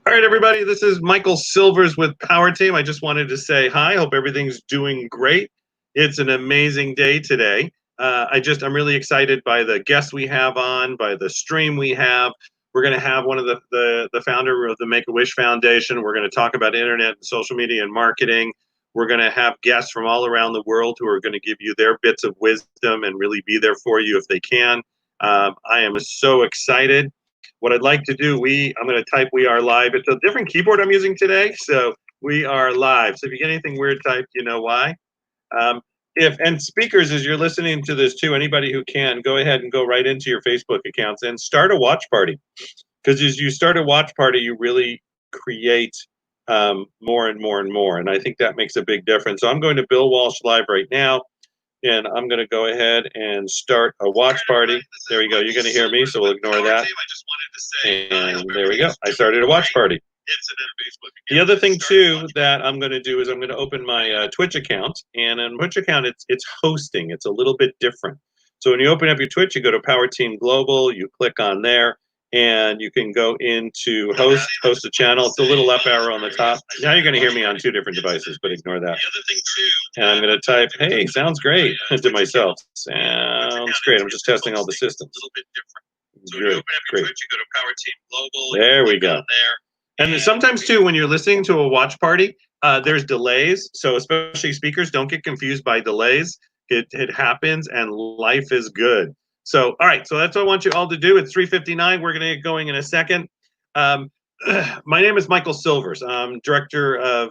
All right, everybody, this is Michael Silvers with Power Team. I just wanted to say hi. Hope everything's doing great. It's an amazing day today. I'm really excited by the guests we have on, by the stream we have. We're going to have one of the founder of the Make-A-Wish Foundation. We're going to talk about internet and social media and marketing. We're going to have guests from all around the world who are going to give you their bits of wisdom and really be there for you if they can. I am so excited. What I'd like to do, I'm going to type "we are live." It's a different keyboard I'm using today, so we are live. So if you get anything weird typed, you know why. Um, and speakers, as you're listening to this too, anybody who can, go ahead and go right into your Facebook accounts and start a watch party. Because as you start a watch party, you really create more and more and more. And I think that makes a big difference. So I'm going to Bill Walsh Live right now. And I'm going to go ahead and start a watch party. There we go. You're going to hear me, so we'll ignore that. And there we go. I started a watch party. The other thing, too, that I'm going to do is I'm going to open my Twitch account. And on Twitch account, it's hosting. It's a little bit different. So when you open up your Twitch, you go to Power Team Global. You click on there. And you can go into host a channel. It's a little up arrow on the top. Now you're going to hear me on two different devices, but ignore that. And I'm going to type, "Hey, sounds great," to myself. Sounds great. I'm just testing all the systems. Great, great. There we go. And sometimes too, when you're listening to a watch party, there's delays. So especially speakers, don't get confused by delays. It happens, and life is good. So, all right, so that's what I want you all to do. It's 3:59. We're going to get going in a second. My name is Michael Silvers. I'm director of,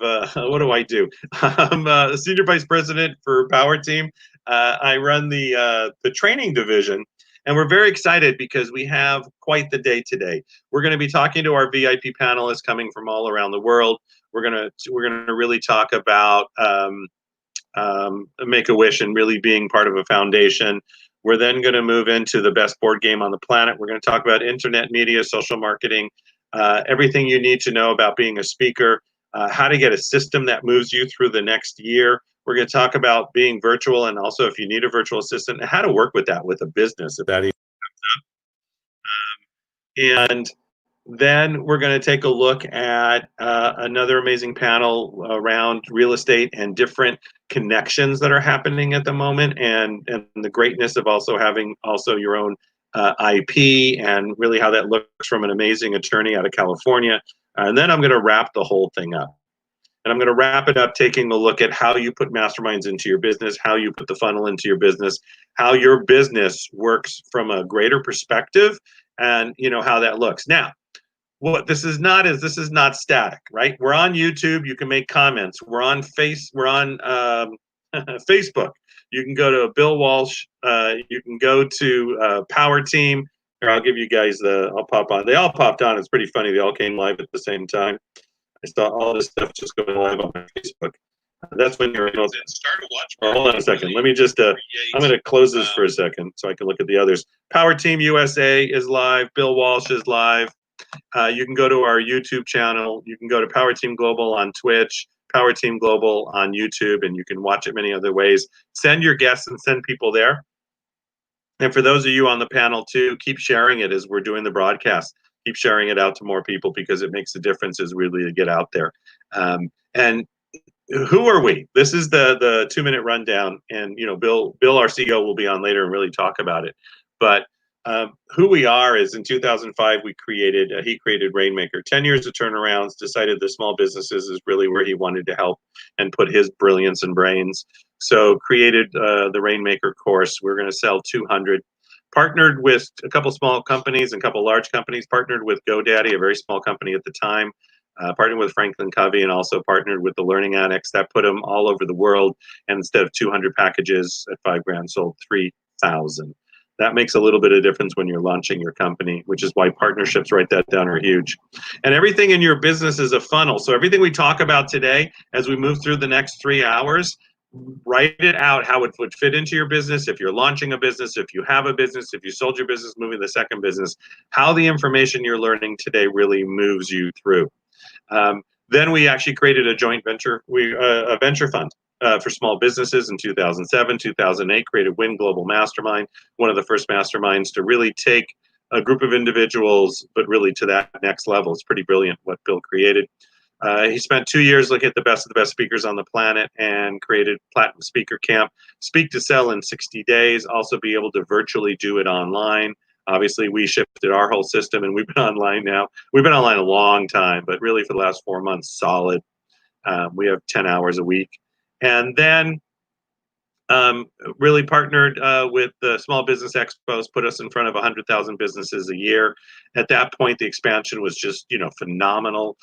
what do I do? I'm a senior vice president for Power Team. I run the training division, and we're very excited because we have quite the day today. We're going to be talking to our VIP panelists coming from all around the world. We're going to really talk about Make-A-Wish and really being part of a foundation. We're then going to move into the best board game on the planet. We're going to talk about internet media, social marketing, everything you need to know about being a speaker, how to get a system that moves you through the next year. We're going to talk about being virtual, and also if you need a virtual assistant, and how to work with that with a business if that even comes up. And then we're going to take a look at another amazing panel around real estate and different connections that are happening at the moment, and the greatness of also having your own IP, and really how that looks from an amazing attorney out of California. And then I'm going to wrap the whole thing up. And I'm going to wrap it up taking a look at how you put masterminds into your business, how you put the funnel into your business, how your business works from a greater perspective, and how that looks. Now, what this is not static, right? We're on YouTube. You can make comments. We're on Facebook. You can go to Bill Walsh. You can go to Power Team. Here, I'll give you guys I'll pop on. They all popped on. It's pretty funny. They all came live at the same time. I saw all this stuff just going live on my Facebook. That's when you're able to start a watch. Hold on a second. Let me just. I'm going to close this for a second so I can look at the others. Power Team USA is live. Bill Walsh is live. You can go to our YouTube channel. You can go to Power Team Global on Twitch, Power Team Global on YouTube, and you can watch it many other ways. Send your guests and send people there. And for those of you on the panel too, keep sharing it as we're doing the broadcast. Keep sharing it out to more people because it makes a difference as we really get out there. And who are we? This is the 2-minute rundown, and Bill, our CEO, will be on later and really talk about it. But who we are is in 2005 he created Rainmaker. 10 years of turnarounds, decided the small businesses is really where he wanted to help and put his brilliance and brains. So created the Rainmaker course. We're going to sell 200. Partnered with a couple small companies and a couple large companies. Partnered with GoDaddy, a very small company at the time. Partnered with Franklin Covey, and also partnered with the Learning Annex. That put them all over the world. And instead of 200 packages at $5,000, sold 3,000. That makes a little bit of difference when you're launching your company, which is why partnerships, write that down, are huge. And everything in your business is a funnel. So everything we talk about today, as we move through the next 3 hours, write it out how it would fit into your business. If you're launching a business, if you have a business, if you sold your business, moving the second business, how the information you're learning today really moves you through. Then we actually created a joint venture, a venture fund for small businesses in 2007, 2008, created Win Global Mastermind, one of the first masterminds to really take a group of individuals, but really to that next level. It's pretty brilliant what Bill created. He spent 2 years looking at the best of the best speakers on the planet and created Platinum Speaker Camp. Speak to Sell in 60 days, also be able to virtually do it online. Obviously, we shifted our whole system and we've been online now. We've been online a long time, but really for the last 4 months, solid. We have 10 hours a week. And then really partnered with the Small Business Expos, put us in front of 100,000 businesses a year. At that point, the expansion was just, phenomenal.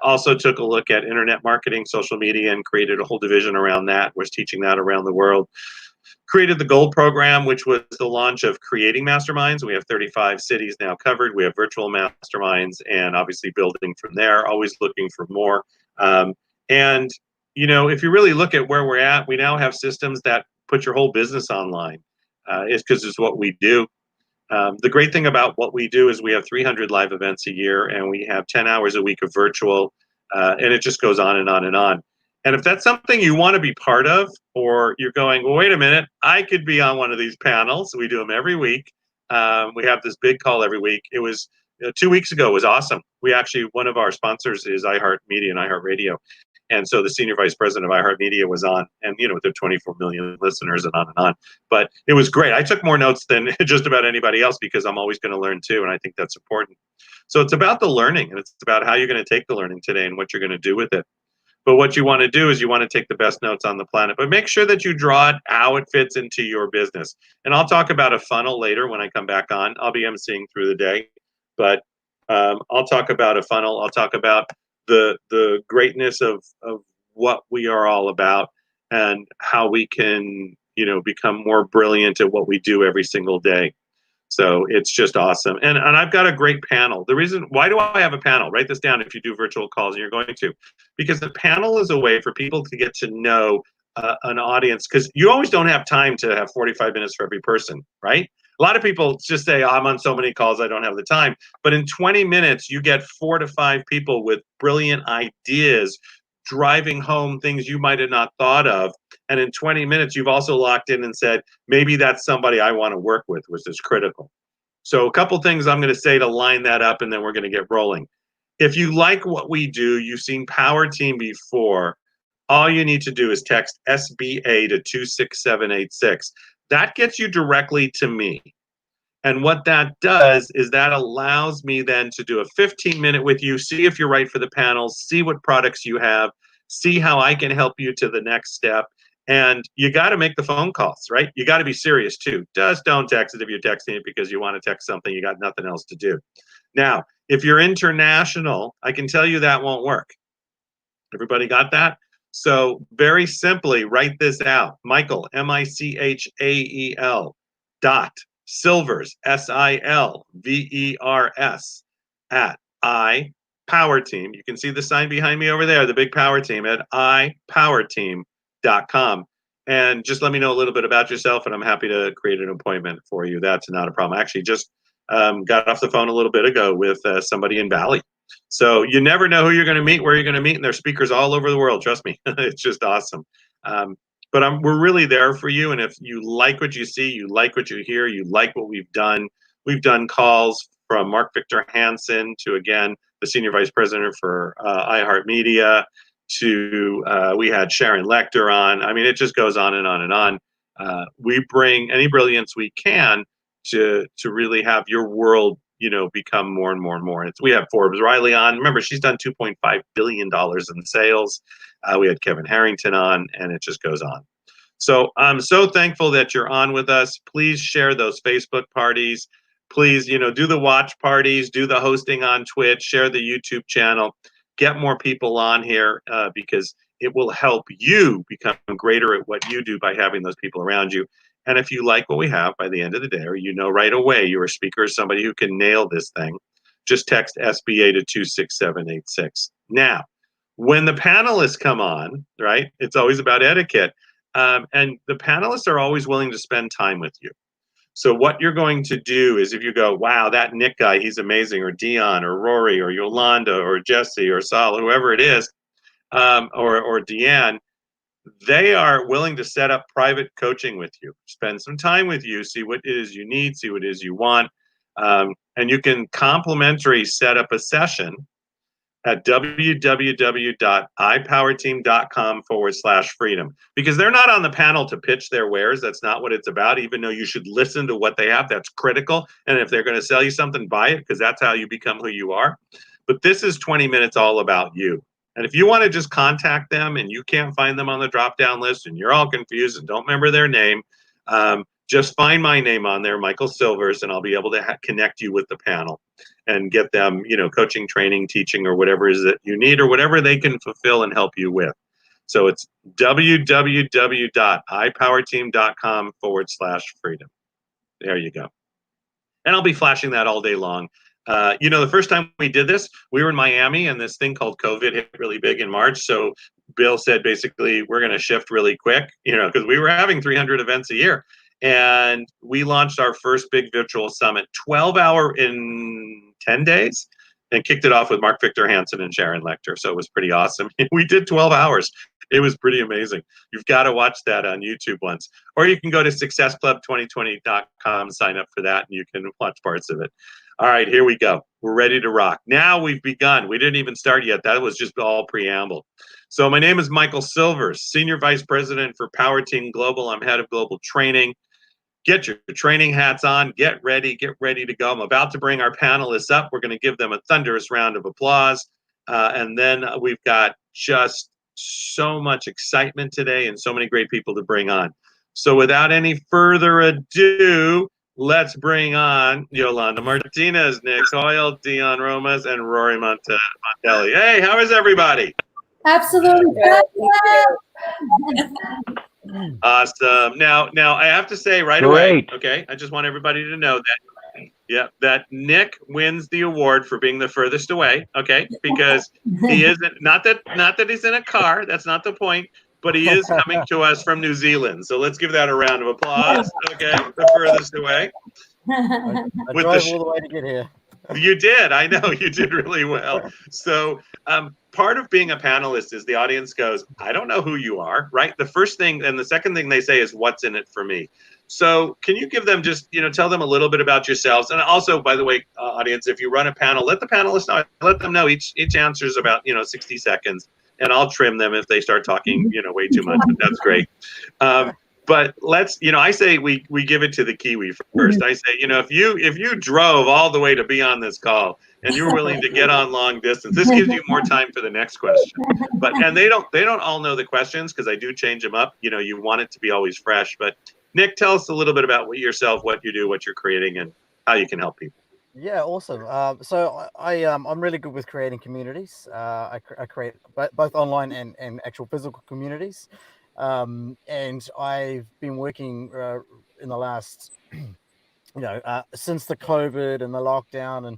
Also took a look at internet marketing, social media, and created a whole division around that. Was teaching that around the world. Created the Gold program, which was the launch of creating masterminds. We have 35 cities now covered. We have virtual masterminds, and obviously building from there. Always looking for more. And if you really look at where we're at, we now have systems that put your whole business online. It's because it's what we do. The great thing about what we do is we have 300 live events a year, and we have 10 hours a week of virtual, and it just goes on and on and on. And if that's something you want to be part of, or you're going, well, wait a minute, I could be on one of these panels. We do them every week. We have this big call every week. It was 2 weeks ago. It was awesome. We actually, one of our sponsors is iHeartMedia and iHeartRadio. And so the senior vice president of iHeartMedia was on, and with their 24 million listeners and on and on. But it was great. I took more notes than just about anybody else because I'm always going to learn too, and I think that's important. So it's about the learning, and it's about how you're going to take the learning today and what you're going to do with it. But what you want to do is you want to take the best notes on the planet, but make sure that you draw it how it fits into your business. And I'll talk about a funnel later when I come back on. I'll be emceeing through the day, but I'll talk about a funnel. I'll talk about the greatness of what we are all about and how we can become more brilliant at what we do every single day. So it's just awesome. And I've got a great panel. The reason why do I have a panel? Write this down if you do virtual calls and you're going to, because the panel is a way for people to get to know an audience, because you always don't have time to have 45 minutes for every person, right? A lot of people just say, I'm on so many calls, I don't have the time. But in 20 minutes, you get 4 to 5 people with brilliant ideas, driving home things you might have not thought of. And in 20 minutes, you've also locked in and said, maybe that's somebody I want to work with, which is critical. So a couple things I'm going to say to line that up, and then we're going to get rolling. If you like what we do, you've seen Power Team before, all you need to do is text SBA to 26786. That gets you directly to me. And what that does is that allows me then to do a 15-minute with you, see if you're right for the panels, see what products you have, see how I can help you to the next step. And you got to make the phone calls, right? You got to be serious too. Just don't text it if you're texting it because you want to text something you got nothing else to do. Now, if you're international, I can tell you that won't work. Everybody got that? So very simply, write this out. Michael, Michael, Silvers, Silvers, at iPowerTeam. You can see the sign behind me over there, the big Power Team, at iPowerTeam.com. And just let me know a little bit about yourself, and I'm happy to create an appointment for you. That's not a problem. I actually just got off the phone a little bit ago with somebody in Bali. So you never know who you're going to meet, where you're going to meet, and there's speakers all over the world. Trust me, it's just awesome. But we're really there for you. And if you like what you see, you like what you hear, you like what we've done calls from Mark Victor Hansen to, again, the Senior Vice President for iHeartMedia, to we had Sharon Lecter on. I mean, it just goes on and on and on. We bring any brilliance we can to really have your world become more and more and more. We have Forbes Riley on. Remember, she's done $2.5 billion in sales. We had Kevin Harrington on, and it just goes on. So I'm so thankful that you're on with us. Please share those Facebook parties. Please, do the watch parties, do the hosting on Twitch, share the YouTube channel, get more people on here because it will help you become greater at what you do by having those people around you. And if you like what we have by the end of the day, or right away you're a speaker, somebody who can nail this thing, just text SBA to 26786. Now, when the panelists come on, right, it's always about etiquette. And the panelists are always willing to spend time with you. So what you're going to do is, if you go, wow, that Nick guy, he's amazing, or Dion, or Rory, or Yolanda, or Jesse, or Sal, whoever it is, or Deanne, they are willing to set up private coaching with you, spend some time with you, see what it is you need, see what it is you want. And you can complimentary set up a session at www.ipowerteam.com/freedom, because they're not on the panel to pitch their wares. That's not what it's about, even though you should listen to what they have. That's critical. And if they're going to sell you something, buy it, because that's how you become who you are. But this is 20 minutes all about you. And if you want to just contact them and you can't find them on the drop-down list and you're all confused and don't remember their name, just find my name on there, Michael Silvers, and I'll be able to connect you with the panel and get them, coaching, training, teaching, or whatever it is that you need, or whatever they can fulfill and help you with. So it's www.ipowerteam.com/freedom. There you go. And I'll be flashing that all day long. The first time we did this, we were in Miami, and this thing called COVID hit really big in March. So Bill said, basically, we're going to shift really quick, because we were having 300 events a year. And we launched our first big virtual summit, 12-hour in 10 days, and kicked it off with Mark Victor Hansen and Sharon Lechter. So it was pretty awesome. We did 12 hours. It was pretty amazing. You've got to watch that on YouTube once. Or you can go to successclub2020.com, sign up for that, and you can watch parts of it. All right, here we go. We're ready to rock. Now we've begun. We didn't even start yet. That was just all preamble. So my name is Michael Silvers, Senior Vice President for Power Team Global. I'm head of global training. Get your training hats on. Get ready to go. I'm about to bring our panelists up. We're going to give them a thunderous round of applause. And then we've got just so much excitement today and so many great people to bring on. So without any further ado, let's bring on Yolanda Martinez, Nick Hoyle, Dion Romas, and Rory Montelli. Hey, how is everybody? Absolutely. Awesome. Now I have to say right away, okay, I just want everybody to know that Nick wins the award for being the furthest away, okay? Because he isn't, not that he's in a car, that's not the point, but he is coming to us from New Zealand. So let's give that a round of applause, okay? The furthest away. I drove all the way to get here. You did. I know you did really well. So part of being a panelist is the audience goes, I don't know who you are, right? The first thing and the second thing they say is, what's in it for me? So can you give them just, tell them a little bit about yourselves? And also, by the way, audience, if you run a panel, let the panelists know, let them know each answer is about, 60 seconds. And I'll trim them if they start talking, way too much, but that's great. But let's, I say we give it to the Kiwi first. I say, if you drove all the way to be on this call and you're willing to get on long distance, this gives you more time for the next question. And they don't all know the questions because I do change them up. You want it to be always fresh. But Nick, tell us a little bit about yourself, what you do, what you're creating, and how you can help people. Yeah, awesome. So I'm really good with creating communities. I create both online and actual physical communities. And I've been working in the last, since the COVID and the lockdown and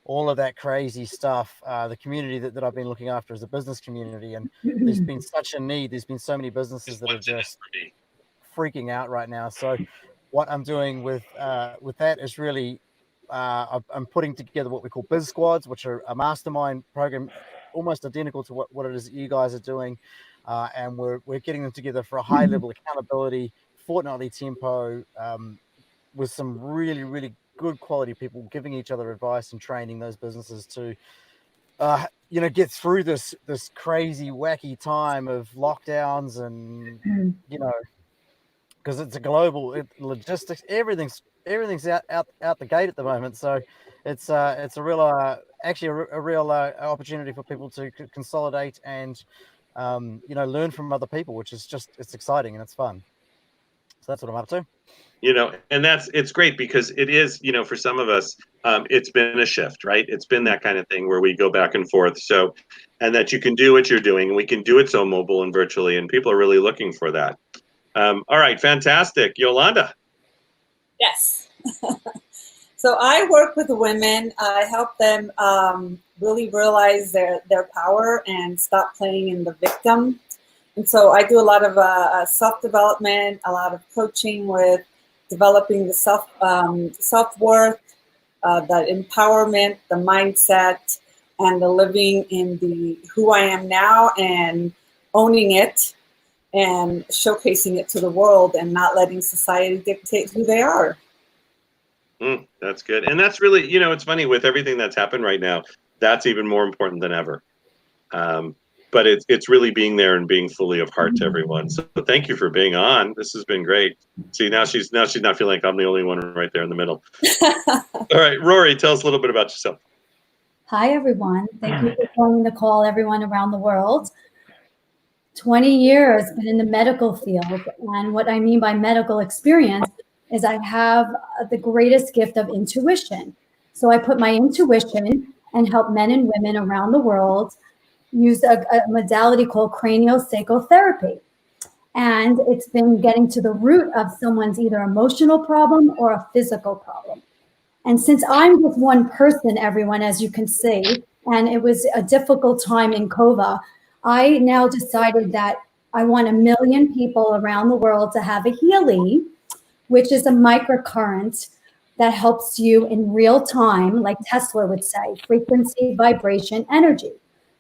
all of that crazy stuff, the community that I've been looking after is a business community. And there's been such a need. There's been so many businesses that are just freaking out right now. So what I'm doing with that is really, I'm putting together what we call Biz Squads, which are a mastermind program, almost identical to what it is that you guys are doing. And we're getting them together for a high level accountability, fortnightly tempo, with some really, really good quality people giving each other advice and training those businesses to, get through this crazy, wacky time of lockdowns and, because it's a global logistics, everything's out the gate at the moment. So it's a real, actually a real opportunity for people to consolidate and, learn from other people, which is it's exciting and it's fun. So that's what I'm up to. And it's great because it is, for some of us, it's been a shift, right? It's been that kind of thing where we go back and forth. So, and that you can do what you're doing, and we can do it so mobile and virtually, and people are really looking for that. All right, fantastic. Yolanda. Yes. So I work with women. I help them really realize their power and stop playing in the victim. And so I do a lot of self-development, a lot of coaching with developing the self-worth, the empowerment, the mindset, and the living in the who I am now and owning it and showcasing it to the world and not letting society dictate who they are. That's good. And that's really, you know, it's funny with everything that's happened right now, that's even more important than ever. But it's really being there and being fully of heart to everyone. So thank you for being on. This has been great. See, now she's not feeling like I'm the only one right there in the middle. All right, Rory, tell us a little bit about yourself. Hi, everyone. Thank you for joining the call, everyone around the world. 20 years been in the medical field. And what I mean by medical experience is I have the greatest gift of intuition. So I put my intuition and help men and women around the world use a modality called craniosacral therapy. And it's been getting to the root of someone's either emotional problem or a physical problem. And since I'm just one person, everyone, as you can see, and it was a difficult time in COVID, I now decided that I want 1 million people around the world to have a Healy, which is a microcurrent that helps you in real time, like Tesla would say, frequency, vibration, energy.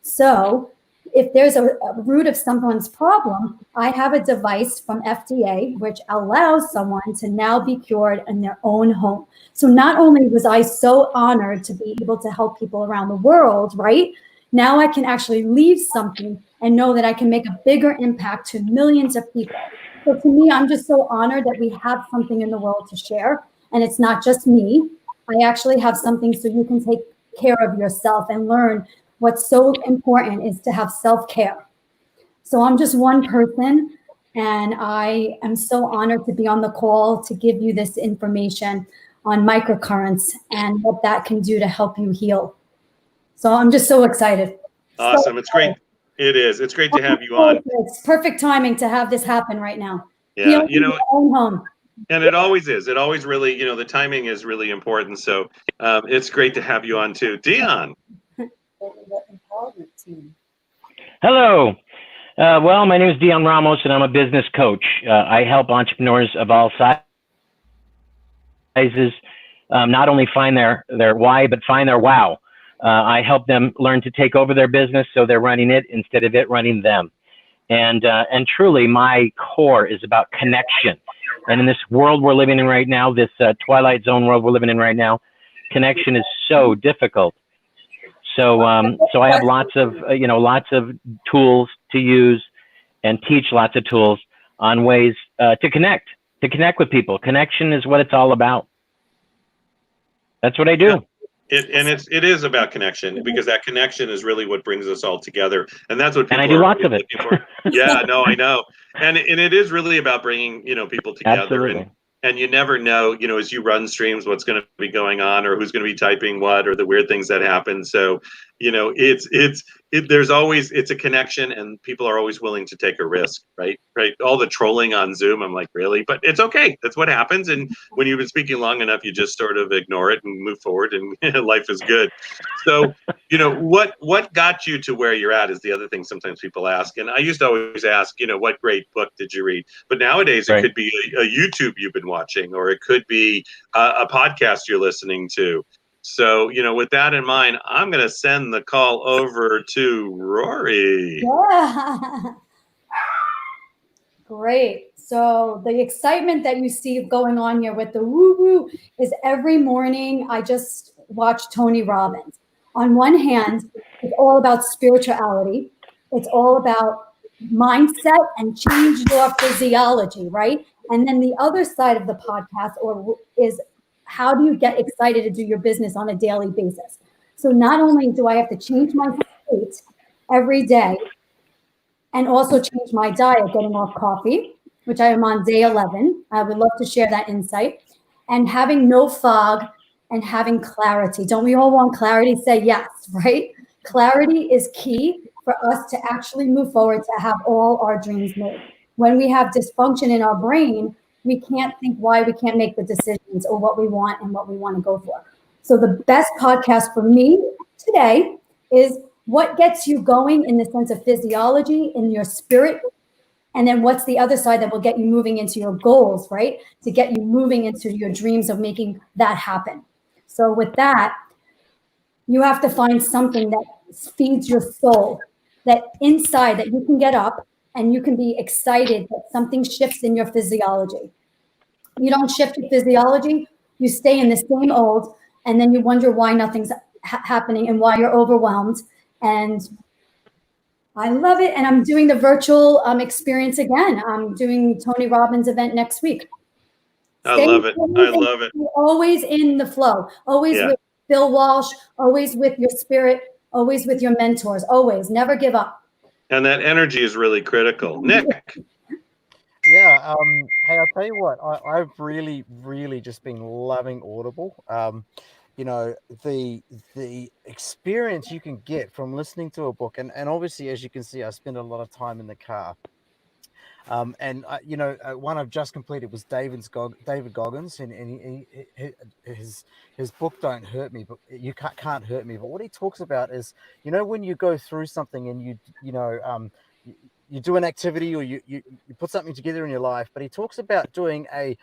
So if there's a root of someone's problem, I have a device from FDA which allows someone to now be cured in their own home. So not only was I so honored to be able to help people around the world, right? Now I can actually leave something and know that I can make a bigger impact to millions of people. So to me, I'm just so honored that we have something in the world to share. And it's not just me. I actually have something so you can take care of yourself and learn what's so important is to have self-care. So I'm just one person, and I am so honored to be on the call to give you this information on microcurrents and what that can do to help you heal. So I'm just so excited. Awesome. So it's great. It is. It's great to have you on. It's perfect timing to have this happen right now. Yeah, Healing you know, your own home. and it always is. It always really, you know, the timing is really important. So it's great to have you on too. Dion. Empowerment team. Hello. Well, my name is Dion Ramos, and I'm a business coach. I help entrepreneurs of all sizes not only find their why, but find their wow. I help them learn to take over their business so they're running it instead of it running them. And truly, my core is about connection. And in this world we're living in right now, this Twilight Zone world we're living in right now, connection is so difficult. So I have lots of tools to use and teach lots of tools on ways to connect with people. Connection is what it's all about. That's what I do. It is about connection, because that connection is really what brings us all together, and that's what people and I do are lots of it. looking for. Yeah, no, I know, and it is really about bringing people together. Absolutely. And you never know, as you run streams, what's going to be going on, or who's going to be typing what, or the weird things that happen. So, there's always, it's a connection, and people are always willing to take a risk, right? All the trolling on Zoom, I'm like, really? But it's okay. That's what happens. And when you've been speaking long enough, you just sort of ignore it and move forward, and life is good. So, what got you to where you're at is the other thing sometimes people ask. And I used to always ask, what great book did you read? But nowadays it could be a YouTube you've been watching, or it could be a podcast you're listening to. So, with that in mind, I'm going to send the call over to Rory. Yeah. Great. So the excitement that you see going on here with the woo-woo is every morning I just watch Tony Robbins. On one hand, it's all about spirituality. It's all about mindset and change your physiology, right? And then the other side of the podcast is how do you get excited to do your business on a daily basis? So not only do I have to change my state every day and also change my diet, getting off coffee, which I am on day 11. I would love to share that insight. And having no fog and having clarity. Don't we all want clarity? Say yes, right? Clarity is key for us to actually move forward to have all our dreams made. When we have dysfunction in our brain, we can't think why we can't make the decisions or what we want and what we want to go for. So the best podcast for me today is what gets you going in the sense of physiology, in your spirit, and then what's the other side that will get you moving into your goals, right? To get you moving into your dreams of making that happen. So with that, you have to find something that feeds your soul, that inside that you can get up and you can be excited that something shifts in your physiology. You don't shift your physiology You stay in the same old, and then you wonder why nothing's happening and why you're overwhelmed. And I love it. And I'm doing the virtual experience again. I'm doing Tony Robbins' event next week. I love it. I love it. Always in the flow, always with Bill Walsh, always with your spirit, always with your mentors, always, never give up. And that energy is really critical. Nick. Yeah. Hey, I'll tell you what, I've really, really just been loving Audible. You know, the experience you can get from listening to a book, and obviously, as you can see, I spend a lot of time in the car. You know, one I've just completed was David Goggins, and his book "Don't Hurt Me," but you can't hurt me. But what he talks about is, you know, when you go through something and you do an activity or you put something together in your life, but he talks about doing a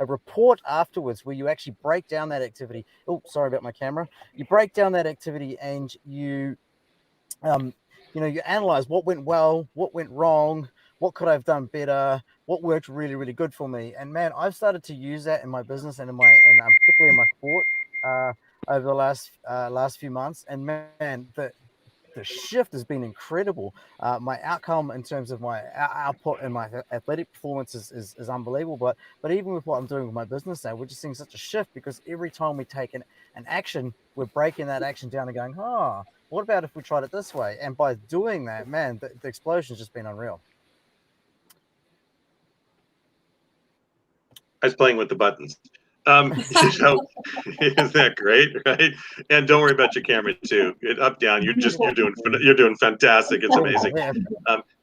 report afterwards where you actually break down that activity. Oh, sorry about my camera. You break down that activity and you analyze what went well, what went wrong, what could I have done better, what worked really, really good for me. And man, I've started to use that in my business and particularly in my sport over the last few months. And man, the shift has been incredible. My outcome in terms of my output and my athletic performance is unbelievable. But even with what I'm doing with my business now, we're just seeing such a shift because every time we take an action, we're breaking that action down and going, what about if we tried it this way? And by doing that, man, the explosion's just been unreal. I was playing with the buttons. So isn't that great, right? And don't worry about your camera too. Up, down. You're doing fantastic. It's amazing.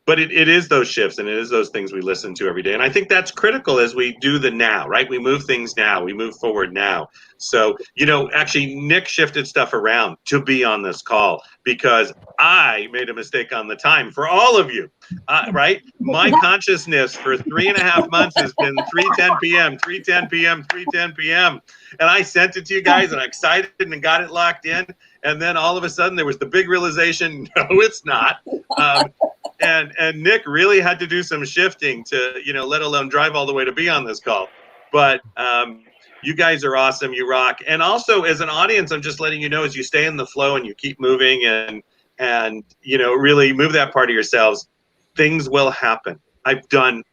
But it is those shifts and it is those things we listen to every day. And I think that's critical as we do the now, right? We move things now. We move forward now. So, you know, actually, Nick shifted stuff around to be on this call because I made a mistake on the time for all of you, right? My consciousness for 3.5 months has been 3:10 p.m., 3:10 p.m., 3:10 p.m. And I sent it to you guys and I'm excited and got it locked in. And then all of a sudden there was the big realization, no, it's not. And Nick really had to do some shifting to, you know, let alone drive all the way to be on this call. But you guys are awesome. You rock. And also as an audience, I'm just letting you know, as you stay in the flow and you keep moving and you know, really move that part of yourselves, things will happen. I've done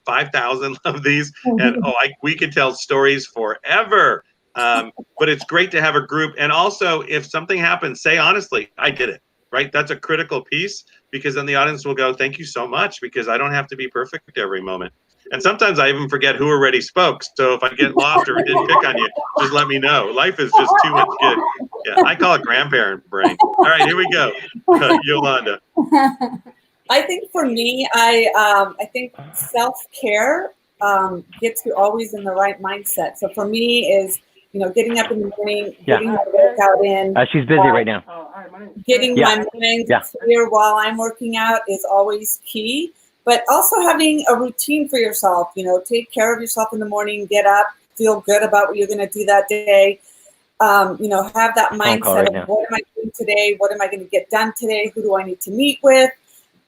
5,000 of these and we could tell stories forever. But it's great to have a group. And also if something happens, say honestly, I did it, right? That's a critical piece because then the audience will go, thank you so much, because I don't have to be perfect every moment. And sometimes I even forget who already spoke. So if I get lost or didn't pick on you, just let me know. Life is just too much good. Yeah, I call it grandparent brain. All right, here we go. Yolanda. I think for me, I think self-care gets you always in the right mindset. So for me is, you know, getting up in the morning, getting my workout in. She's busy right now. Getting my mind clear while I'm working out is always key. But also having a routine for yourself, you know, take care of yourself in the morning, get up, feel good about what you're going to do that day. You know, have that mindset of what am I doing today? What am I going to get done today? Who do I need to meet with?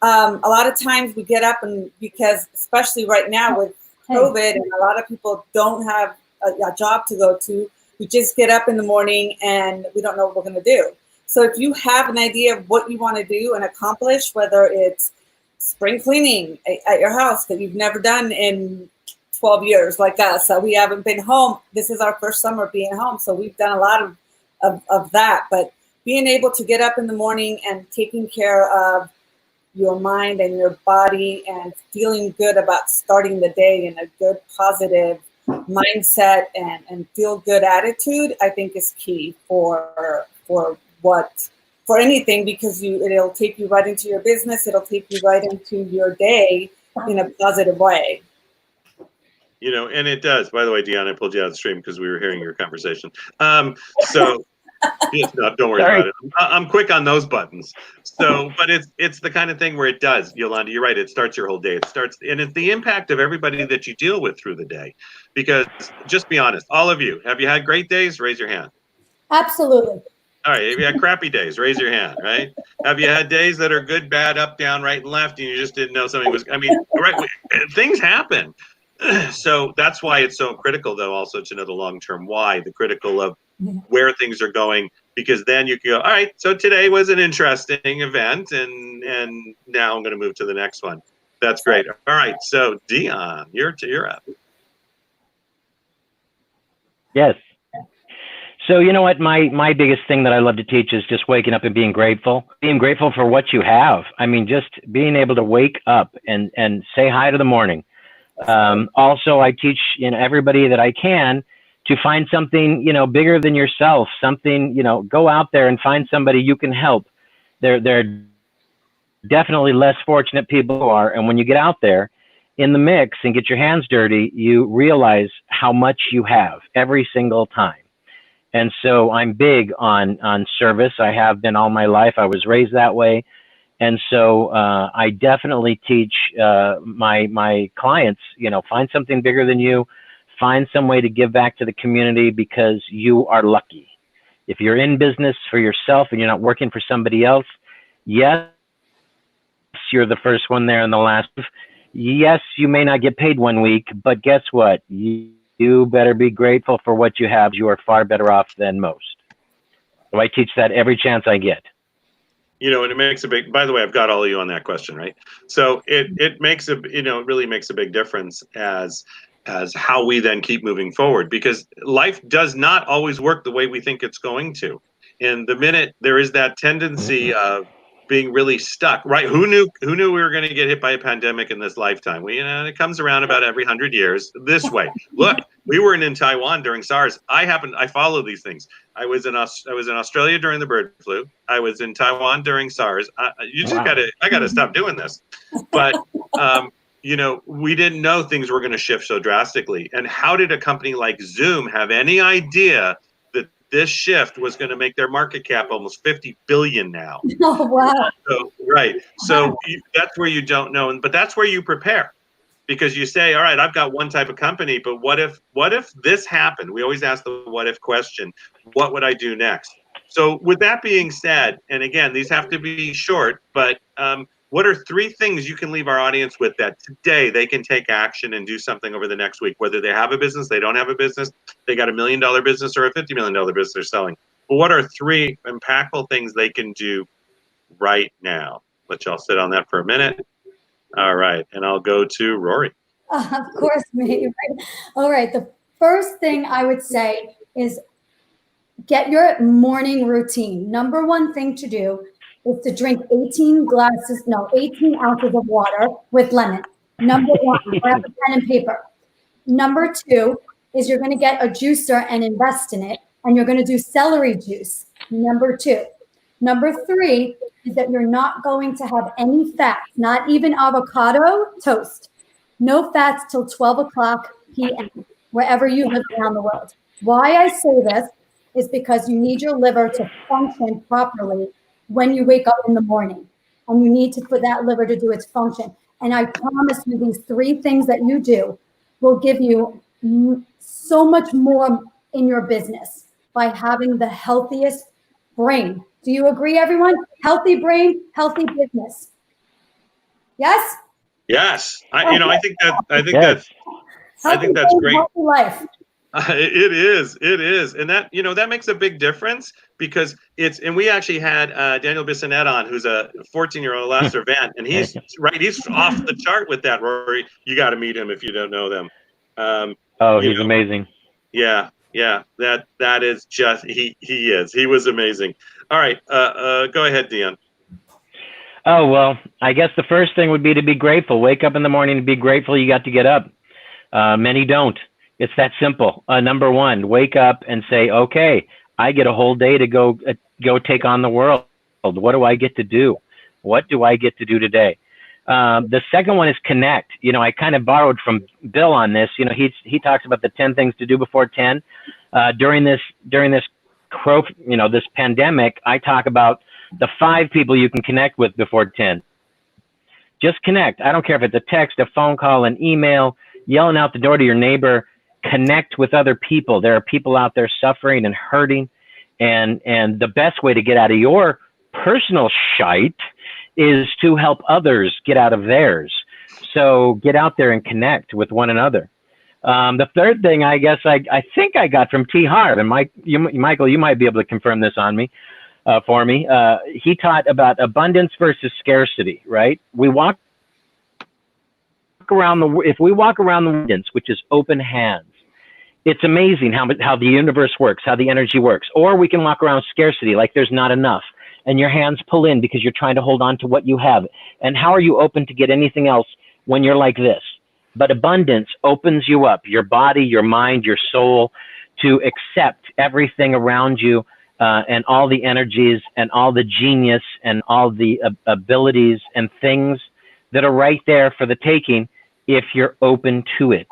A lot of times we get up and because especially right now with COVID and a lot of people don't have a job to go to, we just get up in the morning and we don't know what we're going to do. So if you have an idea of what you want to do and accomplish, whether it's spring cleaning at your house that you've never done in 12 years like us, so we haven't been home. This is our first summer being home, so we've done a lot of that. But being able to get up in the morning and taking care of your mind and your body and feeling good about starting the day in a good, positive mindset and feel good attitude, I think is key for anything, because it'll take you right into your business. It'll take you right into your day in a positive way. You know, and it does. By the way, Deanna, I pulled you out of the stream because we were hearing your conversation. So no, don't worry about it. I'm quick on those buttons. So, but it's the kind of thing where it does, Yolanda, you're right. It starts your whole day. It starts, and it's the impact of everybody that you deal with through the day. Because just be honest, all of you, have you had great days? Raise your hand. Absolutely. All right. Have you had crappy days? Raise your hand, right? Have you had days that are good, bad, up, down, right, and left, and you just didn't know something was, I mean, right, things happen. So that's why it's so critical, though, also to know the long-term why, the critical of Yeah. where things are going, because then you can go, all right, so today was an interesting event, and now I'm going to move to the next one. That's great. All right, so Dion, you're up. Yes. So you know what? My biggest thing that I love to teach is just waking up and being grateful. Being grateful for what you have. I mean, just being able to wake up and say hi to the morning. Also, I teach everybody that I can to find something bigger than yourself. Something go out there and find somebody you can help. There are definitely less fortunate people who are, and when you get out there in the mix and get your hands dirty, you realize how much you have every single time. And so I'm big on service. I have been all my life. I was raised that way. And so I definitely teach my clients, find something bigger than you, find some way to give back to the community, because you are lucky. If you're in business for yourself and you're not working for somebody else, yes, you're the first one there and the last. Yes, you may not get paid 1 week, but guess what? You better be grateful for what you have. You are far better off than most. So I teach that every chance I get. And it makes a big, by the way, I've got all of you on that question, right? So it makes it really makes a big difference as how we then keep moving forward, because life does not always work the way we think it's going to. And the minute there is that tendency of being really stuck, right? Who knew we were going to get hit by a pandemic in this lifetime? It comes around about every 100 years this way. Look, we were in Taiwan during SARS. I follow these things. I was in Australia during the bird flu. I was in Taiwan during SARS. I got to stop doing this. But we didn't know things were going to shift so drastically. And how did a company like Zoom have any idea that this shift was going to make their market cap almost 50 billion now? Oh, wow. So, right. So that's where you don't know, but that's where you prepare, because you say, all right, I've got one type of company, but what if this happened? We always ask the what if question. What would I do next? So with that being said, and again, these have to be short, but what are 3 things you can leave our audience with that today they can take action and do something over the next week, whether they have a business, they don't have a business, they got $1 million business or a $50 million business they're selling? But what are 3 impactful things they can do right now? Let y'all sit on that for a minute. All right. And I'll go to Rory. Of course, me. Right? All right. The first thing I would say is get your morning routine. Number 1 thing to do is to drink 18 ounces of water with lemon. Number 1, grab a pen and paper. Number 2 is you're going to get a juicer and invest in it, and you're going to do celery juice. Number 2. Number 3 is that you're not going to have any fats, not even avocado toast. No fats till 12 o'clock p.m., wherever you live around the world. Why I say this is because you need your liver to function properly when you wake up in the morning, and you need to put that liver to do its function. And I promise you, these 3 things that you do will give you so much more in your business by having the healthiest brain. Do you agree, everyone? Healthy brain, healthy business. Yes? Yes. I think Yes. that's great. Healthy life. It is. And that makes a big difference, because and we actually had Daniel Bissonette on, who's a 14-year-old last event, and he's off the chart with that, Rory. You got to meet him if you don't know them. He's amazing. Yeah. That is just, he was amazing. All right. Go ahead, Dion. Oh, well, I guess the first thing would be to be grateful. Wake up in the morning and be grateful you got to get up. Many don't. It's that simple. Number 1, wake up and say, okay, I get a whole day to go take on the world. What do I get to do? What do I get to do today? The second one is connect. I kind of borrowed from Bill on this. He talks about the 10 things to do before 10. During this pandemic, I talk about the 5 people you can connect with before 10. Just connect. I don't care if it's a text, a phone call, an email, yelling out the door to your neighbor. Connect with other people. There are people out there suffering and hurting, and the best way to get out of your personal shite is to help others get out of theirs. So get out there and connect with one another. The third thing, I guess, I think I got from T. Harv, and Michael, you might be able to confirm this on me, for me. He taught about abundance versus scarcity, right? If we walk around the abundance, which is open hands, it's amazing how the universe works, how the energy works. Or we can walk around scarcity, like there's not enough, and your hands pull in because you're trying to hold on to what you have. And how are you open to get anything else when you're like this? But abundance opens you up, your body, your mind, your soul, to accept everything around you, and all the energies and all the genius and all the abilities and things that are right there for the taking if you're open to it.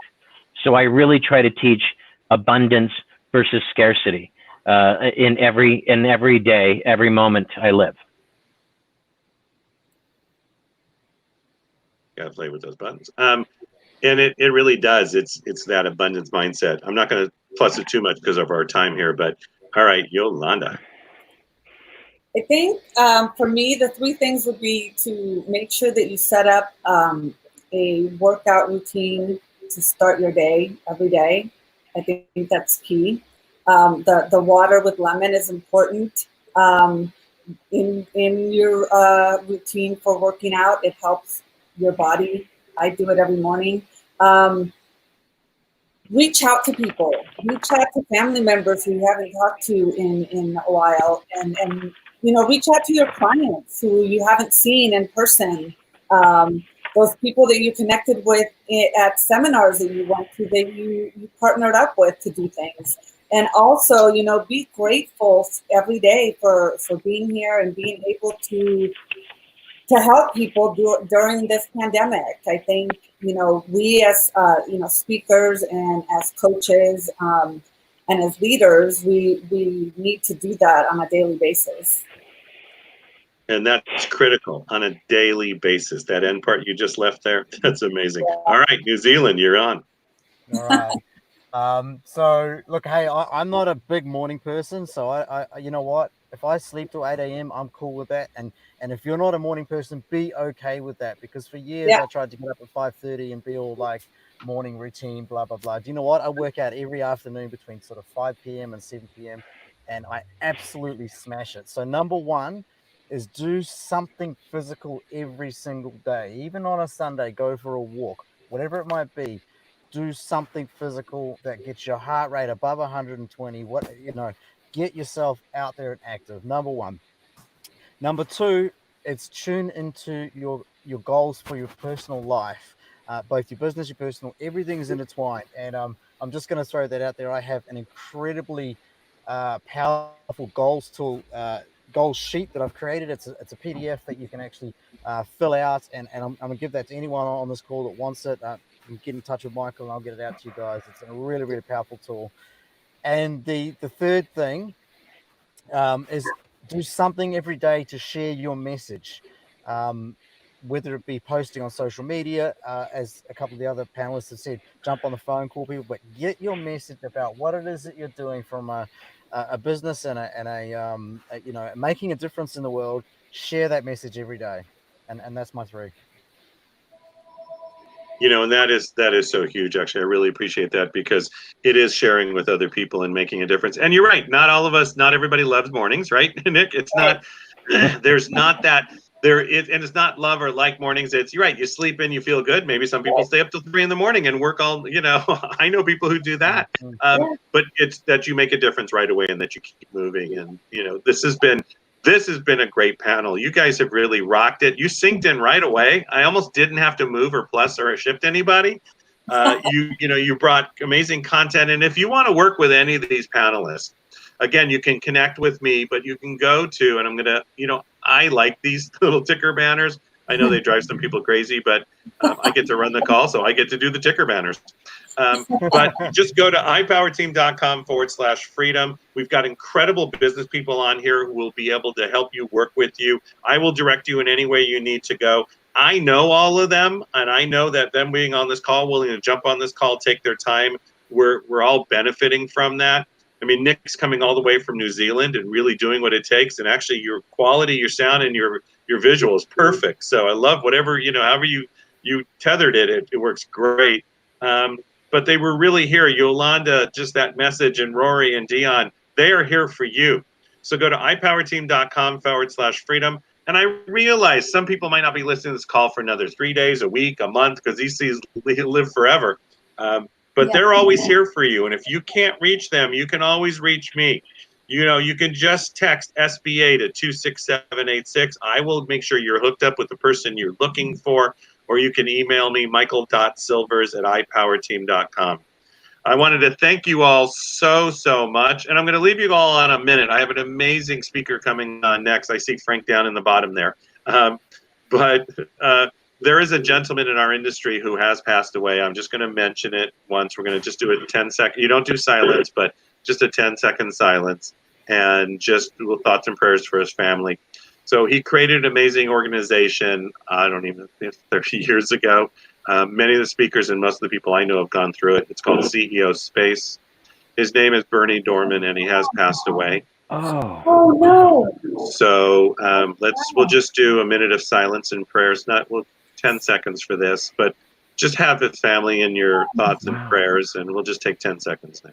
So I really try to teach abundance versus scarcity in every day, every moment I live. Got to play with those buttons. And it really does. It's that abundance mindset. I'm not going to fuss it too much because of our time here, but all right, Yolanda. I think for me, the three things would be to make sure that you set up a workout routine to start your day every day. I think that's key. The water with lemon is important. In your routine for working out, it helps your body. I do it every morning. Reach out to people. Reach out to family members who you haven't talked to in a while, and reach out to your clients who you haven't seen in person. Those people that you connected with at seminars that you went to, that you partnered up with to do things. And also, be grateful every day for being here and being able to help people during this pandemic. I think, we as, speakers and as coaches and as leaders, we need to do that on a daily basis. And that's critical, on a daily basis. That end part you just left there, that's amazing. Yeah. All right, New Zealand, you're on. All right. So look, hey, I'm not a big morning person, so I you know what? If I sleep till 8 a.m., I'm cool with that. And if you're not a morning person, be okay with that. Because for years I tried to get up at 5:30 and be all like morning routine, blah blah blah. Do you know what? I work out every afternoon between sort of 5 p.m. and 7 p.m. and I absolutely smash it. So number one is do something physical every single day. Even on a Sunday, go for a walk, whatever it might be. Do something physical that gets your heart rate above 120. Get yourself out there and active. Number one. Number two, it's tune into your goals for your personal life, both your business, your personal, everything's intertwined. And I'm just going to throw that out there. I have an incredibly powerful goals tool, goals sheet that I've created. It's a PDF that you can actually fill out, and I'm going to give that to anyone on this call that wants it. You get in touch with Michael and I'll get it out to you guys. It's a really, really powerful tool. And the third thing is do something every day to share your message, whether it be posting on social media, as a couple of the other panelists have said, jump on the phone, call people, but get your message about what it is that you're doing from a business and making a difference in the world. Share that message every day. And that's my three. And that is so huge. Actually, I really appreciate that, because it is sharing with other people and making a difference. And you're right. Not everybody loves mornings, right, Nick? It's not, there's not that there, and it's not love or like mornings. You're right. You sleep in, you feel good. Maybe some people stay up till 3 a.m. and work all, I know people who do that. But it's that you make a difference right away and that you keep moving. And, this has been a great panel. You guys have really rocked it. You synced in right away. I almost didn't have to move or plus or shift anybody. You brought amazing content. And if you want to work with any of these panelists, again, you can connect with me, but you can go to, and I'm going to, I like these little ticker banners. I know they drive some people crazy, but I get to run the call, so I get to do the ticker banners. But just go to ipowerteam.com/freedom. We've got incredible business people on here who will be able to help you, work with you. I will direct you in any way you need to go. I know all of them, and I know that them being on this call, willing to jump on this call, take their time, we're all benefiting from that. I mean, Nick's coming all the way from New Zealand and really doing what it takes. And actually your quality, your sound, and your visual is perfect. So I love whatever, however you you tethered it. It works great. But they were really here. Yolanda, just that message, and Rory and Dion, they are here for you. So go to ipowerteam.com/freedom. And I realize some people might not be listening to this call for another 3 days, a week, a month, because these things live forever. But they're always here for you. And if you can't reach them, you can always reach me. You know, you can just text SBA to 26786. I will make sure you're hooked up with the person you're looking for, or you can email me, michael.silvers@ipowerteam.com. I wanted to thank you all so much. And I'm going to leave you all on a minute. I have an amazing speaker coming on next. I see Frank down in the bottom there. But there is a gentleman in our industry who has passed away. I'm just going to mention it once. We're going to just do it in 10 seconds. You don't do silence, but just a 10-second silence. And just thoughts and prayers for his family. So he created an amazing organization, I don't even think 30 years ago. Many of the speakers and most of the people I know have gone through it. It's called CEO Space. His name is Bernie Dorman, and he has passed away. Oh no. So we'll just do a minute of silence and prayers. 10 seconds for this, but just have the family in your thoughts and prayers, and we'll just take 10 seconds now.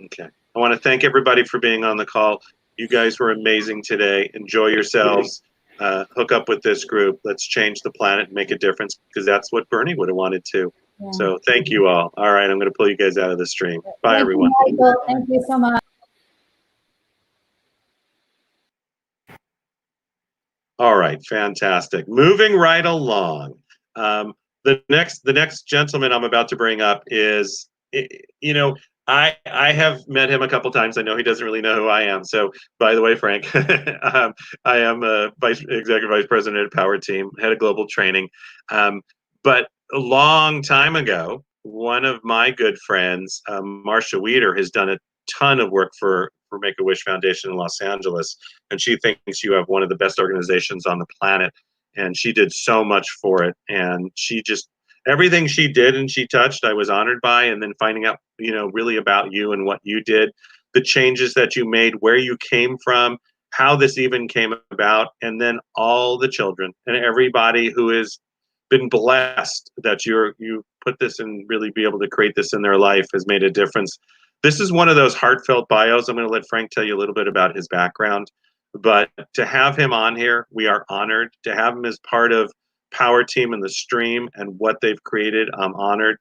Okay. I want to thank everybody for being on the call. You guys were amazing today. Enjoy yourselves. Hook up with this group. Let's change the planet and make a difference, because that's what Bernie would have wanted to. Yeah. So thank you all. All right, I'm going to pull you guys out of the stream. Bye, everyone. Michael. Thank you so much. All right, fantastic. Moving right along. The next gentleman I'm about to bring up is, you know, I have met him a couple times. I know he doesn't really know who I am. So, by the way, Frank, I am a executive vice president at Power Team, head of global training. But a long time ago, one of my good friends, Marcia Weeder, has done a ton of work for Make-A-Wish Foundation in Los Angeles, and she thinks you have one of the best organizations on the planet. And she did so much for it, and she just, everything she did and she touched, I was honored by. And then finding out, you know, really about you and what you did, the changes that you made, where you came from, how this even came about, and then all the children and everybody who has been blessed that you put this and really be able to create this in their life has made a difference. This is one of those heartfelt bios. I'm going to let Frank tell you a little bit about his background, but to have him on here, we are honored to have him as part of Power Team and the stream and what they've created. I'm honored.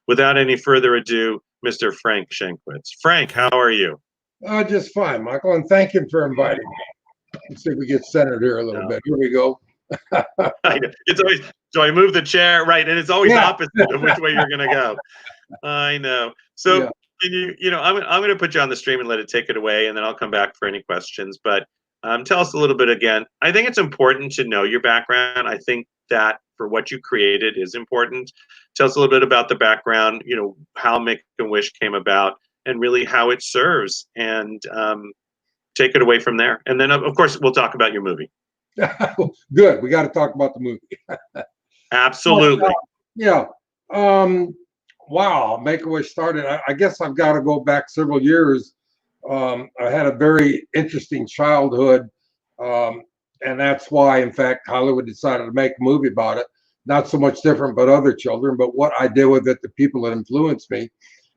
Without any further ado, Mr. Frank Shankwitz. Frank, how are you? Just fine, Michael, and thank you for inviting me. Let's see if we get centered here a little bit. Here we go. It's always, so I move the chair, right, and it's always opposite of which way you're going to go. I know. So, can you know, I'm going to put you on the stream and let it take it away, and then I'll come back for any questions. But tell us a little bit again. I think it's important to know your background. I think that for what you created is important. Tell us a little bit about the background, you know, how Make-A-Wish came about, and really how it serves, and take it away from there. And then, of course, we'll talk about your movie. Good. We got to talk about the movie. Absolutely. Yeah. Wow. Make-A-Wish started. I guess I've got to go back several years. I had a very interesting childhood. And that's why, in fact, Hollywood decided to make a movie about it. Not so much different, but other children, but what I did with it, the people that influenced me.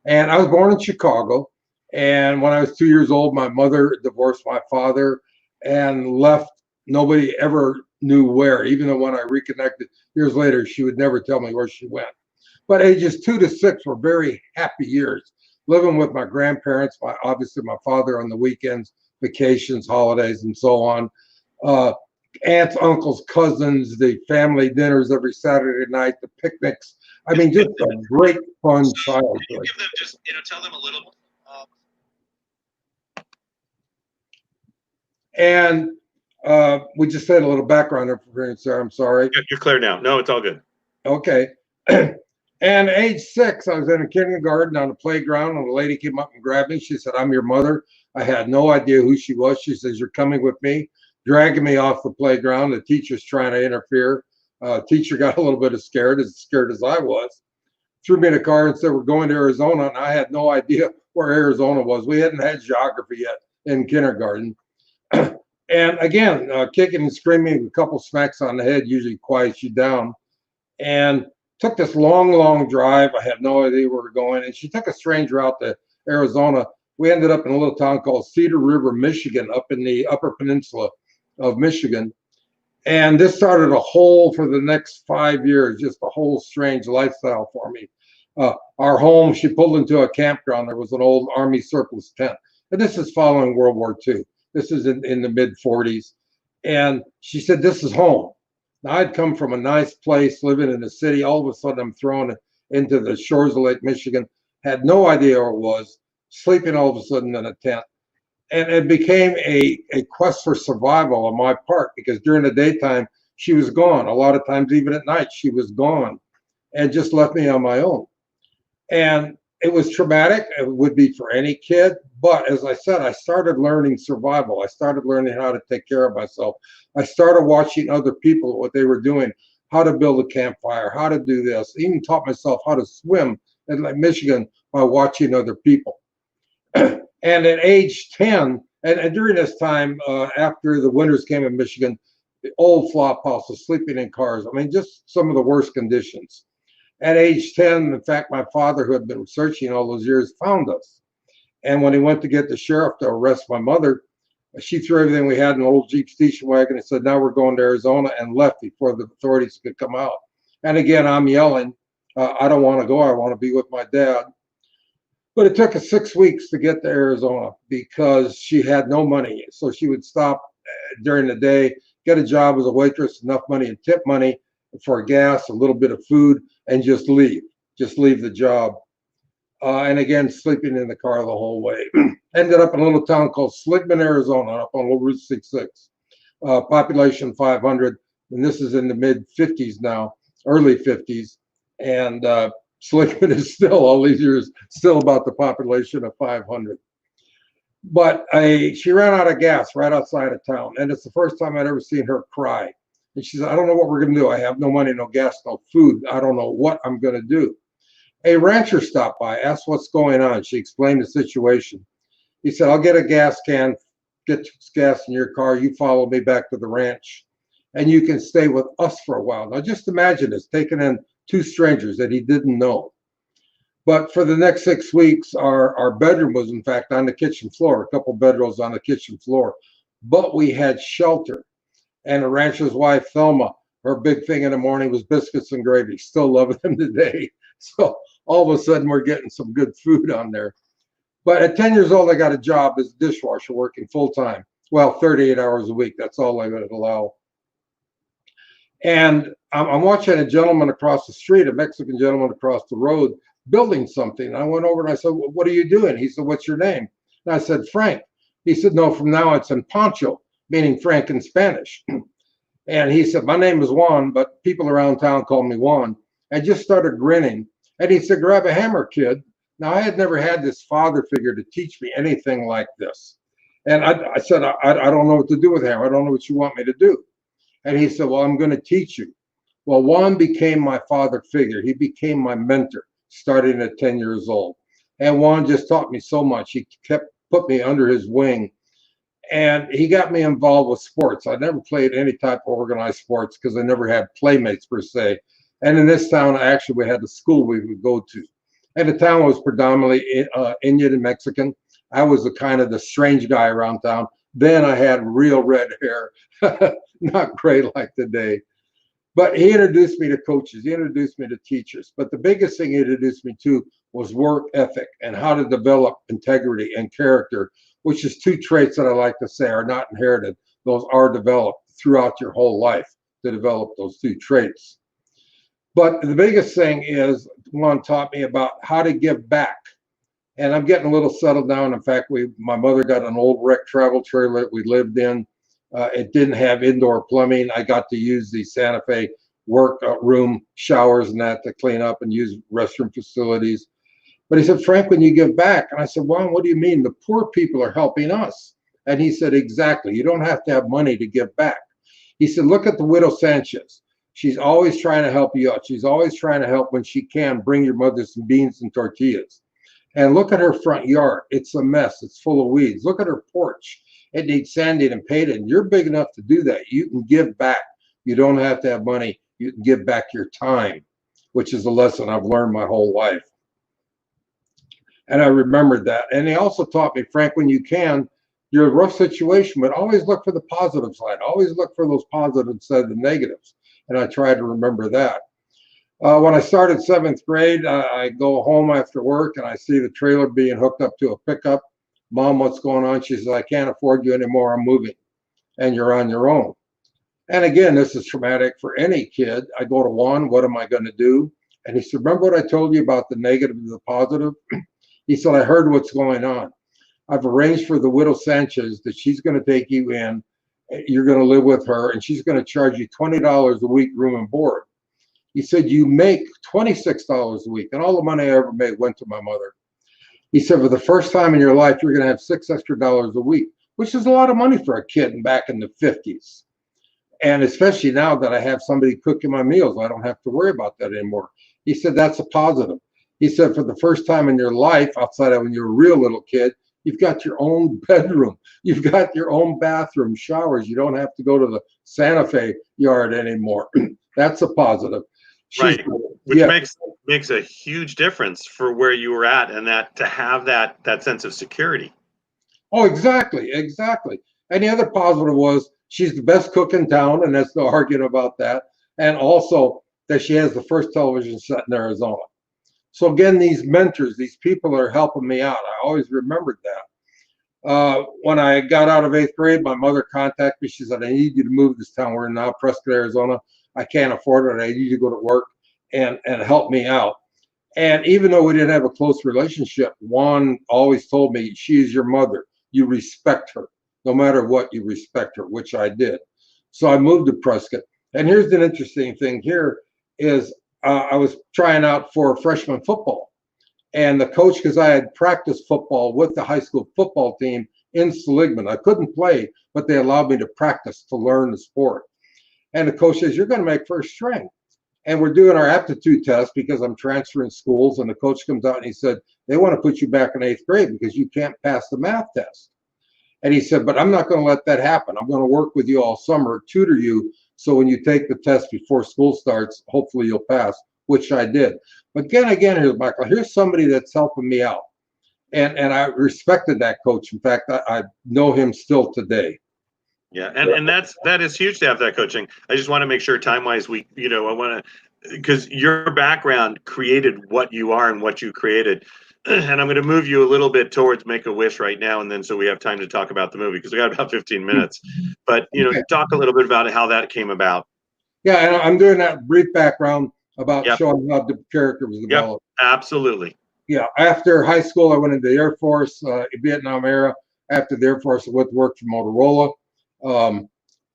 And I was born in Chicago. And when I was 2 years old, my mother divorced my father and left. Nobody ever knew where, even though when I reconnected years later, she would never tell me where she went. But ages 2 to 6 were very happy years, living with my grandparents, obviously my father on the weekends, vacations, holidays, and so on. Aunts, uncles, cousins, the family dinners every Saturday night, the picnics. I mean, just a great fun childhood. Give them just, you know, tell them a little. And we just said a little background information, sir. I'm sorry. You're clear now. No, it's all good. Okay. And age 6, I was in a kindergarten on the playground, and a lady came up and grabbed me. She said, "I'm your mother." I had no idea who she was. She says, "You're coming with me," dragging me off the playground. The teacher's trying to interfere. Teacher got a little bit scared as I was. threw me in a car and said, we're going to Arizona. And I had no idea where Arizona was. We hadn't had geography yet in kindergarten. And again, kicking and screaming, a couple smacks on the head usually quiets you down. And took this long, long drive. I had no idea where we're going. And she took a strange route to Arizona. We ended up in a little town called Cedar River, Michigan, up in the Upper Peninsula of Michigan. And this started a whole, for the next 5 years, just a whole strange lifestyle for me. Our home, she pulled into a campground. There was an old Army surplus tent. And this is following World War II. This is in the mid 40s. And she said, this is home. Now, I'd come from a nice place, living in the city. All of a sudden, I'm thrown into the shores of Lake Michigan. Had no idea where it was, sleeping all of a sudden in a tent. And it became a quest for survival on my part, because during the daytime, she was gone. A lot of times, even at night, she was gone and just left me on my own. And it was traumatic. It would be for any kid. But as I said, I started learning survival. I started learning how to take care of myself. I started watching other people, what they were doing, how to build a campfire, how to do this. I even taught myself how to swim in Lake Michigan by watching other people. And at age 10, and during this time, after the winters came in Michigan, the old flop houses, sleeping in cars. I mean, just some of the worst conditions. At age 10, in fact, my father, who had been searching all those years, found us. And when he went to get the sheriff to arrest my mother, she threw everything we had in an old Jeep station wagon and said, now we're going to Arizona, and left before the authorities could come out. And again, I'm yelling, I don't want to go. I want to be with my dad. But it took us 6 weeks to get to Arizona because she had no money. So she would stop during the day, get a job as a waitress, enough money and tip money for gas, a little bit of food, and just leave the job. And again, sleeping in the car the whole way. Ended up in a little town called Sligman, Arizona, up on Route 66. Population 500, and this is in the mid 50s now, early 50s. And Sligman is still, all these years, still about the population of 500. But she ran out of gas right outside of town. And it's the first time I'd ever seen her cry. And she said, I don't know what we're going to do. I have no money, no gas, no food. I don't know what I'm going to do. A rancher stopped by, asked what's going on. She explained the situation. He said, I'll get a gas can, get gas in your car. You follow me back to the ranch, and you can stay with us for a while. Now, just imagine this, taking in two strangers that he didn't know. But for the next 6 weeks, our bedroom was, in fact, on the kitchen floor, a couple bedrooms on the kitchen floor. But we had shelter. And the rancher's wife, Thelma, her big thing in the morning was biscuits and gravy. Still love them today. So all of a sudden, we're getting some good food on there. But at 10 years old, I got a job as a dishwasher, working full time. Well, 38 hours a week. That's all I would allow. And I'm watching a gentleman across the street, a Mexican gentleman across the road, building something. And I went over and I said, what are you doing? He said, what's your name? And I said, Frank. He said, no, from now it's in Pancho, meaning Frank in Spanish. And he said, my name is Juan, but people around town call me Juan. I just started grinning. And he said, grab a hammer, kid. Now, I had never had this father figure to teach me anything like this. And I said, I don't know what to do with hammer. I don't know what you want me to do. And he said, well, I'm going to teach you. Well, Juan became my father figure. He became my mentor, starting at 10 years old. And Juan just taught me so much. He put me under his wing. And he got me involved with sports. I never played any type of organized sports because I never had playmates per se. And in this town, actually, we had a school we would go to. And the town was predominantly Indian and Mexican. I was the kind of the strange guy around town. Then I had real red hair, not gray like today. But he introduced me to coaches. He introduced me to teachers. But the biggest thing he introduced me to was work ethic and how to develop integrity and character, which is two traits that I like to say are not inherited. Those are developed throughout your whole life to develop those two traits. But the biggest thing is Juan taught me about how to give back. And I'm getting a little settled down. In fact, my mother got an old wreck travel trailer that we lived in. It didn't have indoor plumbing. I got to use the Santa Fe work room showers and that to clean up and use restroom facilities. But he said, Frank, when you give back, and I said, Juan, what do you mean? The poor people are helping us. And he said, exactly. You don't have to have money to give back. He said, look at the widow Sanchez. She's always trying to help you out. She's always trying to help when she can bring your mother some beans and tortillas. And look at her front yard. It's a mess. It's full of weeds. Look at her porch. It needs sanding and painted. And you're big enough to do that. You can give back. You don't have to have money. You can give back your time, which is a lesson I've learned my whole life. And I remembered that. And he also taught me, Frank, when you can, you're in a rough situation, but always look for the positive side. Always look for those positives instead of the negatives. And I try to remember that. When I started 7th grade, I go home after work and I see the trailer being hooked up to a pickup. Mom, what's going on? She says, I can't afford you anymore. I'm moving. And you're on your own. And again, this is traumatic for any kid. I go to Juan, what am I going to do? And he said, remember what I told you about the negative and the positive? He said, I heard what's going on. I've arranged for the widow Sanchez that she's going to take you in. You're going to live with her, and she's going to charge you $20 a week room and board. He said, you make $26 a week. And all the money I ever made went to my mother. He said, for the first time in your life, you're going to have $6 extra a week, which is a lot of money for a kid back in the 50s. And especially now that I have somebody cooking my meals, I don't have to worry about that anymore. He said, that's a positive. He said, for the first time in your life, outside of when you're a real little kid, you've got your own bedroom. You've got your own bathroom, showers. You don't have to go to the Santa Fe yard anymore. That's a positive. Right, which makes a huge difference for where you were at, and that to have that sense of security. Oh, exactly. And the other positive was she's the best cook in town, and there's no arguing about that. And also that she has the first television set in Arizona. So again, these mentors, these people are helping me out. I always remembered that. When I got out of 8th grade, my mother contacted me. She said, I need you to move to this town. We're in now Prescott, Arizona. I can't afford it. I need you to go to work and help me out. And even though we didn't have a close relationship, Juan always told me, she is your mother. You respect her. No matter what, you respect her, which I did. So I moved to Prescott. And here's an interesting thing here is I was trying out for freshman football. And the coach, because I had practiced football with the high school football team in Seligman. I couldn't play, but they allowed me to practice to learn the sport. And the coach says, you're going to make first string. And we're doing our aptitude test because I'm transferring schools. And the coach comes out and he said, they want to put you back in 8th grade because you can't pass the math test. And he said, but I'm not going to let that happen. I'm going to work with you all summer, tutor you. So when you take the test before school starts, hopefully you'll pass, which I did. But again, here's Michael. Here's somebody that's helping me out. And I respected that coach. In fact, I know him still today. Yeah, and that is huge to have that coaching. I just want to make sure time-wise I want to, because your background created what you are and what you created. And I'm going to move you a little bit towards Make-A-Wish right now, and then so we have time to talk about the movie because we got about 15 minutes. But Okay. Talk a little bit about how that came about. Yeah, and I'm doing that brief background about showing how the character was developed. Yep, absolutely. Yeah, after high school, I went into the Air Force, Vietnam era. After the Air Force, I went to work for Motorola.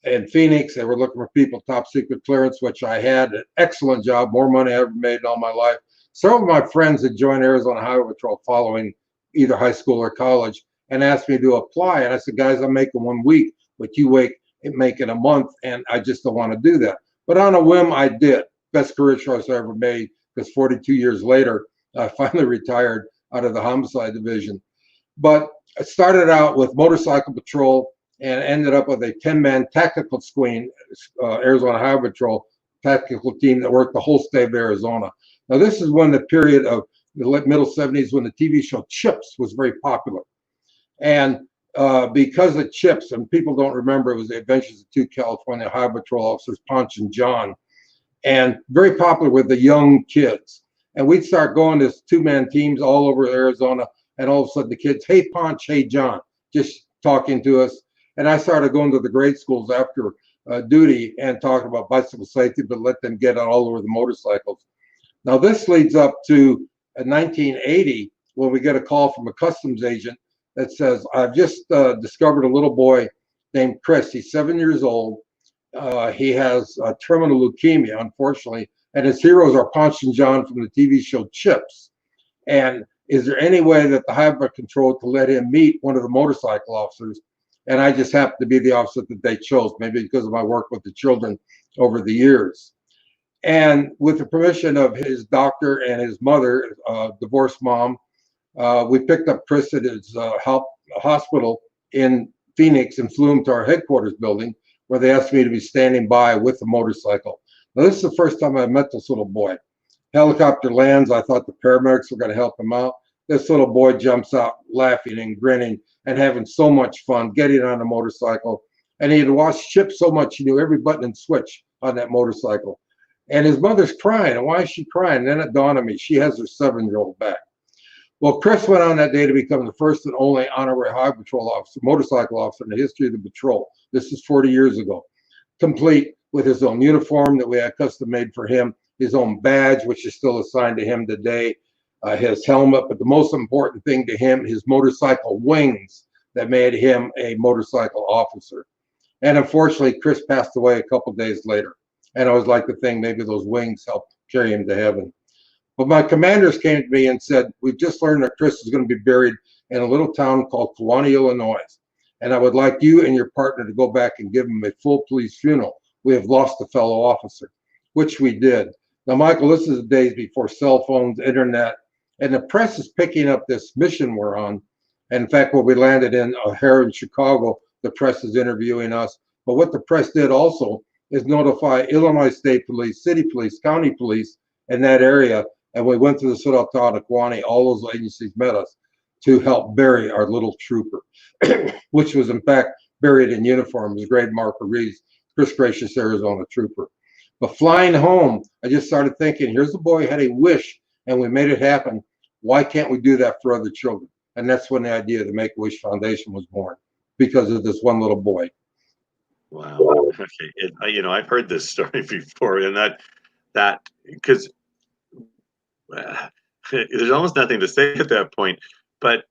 In Phoenix, they were looking for people, top secret clearance, which I had. An excellent job, more money I ever made in all my life. Some of my friends had joined Arizona Highway Patrol following either high school or college and asked me to apply. And I said, guys, I'm making 1 week, but you make it a month, and I just don't want to do that. But on a whim, I did. Best career choice I ever made, because 42 years later, I finally retired out of the homicide division. But I started out with motorcycle patrol and ended up with a 10-man tactical squad, Arizona Highway Patrol tactical team that worked the whole state of Arizona. Now, this is when the period of the middle 70s when the TV show Chips was very popular. And because of Chips, and people don't remember, it was the adventures of two California Highway Patrol officers, Ponch and John, and very popular with the young kids. And we'd start going to two-man teams all over Arizona, and all of a sudden the kids, hey, Ponch, hey, John, just talking to us. And I started going to the grade schools after duty and talking about bicycle safety, but let them get on all over the motorcycles. Now, this leads up to 1980 when we get a call from a customs agent that says, I've just discovered a little boy named Chris. He's 7 years old. He has terminal leukemia, unfortunately, and his heroes are Ponch and John from the TV show Chips. And is there any way that the Highway Patrol to let him meet one of the motorcycle officers? And I just happened to be the officer that they chose, maybe because of my work with the children over the years. And with the permission of his doctor and his mother, divorced mom, we picked up Chris at his hospital in Phoenix and flew him to our headquarters building, where they asked me to be standing by with the motorcycle. Now, this is the first time I met this little boy. Helicopter lands. I thought the paramedics were going to help him out. This little boy jumps out laughing and grinning and having so much fun getting on a motorcycle. And he had watched Chip so much, he knew every button and switch on that motorcycle. And his mother's crying. And why is she crying? And then it dawned on me, she has her 7-year-old back. Well, Chris went on that day to become the first and only honorary highway patrol officer, motorcycle officer in the history of the patrol. This is 40 years ago. Complete with his own uniform that we had custom made for him, his own badge, which is still assigned to him today, his helmet, but the most important thing to him, his motorcycle wings that made him a motorcycle officer. And unfortunately, Chris passed away a couple days later. And I always like to think maybe those wings helped carry him to heaven. But my commanders came to me and said, we've just learned that Chris is going to be buried in a little town called Kewanee, Illinois. And I would like you and your partner to go back and give him a full police funeral. We have lost a fellow officer, which we did. Now, Michael, this is the days before cell phones, internet, and the press is picking up this mission we're on. And in fact, when we landed in O'Hare in Chicago, the press is interviewing us. But what the press did also is notify Illinois State Police, City Police, County Police in that area. And we went to the South town of Kewanee. All those agencies met us to help bury our little trooper, which was in fact buried in uniform as Grade Marker Reed's Chris Gracious Arizona trooper. But flying home, I just started thinking, here's a boy who had a wish and we made it happen. Why can't we do that for other children? And that's when the idea of the Make-A-Wish Foundation was born, because of this one little boy. Wow. Okay. I've heard this story before, and that because there's almost nothing to say at that point, but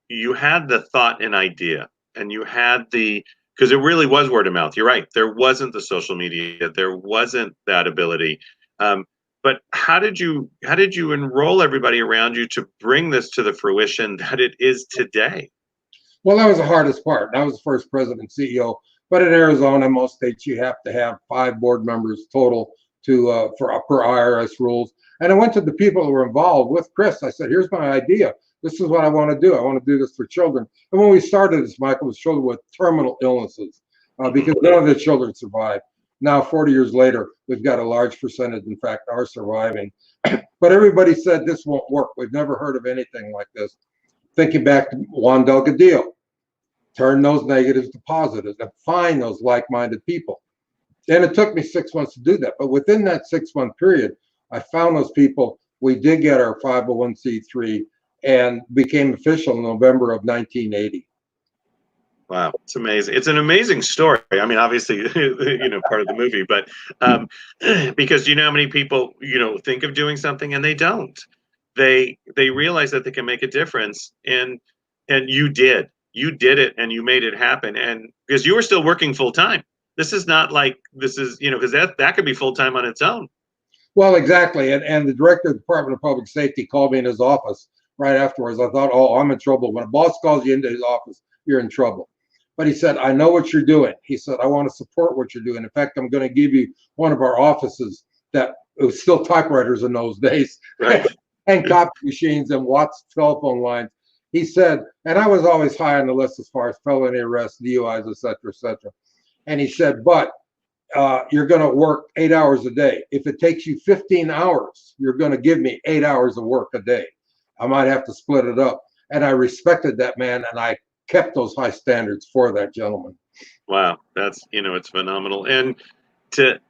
you had the thought and idea, and you had because it really was word of mouth. You're right. There wasn't the social media. There wasn't that ability. But how did you enroll everybody around you to bring this to the fruition that it is today? Well, that was the hardest part. I was the first president CEO, but in Arizona, most states, you have to have 5 board members total per IRS rules. And I went to the people who were involved with Chris. I said, here's my idea. This is what I want to do. I want to do this for children. And when we started this, Michael, was children with terminal illnesses because none of the children survived. Now, 40 years later, we've got a large percentage, in fact, are surviving. But everybody said this won't work. We've never heard of anything like this. Thinking back to Juan Delgadillo, turn those negatives to positives and find those like-minded people. And it took me 6 months to do that. But within that 6-month period, I found those people. We did get our 501c3 and became official in November of 1980. Wow, it's amazing. It's an amazing story. I mean, obviously, part of the movie, but because how many people, think of doing something and they don't. They realize that they can make a difference, and you did. You did it, and you made it happen. And because you were still working full time. This is not like because that could be full time on its own. Well, exactly. And the director of the Department of Public Safety called me in his office right afterwards. I thought, oh, I'm in trouble. When a boss calls you into his office, you're in trouble. But he said, I know what you're doing. He said, I want to support what you're doing. In fact, I'm going to give you one of our offices that it was still typewriters in those days, right. And copy machines and Watts telephone lines. He said, and I was always high on the list as far as felony arrests, DUIs, et cetera, et cetera. And he said, but you're going to work 8 hours a day. If it takes you 15 hours, you're going to give me 8 hours of work a day. I might have to split it up. And I respected that man, and I kept those high standards for that gentleman. Wow, that's it's phenomenal. And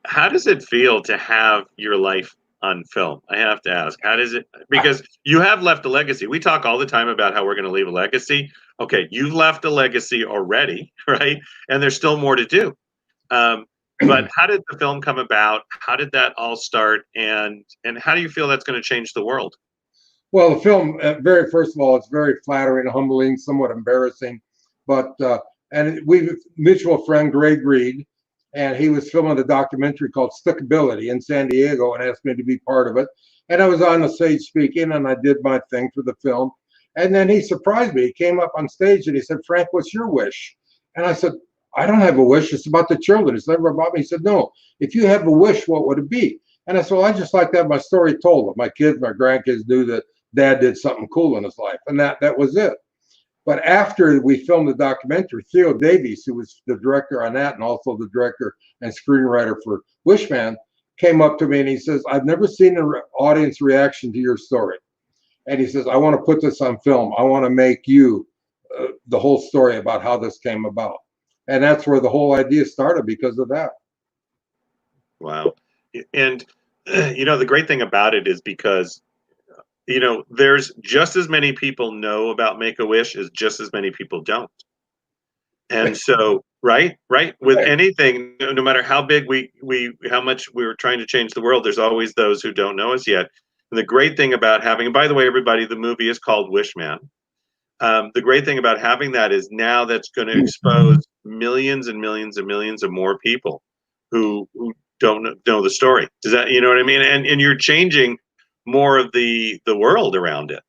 how does it feel to have your life on film? I have to ask, how does it, because you have left a legacy. We talk all the time about how we're going to leave a legacy. Okay, you've left a legacy already, right? And there's still more to do. But how did the film come about? How did that all start? And how do you feel that's going to change the world? Well, the film, first of all, it's very flattering, humbling, somewhat embarrassing. But, and we mutual friend, Greg Reed, and he was filming a documentary called Stickability in San Diego and asked me to be part of it. And I was on the stage speaking, and I did my thing for the film. And then he surprised me. He came up on stage and he said, Frank, what's your wish? And I said, I don't have a wish. It's about the children. It's never about me. He said, no, if you have a wish, what would it be? And I said, well, I just like to have my story told. My kids, my grandkids knew that Dad did something cool in his life, and that was it. But after we filmed the documentary, Theo Davies, who was the director on that and also the director and screenwriter for Wishman, came up to me and he says, I've never seen an audience reaction to your story. And he says, I want to put this on film. I want to make you the whole story about how this came about. And that's where the whole idea started because of that. Wow. And, the great thing about it is because, there's just as many people know about Make-A-Wish as just as many people don't. And so, right, with anything, no matter how big how much we were trying to change the world, there's always those who don't know us yet. And the great thing about having, and by the way, everybody, the movie is called Wishman. The great thing about having that is now that's going to expose millions and millions and millions of more people who don't know the story. Does that, you know what I mean? And you're changing more of the world around it.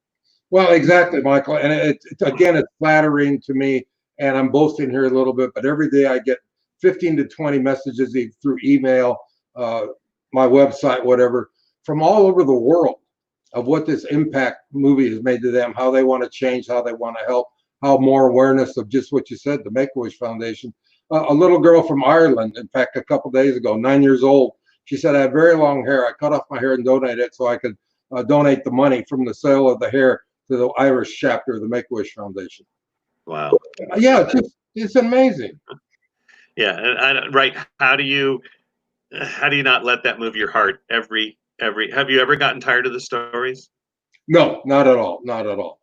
Well, exactly, Michael. And it's flattering to me, and I'm boasting here a little bit, but every day I get 15 to 20 messages through email, my website, whatever, from all over the world of what this impact movie has made to them, how they want to change, how they want to help, how more awareness of just what you said, the Make-A-Wish Foundation. A little girl from Ireland, in fact, a couple days ago, 9 years old, she said, I have very long hair. I cut off my hair and donate it so I could donate the money from the sale of the hair to the Irish chapter of the Make-A-Wish Foundation. Wow. Yeah, it's amazing. Yeah, and right. How do you not let that move your heart every? Have you ever gotten tired of the stories? No, not at all, not at all.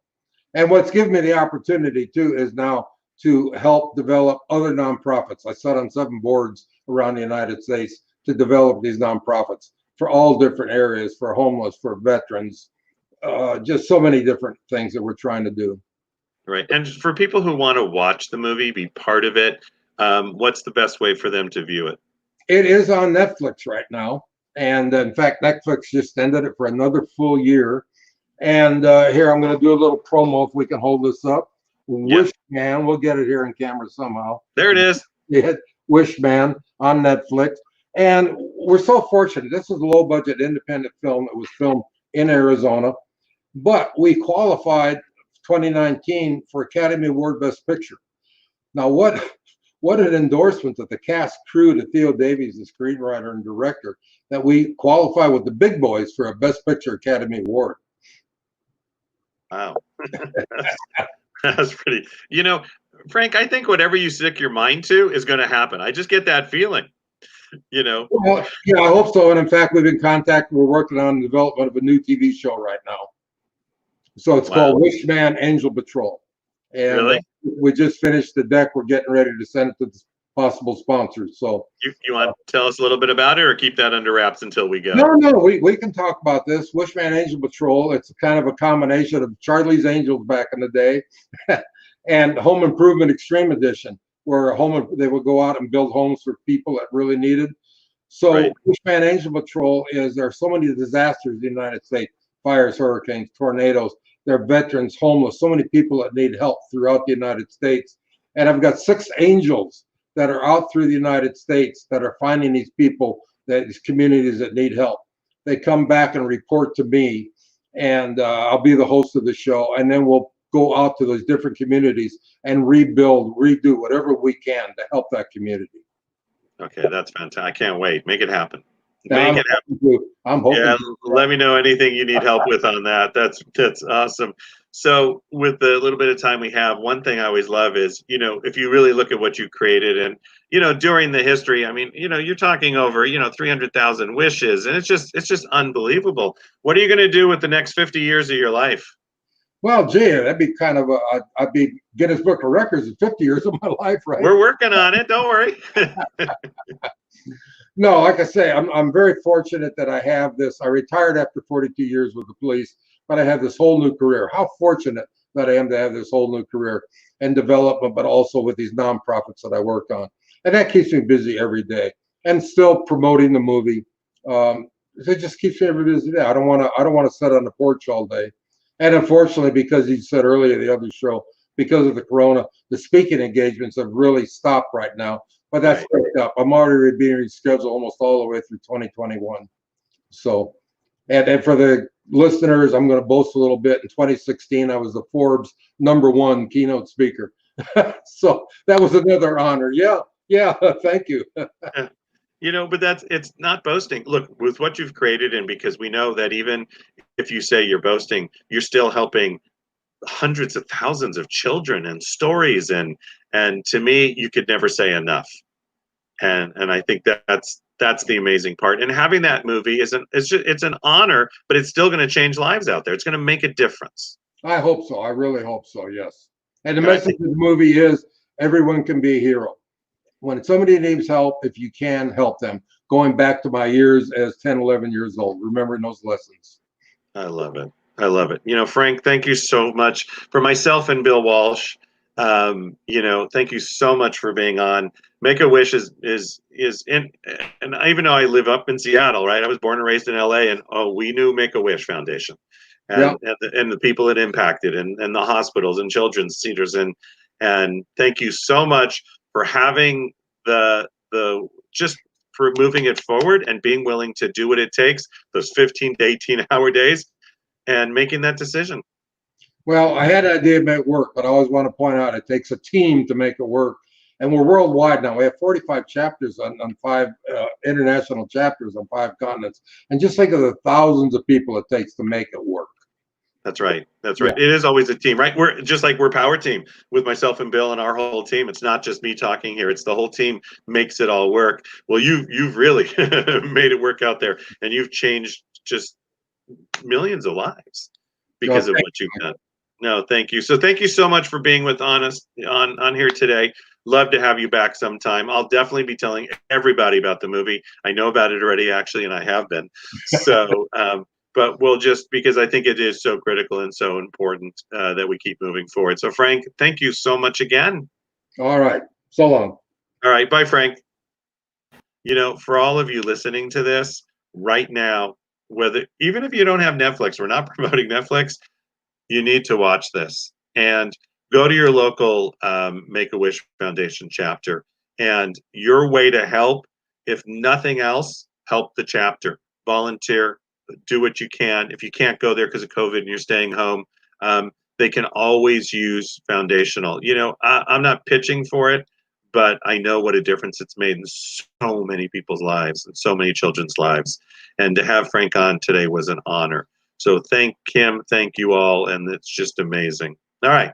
And what's given me the opportunity too is now to help develop other nonprofits. I sat on 7 boards around the United States to develop these nonprofits for all different areas, for homeless, for veterans, just so many different things that we're trying to do. Right. And for people who want to watch the movie, be part of it, what's the best way for them to view it? It is on Netflix right now. And in fact, Netflix just ended it for another full year. And here, I'm going to do a little promo if we can hold this up. Yep. Wishman, we'll get it here in camera somehow. There it is. Yeah, Wishman on Netflix. And we're so fortunate. This is a low budget independent film that was filmed in Arizona. But we qualified 2019 for Academy Award Best Picture. Now, what an endorsement of the cast, crew, to Theo Davies, the screenwriter and director, that we qualify with the big boys for a Best Picture Academy Award. Wow. That's pretty, Frank, I think whatever you stick your mind to is going to happen. I just get that feeling, Well, yeah, I hope so. And in fact, we've been contacted. We're working on the development of a new TV show right now. So it's called Wishman Angel Patrol. And really? We just finished the deck. We're getting ready to send it to the possible sponsors. So you want to tell us a little bit about it, or keep that under wraps until we go? No, we can talk about this. Wishman Angel Patrol. It's kind of a combination of Charlie's Angels back in the day and Home Improvement Extreme Edition, where they would go out and build homes for people that really needed. So right. Wishman Angel Patrol there are so many disasters in the United States: fires, hurricanes, tornadoes. There are veterans, homeless, so many people that need help throughout the United States. And I've got 6 angels that are out through the United States that are finding these people, these communities that need help. They come back and report to me, and I'll be the host of the show. And then we'll go out to those different communities and rebuild, redo whatever we can to help that community. Okay, that's fantastic. I can't wait. Make it happen. I'm hoping. Yeah, let me know anything you need help with on that. That's awesome. So with the little bit of time we have, one thing I always love is, if you really look at what you created and, during the history, I mean, you're talking over, 300,000 wishes, and it's just unbelievable. What are you going to do with the next 50 years of your life? Well, gee, that'd be kind of I'd be Guinness Book of Records in 50 years of my life, right? We're working on it. Don't worry. No, like I say, I'm very fortunate that I have this. I retired after 42 years with the police, but I have this whole new career. How fortunate that I am to have this whole new career and development, but also with these nonprofits that I work on. And that keeps me busy every day, and still promoting the movie. It just keeps me every busy day. I don't want to sit on the porch all day. And unfortunately, because you said earlier, the other show, because of the corona, the speaking engagements have really stopped right now. But that's picked up. I'm already being rescheduled almost all the way through 2021. So, and for the listeners, I'm going to boast a little bit. In 2016, I was the Forbes #1 keynote speaker. So that was another honor. Yeah, thank you. But it's not boasting. Look, with what you've created, and because we know that even if you say you're boasting, you're still helping hundreds of thousands of children and stories, and to me, you could never say enough. And I think that's the amazing part. And having that movie it's an honor, but it's still going to change lives out there. It's going to make a difference. I hope so. I really hope so. Yes. And the message of the movie is everyone can be a hero. When somebody needs help, if you can help them, going back to my years as 10, 11 years old, remembering those lessons. I love it. I love it. Frank, thank you so much. For myself and Bill Walsh, thank you so much for being on. Make-A-Wish is in, and even though I live up in Seattle, right? I was born and raised in LA, and we knew Make-A-Wish Foundation, and the people it impacted, and the hospitals and children's centers, and thank you so much for having the just for moving it forward and being willing to do what it takes, those 15 to 18-hour days, and making that decision. Well, I had an idea to make it work, but I always want to point out it takes a team to make it work. And we're worldwide now. We have 45 chapters on 5 international chapters on 5 continents. And just think of the thousands of people it takes to make it work. That's right. That's right. Yeah. It is always a team, right? We're just like we're Power Team with myself and Bill and our whole team. It's not just me talking here. It's the whole team makes it all work. Well, you've really made it work out there, and you've changed just millions of lives because of what you've done. No, thank you. So thank you so much for being with us on here today. Love to have you back sometime. I'll definitely be telling everybody about the movie. I know about it already, actually, and I have been. So, but we'll just, because I think it is so critical and so important that we keep moving forward. So Frank, thank you so much again. All right. So long. All right. Bye, Frank. For all of you listening to this right now, even if you don't have Netflix, we're not promoting Netflix, you need to watch this and go to your local Make-A-Wish Foundation chapter, and your way to help, if nothing else, help the chapter. Volunteer, do what you can. If you can't go there because of COVID and you're staying home, they can always use Foundational. I'm not pitching for it, but I know what a difference it's made in so many people's lives and so many children's lives. And to have Frank on today was an honor. So thank him, thank you all, and it's just amazing. All right,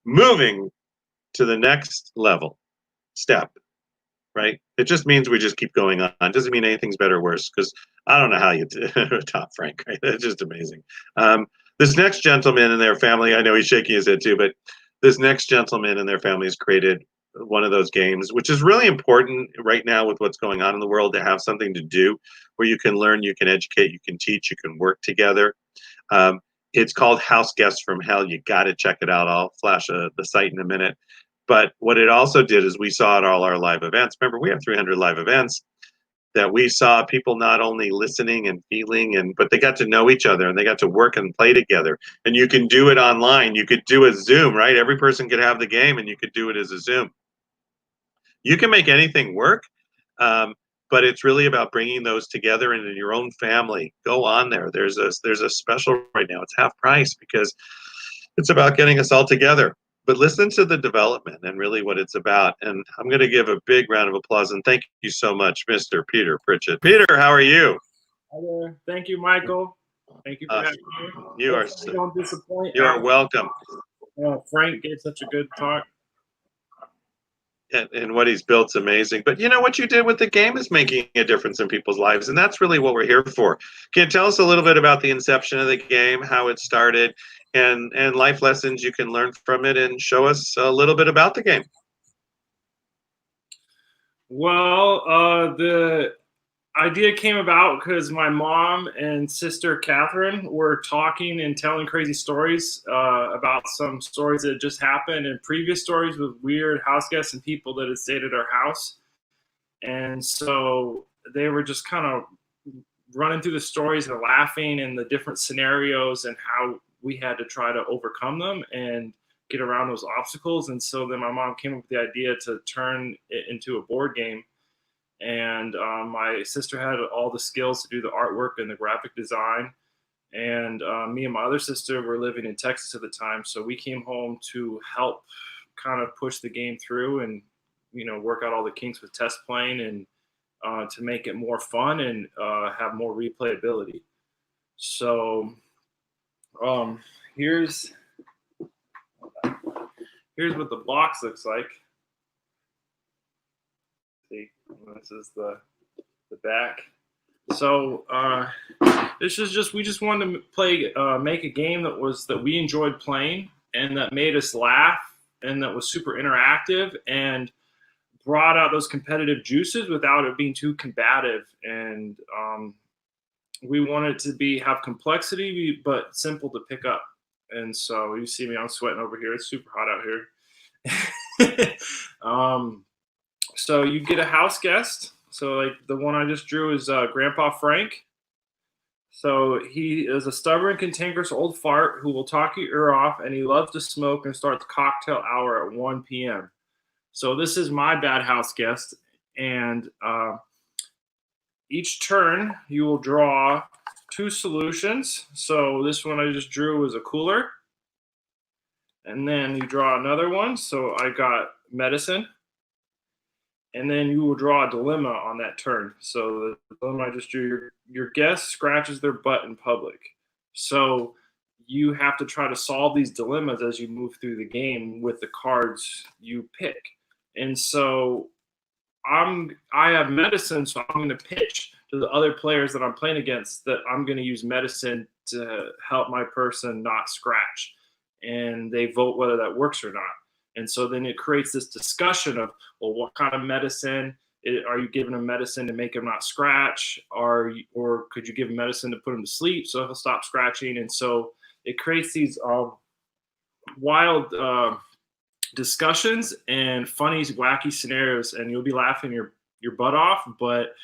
moving to the next step, right? It just means we just keep going on. It doesn't mean anything's better or worse, because I don't know how you top Frank, right? That's just amazing. This next gentleman and their family, I know he's shaking his head too, but this next gentleman and their family has created one of those games, which is really important right now with what's going on in the world, to have something to do where you can learn, you can educate, you can teach, you can work together. It's called House Guests from Hell. You got to check it out. I'll flash the site in a minute. But what it also did is we saw at all our live events. Remember, we have 300 live events that we saw people not only listening and feeling, but they got to know each other and they got to work and play together. And you can do it online. You could do a Zoom, right? Every person could have the game and you could do it as a Zoom. You can make anything work, but it's really about bringing those together into your own family. Go on there. There's a special right now. It's half price because it's about getting us all together. But listen to the development and really what it's about. And I'm going to give a big round of applause and thank you so much, Mr. Peter Pritchett. Peter, how are you? Hi there. Thank you, Michael. Thank you for having me. You are don't disappoint. You are welcome. Frank gave such a good talk. And what he's built's amazing. But what you did with the game is making a difference in people's lives, and that's really what we're here for. Can you tell us a little bit about the inception of the game, how it started, and life lessons you can learn from it, and show us a little bit about the game? Well, the idea came about because my mom and sister Catherine were talking and telling crazy stories about some stories that just happened, and previous stories with weird house guests and people that had stayed at our house. And so they were just kind of running through the stories and laughing and the different scenarios and how we had to try to overcome them and get around those obstacles. And so then my mom came up with the idea to turn it into a board game. And my sister had all the skills to do the artwork and the graphic design. And me and my other sister were living in Texas at the time, so we came home to help kind of push the game through and, you know, work out all the kinks with test playing and to make it more fun and have more replayability. So here's what the box looks like. See, this is the back. So this is just, we just wanted to play, make a game that we enjoyed playing and that made us laugh and that was super interactive and brought out those competitive juices without it being too combative. And we wanted it to have complexity, but simple to pick up. And so you see me, I'm sweating over here. It's super hot out here. So you get a house guest. So like the one I just drew is Grandpa Frank. So he is a stubborn, cantankerous old fart who will talk your ear off, and he loves to smoke and starts cocktail hour at 1 p.m. So this is my bad house guest. And each turn you will draw 2 solutions. So this one I just drew is a cooler. And then you draw another one. So I got medicine. And then you will draw a dilemma on that turn. So the dilemma I just drew, your guest scratches their butt in public. So you have to try to solve these dilemmas as you move through the game with the cards you pick. And so I have medicine, so I'm going to pitch to the other players that I'm playing against that I'm going to use medicine to help my person not scratch. And they vote whether that works or not. And so then it creates this discussion of, well, what kind of medicine? Are you giving him medicine to make him not scratch? Or could you give him medicine to put him to sleep so he'll stop scratching? And so it creates these wild discussions and funny, wacky scenarios, and you'll be laughing your butt off, but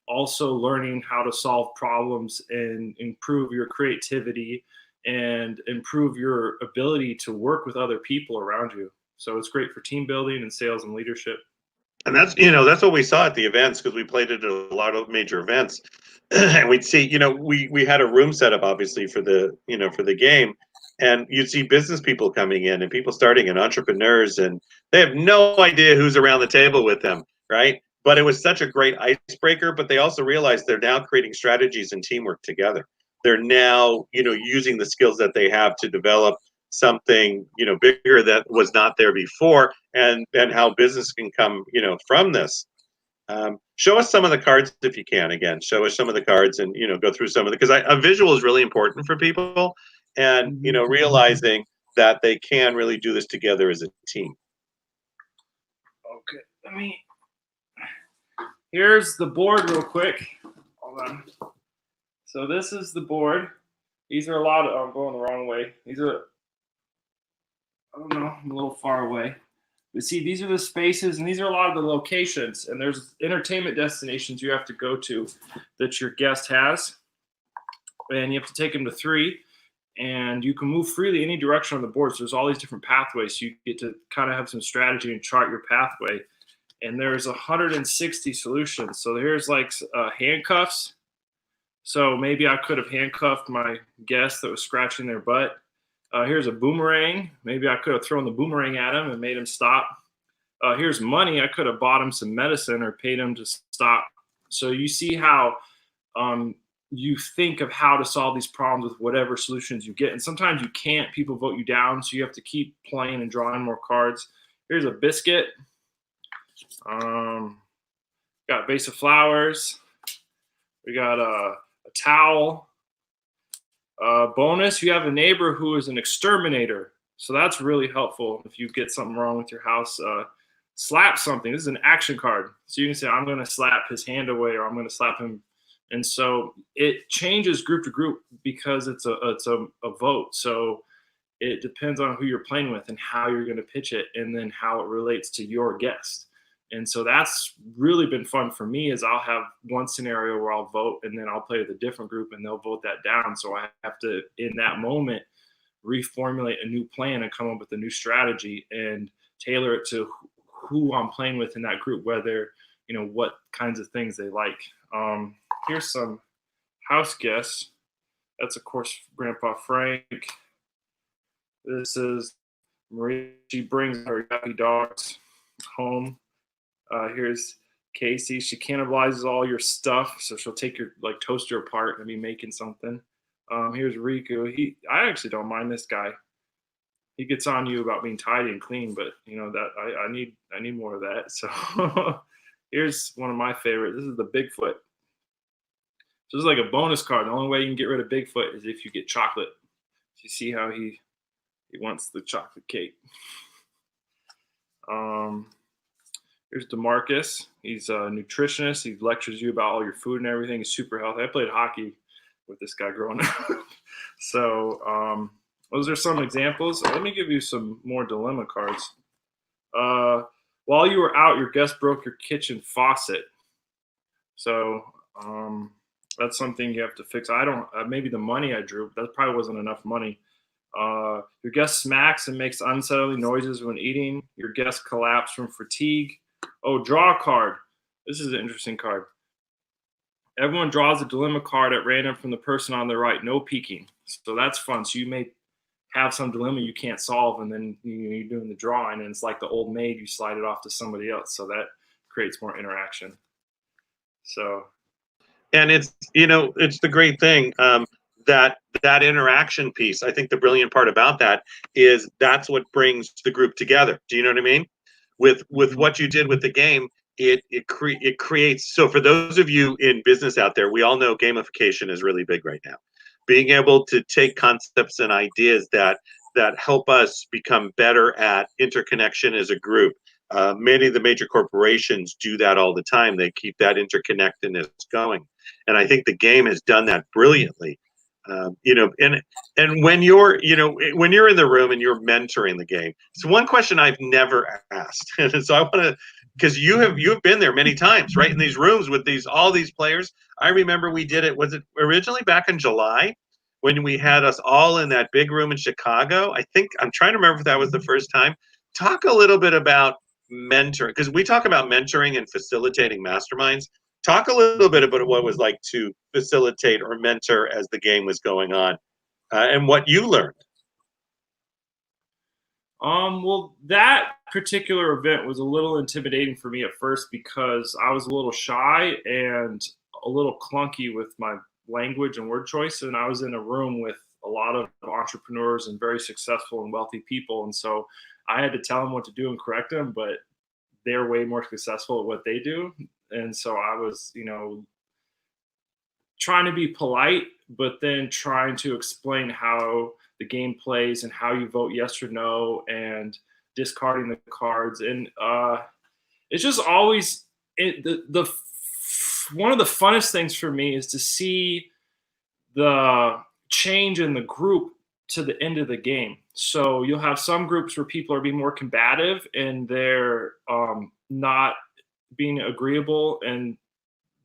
also learning how to solve problems and improve your creativity and improve your ability to work with other people around you. So it's great for team building and sales and leadership. And that's, that's what we saw at the events, because we played it at a lot of major events. And we'd see, we had a room set up obviously for the game, and you'd see business people coming in and people starting and entrepreneurs, and they have no idea who's around the table with them, right? But it was such a great icebreaker, but they also realized they're now creating strategies and teamwork together. They're now, using the skills that they have to develop something, bigger that was not there before, and how business can come, from this. Show us some of the cards if you can. Again, show us some of the cards and, go through some of the, because a visual is really important for people, and, realizing that they can really do this together as a team. Okay, here's the board real quick. Hold on. So this is the board. These are a lot of, I'm going the wrong way. These are, I don't know, I'm a little far away. But see, these are the spaces, and these are a lot of the locations. And there's entertainment destinations you have to go to that your guest has. And you have to take them to 3. And you can move freely any direction on the board. So there's all these different pathways. So you get to kind of have some strategy and chart your pathway. And there's 160 solutions. So here's like handcuffs. So maybe I could have handcuffed my guest that was scratching their butt. Here's a boomerang. Maybe I could have thrown the boomerang at him and made him stop. Here's money. I could have bought him some medicine or paid him to stop. So you see how you think of how to solve these problems with whatever solutions you get. And sometimes you can't. People vote you down, so you have to keep playing and drawing more cards. Here's a biscuit. Got a vase of flowers. We got a towel. Bonus, you have a neighbor who is an exterminator. So that's really helpful if you get something wrong with your house. Slap something. This is an action card. So you can say, I'm going to slap his hand away, or I'm going to slap him. And so it changes group to group because it's a vote. So it depends on who you're playing with and how you're going to pitch it, and then how it relates to your guest. And so that's really been fun for me, is I'll have one scenario where I'll vote, and then I'll play with a different group and they'll vote that down. So I have to, in that moment, reformulate a new plan and come up with a new strategy and tailor it to who I'm playing with in that group, whether, what kinds of things they like. Here's some house guests. That's, of course, Grandpa Frank. This is Marie. She brings her happy dogs home. Here's Casey. She cannibalizes all your stuff, so she'll take your toaster apart and be making something. Here's Riku. I actually don't mind this guy. He gets on you about being tidy and clean, but that I need more of that. So here's one of my favorites. This is the Bigfoot. So this is like a bonus card. The only way you can get rid of Bigfoot is if you get chocolate. You see how he wants the chocolate cake. Here's DeMarcus. He's a nutritionist. He lectures you about all your food and everything. He's super healthy. I played hockey with this guy growing up. So those are some examples. Let me give you some more dilemma cards. While you were out, your guest broke your kitchen faucet. So that's something you have to fix. I don't, maybe the money I drew, that probably wasn't enough money. Your guest smacks and makes unsettling noises when eating. Your guest collapsed from fatigue. Oh, draw a card. This is an interesting card. Everyone draws a dilemma card at random from the person on the right. No peeking. So that's fun. So you may have some dilemma you can't solve, and then you're doing the drawing, and it's like the old maid. You slide it off to somebody else. So that creates more interaction. So. And it's the great thing that interaction piece. I think the brilliant part about that is that's what brings the group together. Do you know what I mean? With what you did with the game, it creates. So for those of you in business out there, we all know gamification is really big right now. Being able to take concepts and ideas that help us become better at interconnection as a group. Many of the major corporations do that all the time. They keep that interconnectedness going. And I think the game has done that brilliantly. And when you're in the room and you're mentoring the game, it's one question I've never asked. And so I want to, because you've been there many times, right? In these rooms with all these players. I remember we did it, was it originally back in July when we had us all in that big room in Chicago? I think, I'm trying to remember if that was the first time. Talk a little bit about mentoring, because we talk about mentoring and facilitating masterminds. Talk a little bit about what it was like to facilitate or mentor as the game was going on, and what you learned. Well, that particular event was a little intimidating for me at first because I was a little shy and a little clunky with my language and word choice. And I was in a room with a lot of entrepreneurs and very successful and wealthy people. And so I had to tell them what to do and correct them, but they're way more successful at what they do. And so I was, trying to be polite, but then trying to explain how the game plays and how you vote yes or no and discarding the cards. And it's just always one of the funnest things for me is to see the change in the group to the end of the game. So you'll have some groups where people are being more combative and they're not being agreeable, and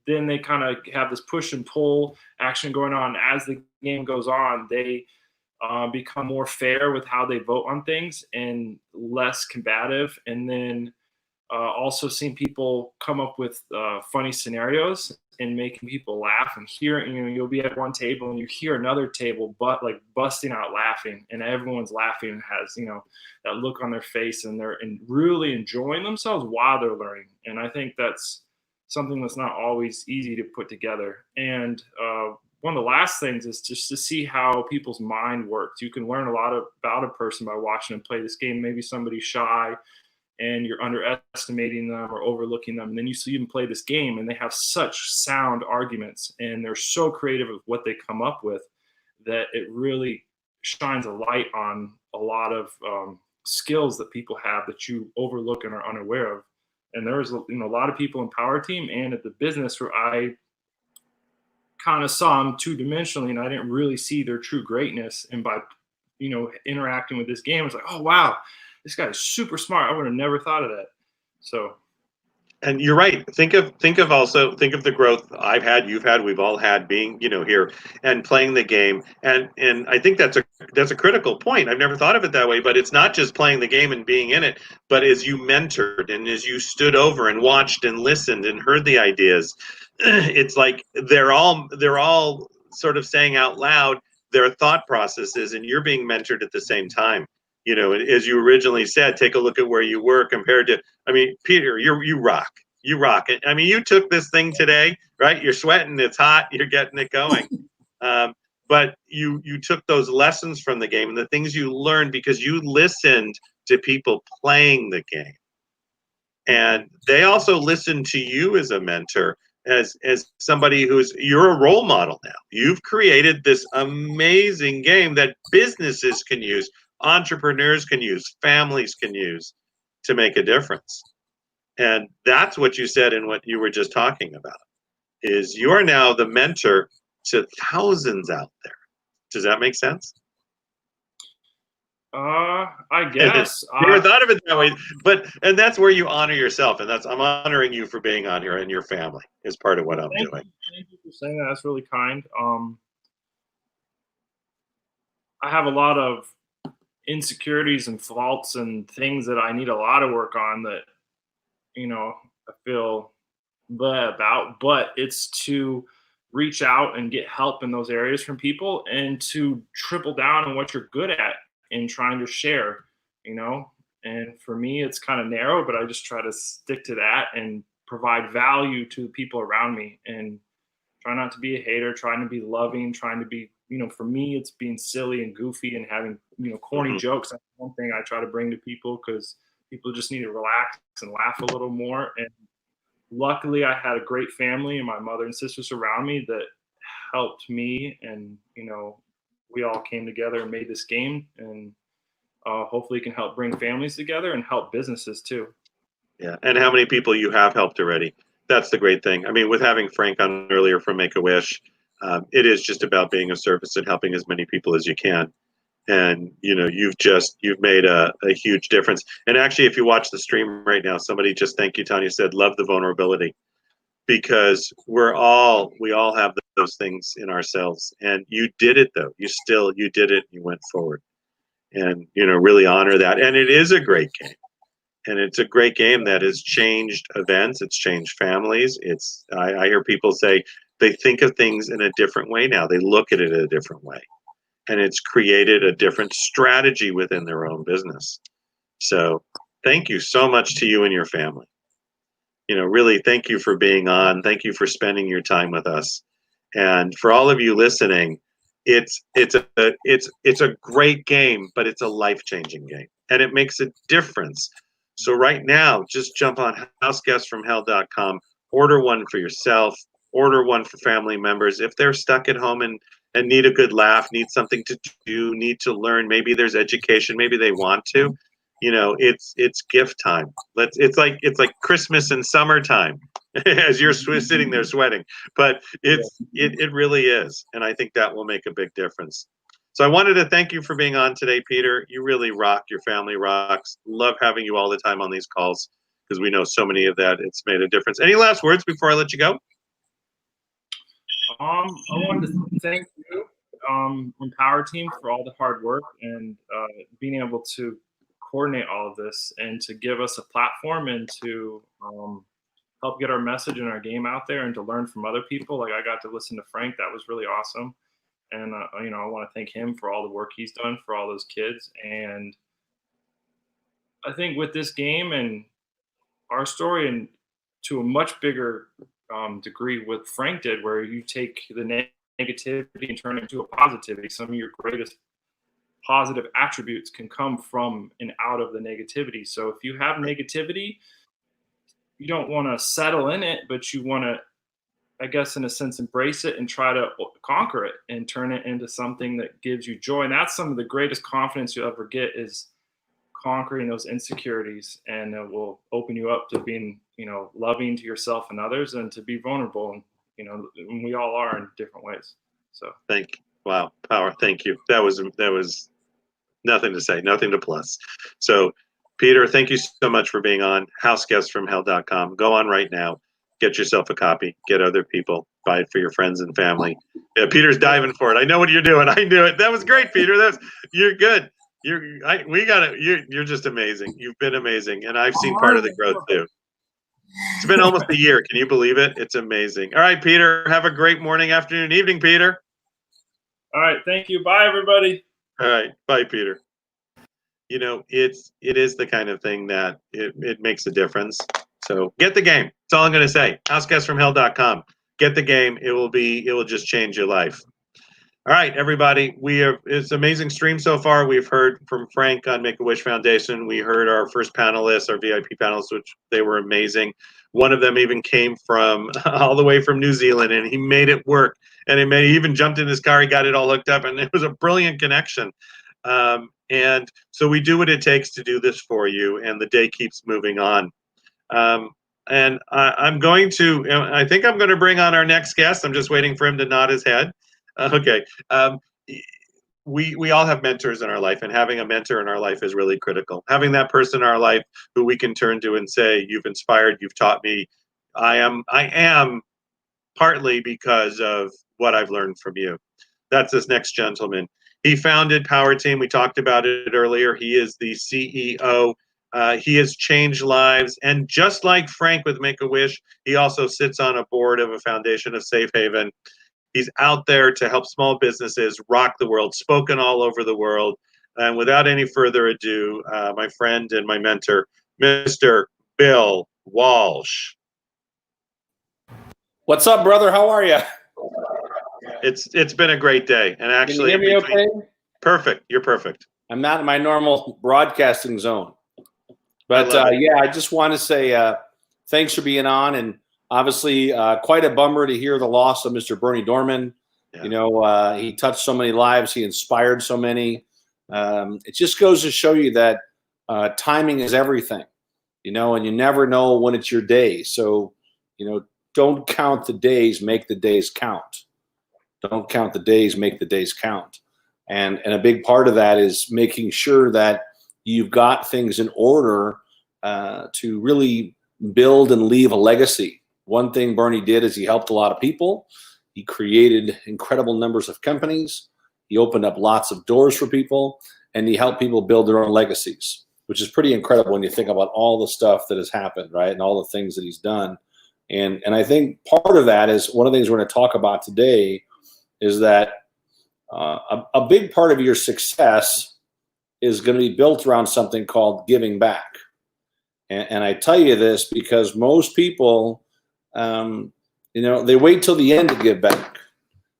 then they kind of have this push and pull action going on. As the game goes on, they become more fair with how they vote on things and less combative. And then also seeing people come up with funny scenarios and making people laugh, and you'll be at one table and you hear another table but like busting out laughing, and everyone's laughing and has that look on their face, and they're really enjoying themselves while they're learning. And I think that's something that's not always easy to put together. And one of the last things is just to see how people's mind works. You can learn a lot about a person by watching them play this game. Maybe somebody's shy and you're underestimating them or overlooking them. And then you see them play this game and they have such sound arguments and they're so creative with what they come up with that it really shines a light on a lot of skills that people have that you overlook and are unaware of. And there's a lot of people in Power Team and at the business where I kind of saw them two-dimensionally and I didn't really see their true greatness. And by interacting with this game, it's like, oh wow, this guy is super smart. I would have never thought of that. So And you're right. Think of the growth I've had, you've had, we've all had, being, here and playing the game. And I think that's a critical point. I've never thought of it that way, but it's not just playing the game and being in it, but as you mentored and as you stood over and watched and listened and heard the ideas, it's like they're all sort of saying out loud their thought processes, and you're being mentored at the same time. As you originally said, take a look at where you were compared to, I mean, Peter, you rock. You rock it. I mean, you took this thing today, right? You're sweating. It's hot. You're getting it going. But you took those lessons from the game and the things you learned because you listened to people playing the game. And they also listened to you as a mentor, as somebody you're a role model now. You've created this amazing game that businesses can use, entrepreneurs can use, families can use to make a difference. And that's what you said in what you were just talking about, is you're now the mentor to thousands out there. Does that make sense? I guess. Never thought of it that way, and that's where you honor yourself, and I'm honoring you for being on here, and your family is part of what I'm doing. Thank you for saying that. That's really kind. I have a lot of insecurities and faults and things that I need a lot of work on that, I feel bad about, but it's to reach out and get help in those areas from people and to triple down on what you're good at and trying to share, and for me, it's kind of narrow, but I just try to stick to that and provide value to the people around me and try not to be a hater, trying to be loving, trying to be, for me, it's being silly and goofy and having, corny jokes. That's one thing I try to bring to people because people just need to relax and laugh a little more. And luckily I had a great family and my mother and sisters around me that helped me. And, we all came together and made this game, and hopefully it can help bring families together and help businesses too. Yeah. And how many people you have helped already. That's the great thing. I mean, with having Frank on earlier from Make-A-Wish, it is just about being of service and helping as many people as you can. And, you've made a huge difference. And actually, if you watch the stream right now, somebody just, thank you, Tanya, said, love the vulnerability, because we all have those things in ourselves. And you did it though. You did it. You went forward, and, really honor that. And it is a great game. And it's a great game that has changed events. It's changed families. I hear people say they think of things in a different way now. They look at it in a different way. And it's created a different strategy within their own business. So thank you so much to you and your family. Really, thank you for being on. Thank you for spending your time with us. And for all of you listening, it's a great game, but it's a life-changing game. And it makes a difference. So right now, just jump on houseguestfromhell.com, order one for yourself, order one for family members. If they're stuck at home and need a good laugh, need something to do, need to learn, maybe there's education, maybe they want to, it's gift time. It's like Christmas and summertime as you're sitting there sweating, but it really is. And I think that will make a big difference. So I wanted to thank you for being on today, Peter. You really rock. Your family rocks. Love having you all the time on these calls because we know so many of that. It's made a difference. Any last words before I let you go? I wanted to thank you, Empower Team, for all the hard work and being able to coordinate all of this and to give us a platform and to help get our message and our game out there and to learn from other people. Like I got to listen to Frank. That was really awesome. And, I want to thank him for all the work he's done for all those kids. And I think with this game and our story, and to a much bigger degree what Frank did, where you take the negativity and turn it into a positivity. Some of your greatest positive attributes can come from and out of the negativity. So if you have negativity, you don't want to settle in it, but you want to, I guess, in a sense, embrace it and try to conquer it and turn it into something that gives you joy. And that's some of the greatest confidence you'll ever get, is conquering those insecurities, and it will open you up to being, loving to yourself and others, and to be vulnerable. And, we all are in different ways. So thank you. Wow. Power. Thank you. That was nothing to say, nothing to plus. So Peter, thank you so much for being on houseguestfromhell.com. Go on right now. Get yourself a copy. Get other people. Buy it for your friends and family. Yeah, Peter's diving for it. I know what you're doing. I knew it. That was great, Peter. You're good. You're just amazing. You've been amazing, and I've seen part of the growth too. It's been almost a year. Can you believe it? It's amazing. All right, Peter. Have a great morning, afternoon, evening, Peter. All right. Thank you. Bye, everybody. All right. Bye, Peter. You know, it is the kind of thing that it makes a difference. So get the game. That's all I'm going to say. houseguestfromhell.com. Get the game. It will just change your life. All right, everybody. It's an amazing stream so far. We've heard from Frank on Make-A-Wish Foundation. We heard our first panelists, our VIP panelists, which they were amazing. One of them even came from all the way from New Zealand, and he made it work. And he even jumped in his car. He got it all hooked up, and it was a brilliant connection. And so we do what it takes to do this for you, and the day keeps moving on. And I think I'm going to bring on our next guest. I'm just waiting for him to nod his head. Okay. We all have mentors in our life, and having a mentor in our life is really critical. Having that person in our life who we can turn to and say, you've inspired, you've taught me. I am partly because of what I've learned from you. That's this next gentleman. He founded Power Team. We talked about it earlier. He is the CEO. He has changed lives. And just like Frank with Make-A-Wish, he also sits on a board of a foundation of Safe Haven. He's out there to help small businesses rock the world, spoken all over the world. And without any further ado, my friend and my mentor, Mr. Bill Walsh. What's up, brother? How are you? It's been a great day. And actually, can you hear me okay? Perfect. You're perfect. I'm not in my normal broadcasting zone. But yeah, I just want to say thanks for being on. And obviously, quite a bummer to hear the loss of Mr. Bernie Dorman. Yeah. You know, he touched so many lives. He inspired so many. It just goes to show you that timing is everything, you know, and you never know when it's your day. So, you know, don't count the days, make the days count. Don't count the days, make the days count. And a big part of that is making sure that you've got things in order to really build and leave a legacy. One thing Bernie did is he helped a lot of people. He created incredible numbers of companies. He opened up lots of doors for people, and he helped people build their own legacies, which is pretty incredible when you think about all the stuff that has happened, right? And all the things that he's done. And I think part of that is one of the things we're going to talk about today is that a big part of your success is going to be built around something called giving back. And I tell you this because most people, you know, they wait till the end to give back.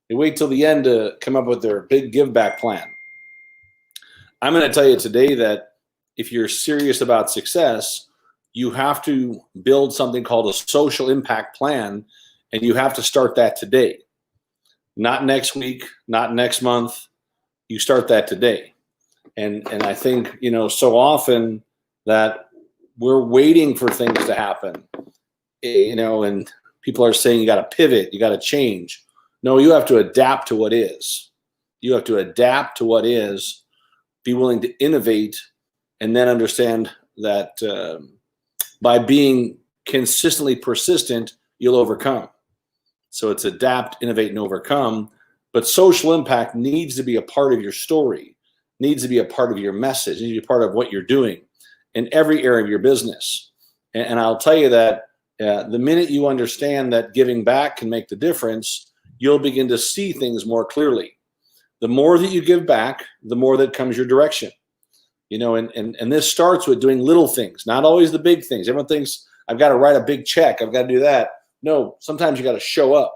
They wait till the end to come up with their big give back plan. I'm going to tell you today that if you're serious about success, you have to build something called a social impact plan, and you have to start that today. Not next week, not next month. You start that today. And I think, you know, so often that we're waiting for things to happen, you know, and people are saying you got to pivot, you got to change. No, you have to adapt to what is. You have to adapt to what is, be willing to innovate, and then understand that by being consistently persistent, you'll overcome. So it's adapt, innovate, and overcome. But social impact needs to be a part of your story, needs to be a part of your message, needs to be a part of what you're doing in every area of your business. And I'll tell you that the minute you understand that giving back can make the difference, you'll begin to see things more clearly. The more that you give back, the more that comes your direction. You know, and this starts with doing little things, not always the big things. Everyone thinks, I've got to write a big check, I've got to do that. No, sometimes you got to show up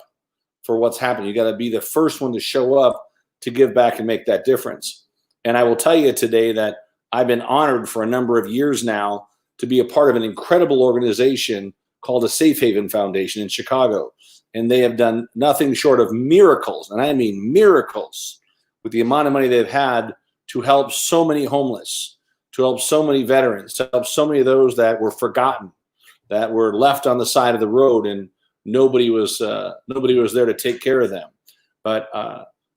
for what's happening. You got to be the first one to show up to give back and make that difference. And I will tell you today that I've been honored for a number of years now to be a part of an incredible organization called the Safe Haven Foundation in Chicago. And they have done nothing short of miracles, and I mean miracles, with the amount of money they've had to help so many homeless, to help so many veterans, to help so many of those that were forgotten, that were left on the side of the road, and nobody was there to take care of them. But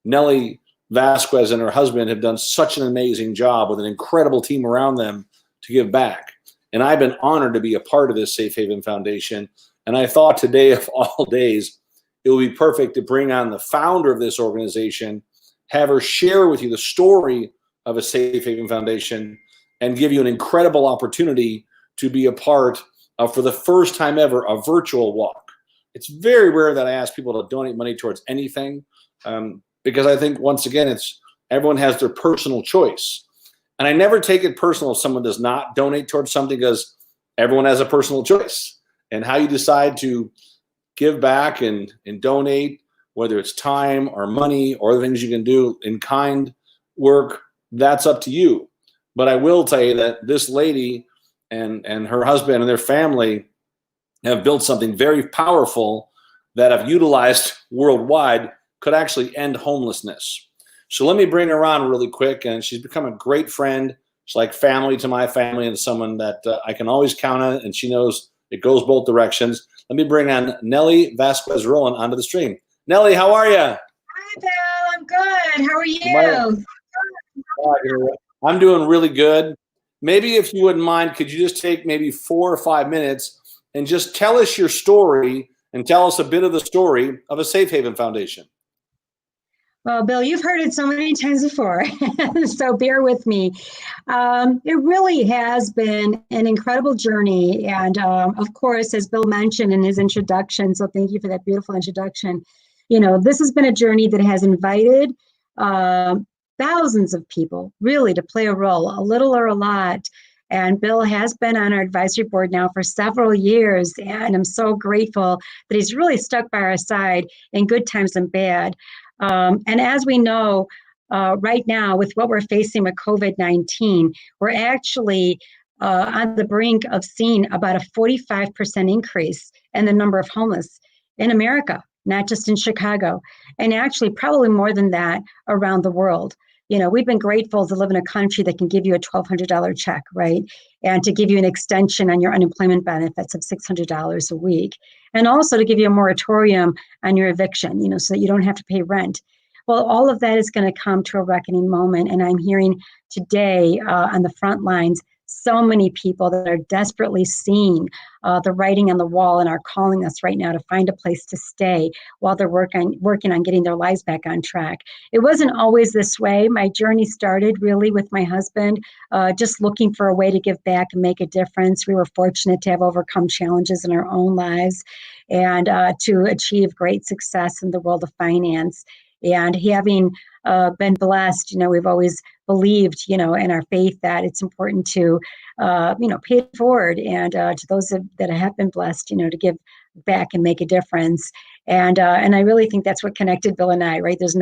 Nellie Vasquez and her husband have done such an amazing job with an incredible team around them to give back. And I've been honored to be a part of this Safe Haven Foundation. And I thought today of all days, it would be perfect to bring on the founder of this organization, have her share with you the story of a Safe Haven Foundation, and give you an incredible opportunity to be a part of, for the first time ever, a virtual walk. It's very rare that I ask people to donate money towards anything, because I think, once again, everyone has their personal choice. And I never take it personal if someone does not donate towards something, because everyone has a personal choice. And how you decide to give back and donate, whether it's time or money or other things you can do in kind work, that's up to you. But I will tell you that this lady and her husband and their family have built something very powerful that, if utilized worldwide, could actually end homelessness. So let me bring her on really quick. And she's become a great friend. She's like family to my family, and someone that I can always count on, and she knows it goes both directions. Let me bring on Nellie Vasquez-Roland onto the stream. Nellie, how are you? Hi, Bill. I'm good. How are you? I'm doing really good. Maybe if you wouldn't mind, could you just take maybe 4 or 5 minutes and just tell us your story and tell us a bit of the story of a Safe Haven Foundation? Well, Bill, you've heard it so many times before, so bear with me. It really has been an incredible journey. And of course, as Bill mentioned in his introduction, so thank you for that beautiful introduction. You know, this has been a journey that has invited thousands of people really to play a role, a little or a lot. And Bill has been on our advisory board now for several years. And I'm so grateful that he's really stuck by our side in good times and bad. And as we know, right now, with what we're facing with COVID-19, we're actually on the brink of seeing about a 45% increase in the number of homeless in America, not just in Chicago, and actually probably more than that around the world. You know, we've been grateful to live in a country that can give you a $1,200 check, right? And to give you an extension on your unemployment benefits of $600 a week. And also to give you a moratorium on your eviction, you know, so that you don't have to pay rent. Well, all of that is going to come to a reckoning moment. And I'm hearing today on the front lines, so many people that are desperately seeing the writing on the wall and are calling us right now to find a place to stay while they're working on getting their lives back on track. It wasn't always this way. My journey started really with my husband, just looking for a way to give back and make a difference. We were fortunate to have overcome challenges in our own lives and to achieve great success in the world of finance. And having been blessed, you know, we've always believed, you know, in our faith that it's important to, you know, pay it forward, and to those that have been blessed, you know, to give back and make a difference. And I really think that's what connected Bill and I, right? There's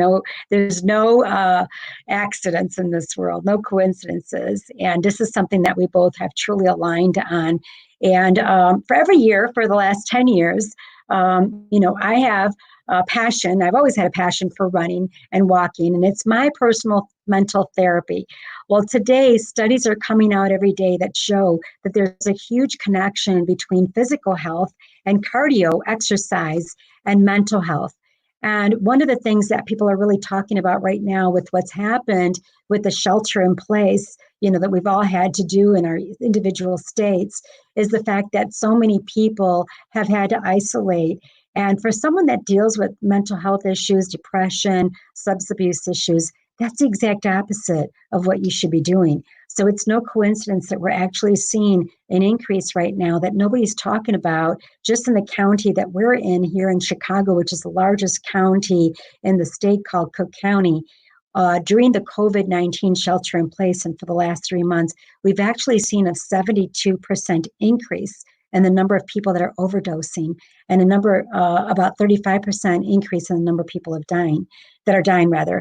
no accidents in this world, no coincidences. And this is something that we both have truly aligned on. And for every year, for the last 10 years, you know, I have a passion. I've always had a passion for running and walking, and it's my personal mental therapy. Well, today, studies are coming out every day that show that there's a huge connection between physical health and cardio exercise and mental health. And one of the things that people are really talking about right now with what's happened with the shelter in place, you know, that we've all had to do in our individual states, is the fact that so many people have had to isolate. And for someone that deals with mental health issues, depression, substance abuse issues, that's the exact opposite of what you should be doing. So it's no coincidence that we're actually seeing an increase right now that nobody's talking about just in the county that we're in here in Chicago, which is the largest county in the state called Cook County. During the COVID-19 shelter in place and for the last 3 months, we've actually seen a 72% increase in the number of people that are overdosing, and a number, about 35% increase in the number of people that are dying.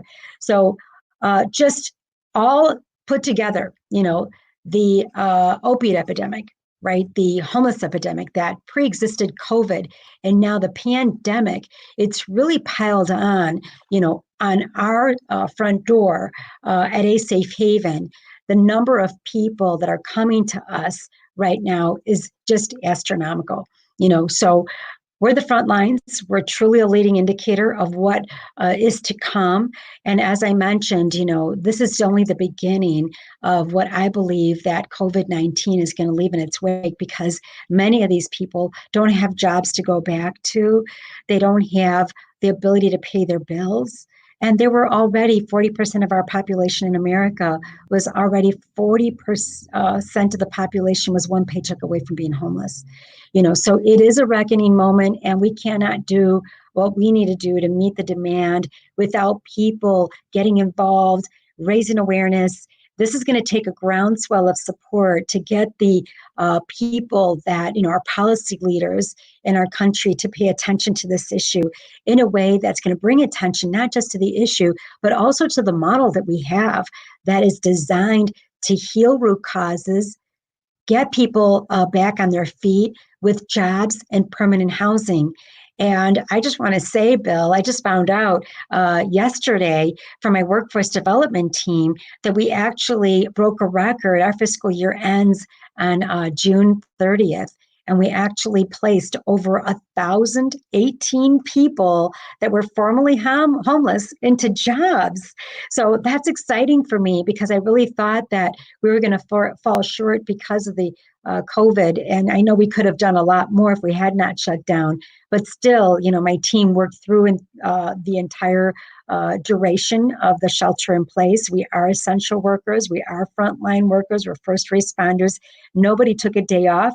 So just all put together, you know, the opiate epidemic, right? The homeless epidemic that pre-existed COVID, and now the pandemic, it's really piled on, you know, on our front door at A Safe Haven. The number of people that are coming to us right now is just astronomical, you know. So we're the front lines. We're truly a leading indicator of what is to come. And as I mentioned, this is only the beginning of what I believe that COVID-19 is going to leave in its wake, because many of these people don't have jobs to go back to. They don't have the ability to pay their bills. And there were already 40% of our population in America was already 40% of the population was one paycheck away from being homeless. So it is a reckoning moment, and we cannot do what we need to do to meet the demand without people getting involved, raising awareness. This is going to take a groundswell of support to get the people that, our policy leaders in our country to pay attention to this issue in a way that's going to bring attention not just to the issue, but also to the model that we have that is designed to heal root causes, get people back on their feet with jobs and permanent housing. And I just want to say, Bill, I just found out yesterday from my workforce development team that we actually broke a record. Our fiscal year ends on June 30th. And we actually placed over 1,018 people that were formerly homeless into jobs. So that's exciting for me, because I really thought that we were going to fall short because of the COVID. And I know we could have done a lot more if we had not shut down. But still, my team worked through the entire duration of the shelter in place. We are essential workers. We are frontline workers. We're first responders. Nobody took a day off.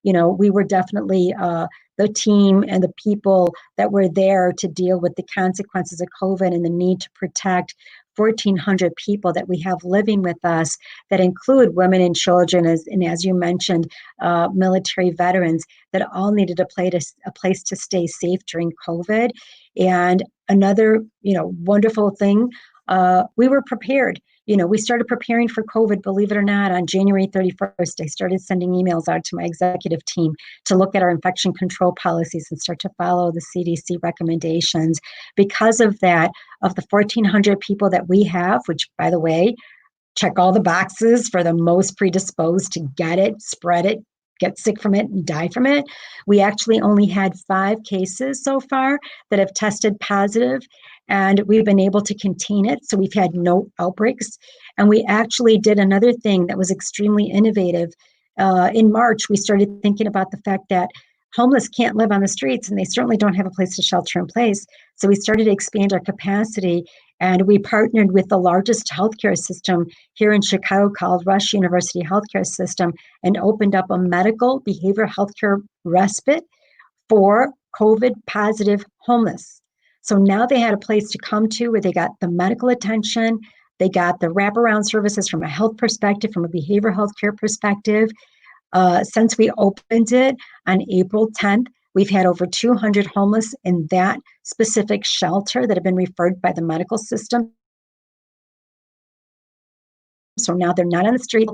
We were definitely the team and the people that were there to deal with the consequences of COVID and the need to protect 1,400 people that we have living with us, that include women and children, and as you mentioned, military veterans that all needed a place to stay safe during COVID. And another, wonderful thing, we were prepared. We started preparing for COVID, believe it or not, on January 31st. I started sending emails out to my executive team to look at our infection control policies and start to follow the CDC recommendations. Because of that, of the 1,400 people that we have, which, by the way, check all the boxes for the most predisposed to get it, spread it, get sick from it, and die from it, we actually only had 5 cases so far that have tested positive. And we've been able to contain it. So we've had no outbreaks. And we actually did another thing that was extremely innovative. In March, we started thinking about the fact that homeless can't live on the streets, and they certainly don't have a place to shelter in place. So we started to expand our capacity, and we partnered with the largest healthcare system here in Chicago called Rush University Healthcare System, and opened up a medical behavioral healthcare respite for COVID positive homeless. So now they had a place to come to where they got the medical attention, they got the wraparound services from a health perspective, from a behavioral health care perspective. Since we opened it on April 10th, we've had over 200 homeless in that specific shelter that have been referred by the medical system. So now they're not on the street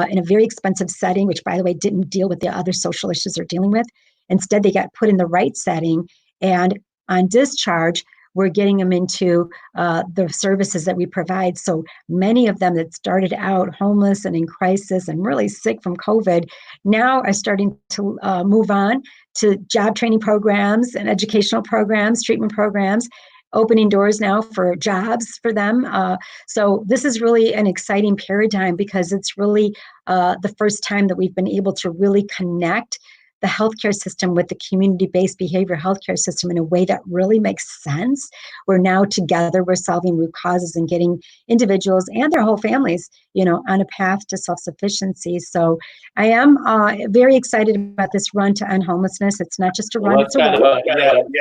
in a very expensive setting, which, by the way, didn't deal with the other social issues they're dealing with. Instead, they got put in the right setting, and on discharge, we're getting them into the services that we provide. So many of them that started out homeless and in crisis and really sick from COVID now are starting to move on to job training programs and educational programs, treatment programs, opening doors now for jobs for them. So this is really an exciting paradigm, because it's really the first time that we've been able to really connect the healthcare system with the community-based behavioral healthcare system in a way that really makes sense. We're now together, we're solving root causes and getting individuals and their whole families, on a path to self-sufficiency. So I am very excited about this run to end homelessness. It's not just a run, it's a run.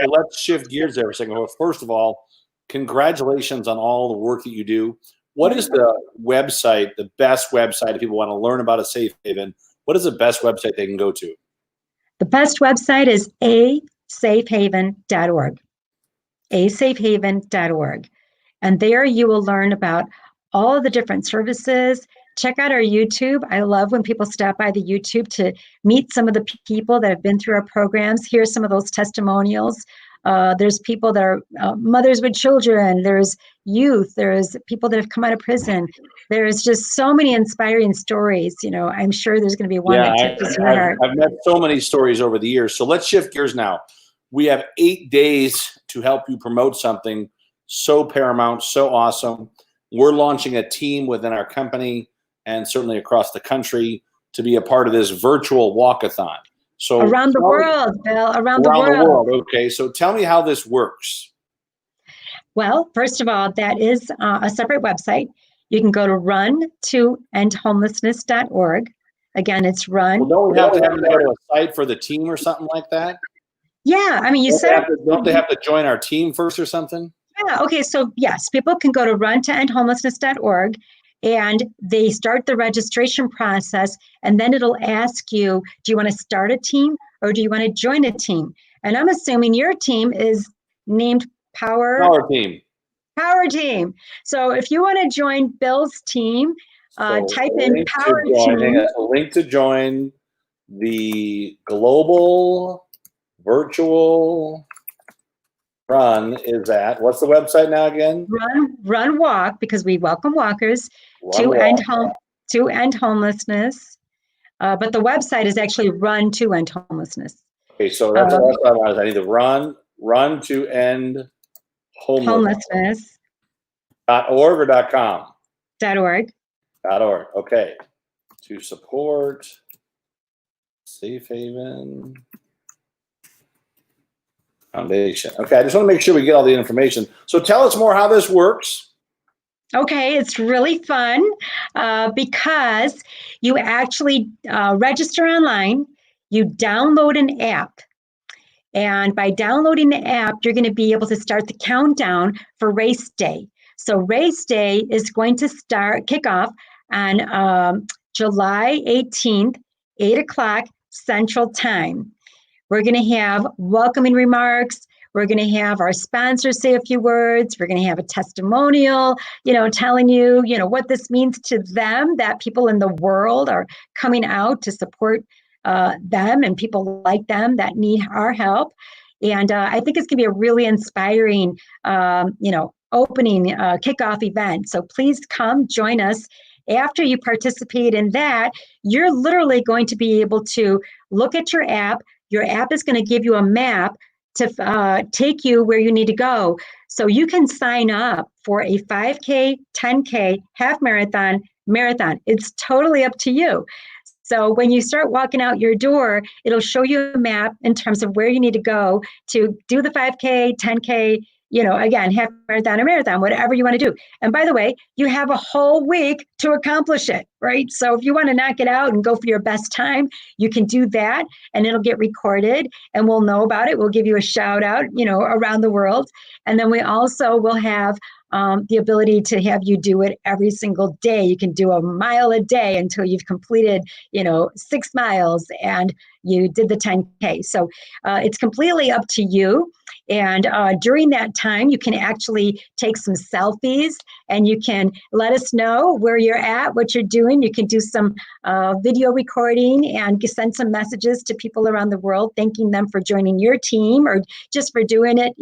Let's shift gears there for a second. Well, first of all, congratulations on all the work that you do. What is the website, the best website, if people want to learn about a safe haven? What is the best website they can go to? The best website is asafehaven.org, asafehaven.org. And there you will learn about all of the different services. Check out our YouTube. I love when people stop by the YouTube to meet some of the people that have been through our programs. Here's some of those testimonials. There's people that are mothers with children. There's youth. There's people that have come out of prison. There's just so many inspiring stories. I'm sure there's going to be one that touches your heart. I've met so many stories over the years. So let's shift gears now. we have 8 days to help you promote something so paramount, so awesome. We're launching a team within our company and certainly across the country to be a part of this virtual walkathon. So around the world, Bill, around the world. Okay, so tell me how this works. Well, first of all, that is a separate website. You can go to run2endhomelessness.org. Again, it's run. Well, don't we have to go to a site for the team or something like that? Yeah, I mean, don't they have to join our team first or something? Yeah, okay, so yes, people can go to run2endhomelessness.org and they start the registration process, and then it'll ask you, do you want to start a team or do you want to join a team? And I'm assuming your team is named Power Team. Power Team. So if you want to join Bill's team, type in Power Team. A link to join the global virtual run is at, what's the website now again? Run Walk, because we welcome walkers to end homelessness. But the website is actually Run to End Homelessness. Okay, so that's what I wanted. I need to run to end homelessness. .org or .com? .org. .org. Okay. To support Safe Haven Foundation. Okay, I just want to make sure we get all the information. So tell us more how this works. Okay, it's really fun because you actually register online, you download an app, and by downloading the app, you're going to be able to start the countdown for race day. So race day is going to kick off on July 18th, 8 o'clock Central Time. We're going to have welcoming remarks. We're going to have our sponsors say a few words. We're going to have a testimonial, telling you, what this means to them, that people in the world are coming out to support them and people like them that need our help. And I think it's going to be a really inspiring, opening kickoff event. So please come join us. After you participate in that, you're literally going to be able to look at your app. Your app is going to give you a map to take you where you need to go. So you can sign up for a 5K, 10K, half marathon. It's totally up to you. So when you start walking out your door, it'll show you a map in terms of where you need to go to do the 5K, 10K, again, half marathon or marathon, whatever you want to do. And by the way, you have a whole week to accomplish it, right? So if you want to knock it out and go for your best time, you can do that, and it'll get recorded and we'll know about it. We'll give you a shout out, around the world. And then we also will have the ability to have you do it every single day. You can do a mile a day until you've completed, 6 miles and you did the 10K. So it's completely up to you. And during that time, you can actually take some selfies and you can let us know where you're at, what you're doing. You can do some video recording and send some messages to people around the world, thanking them for joining your team or just for doing it,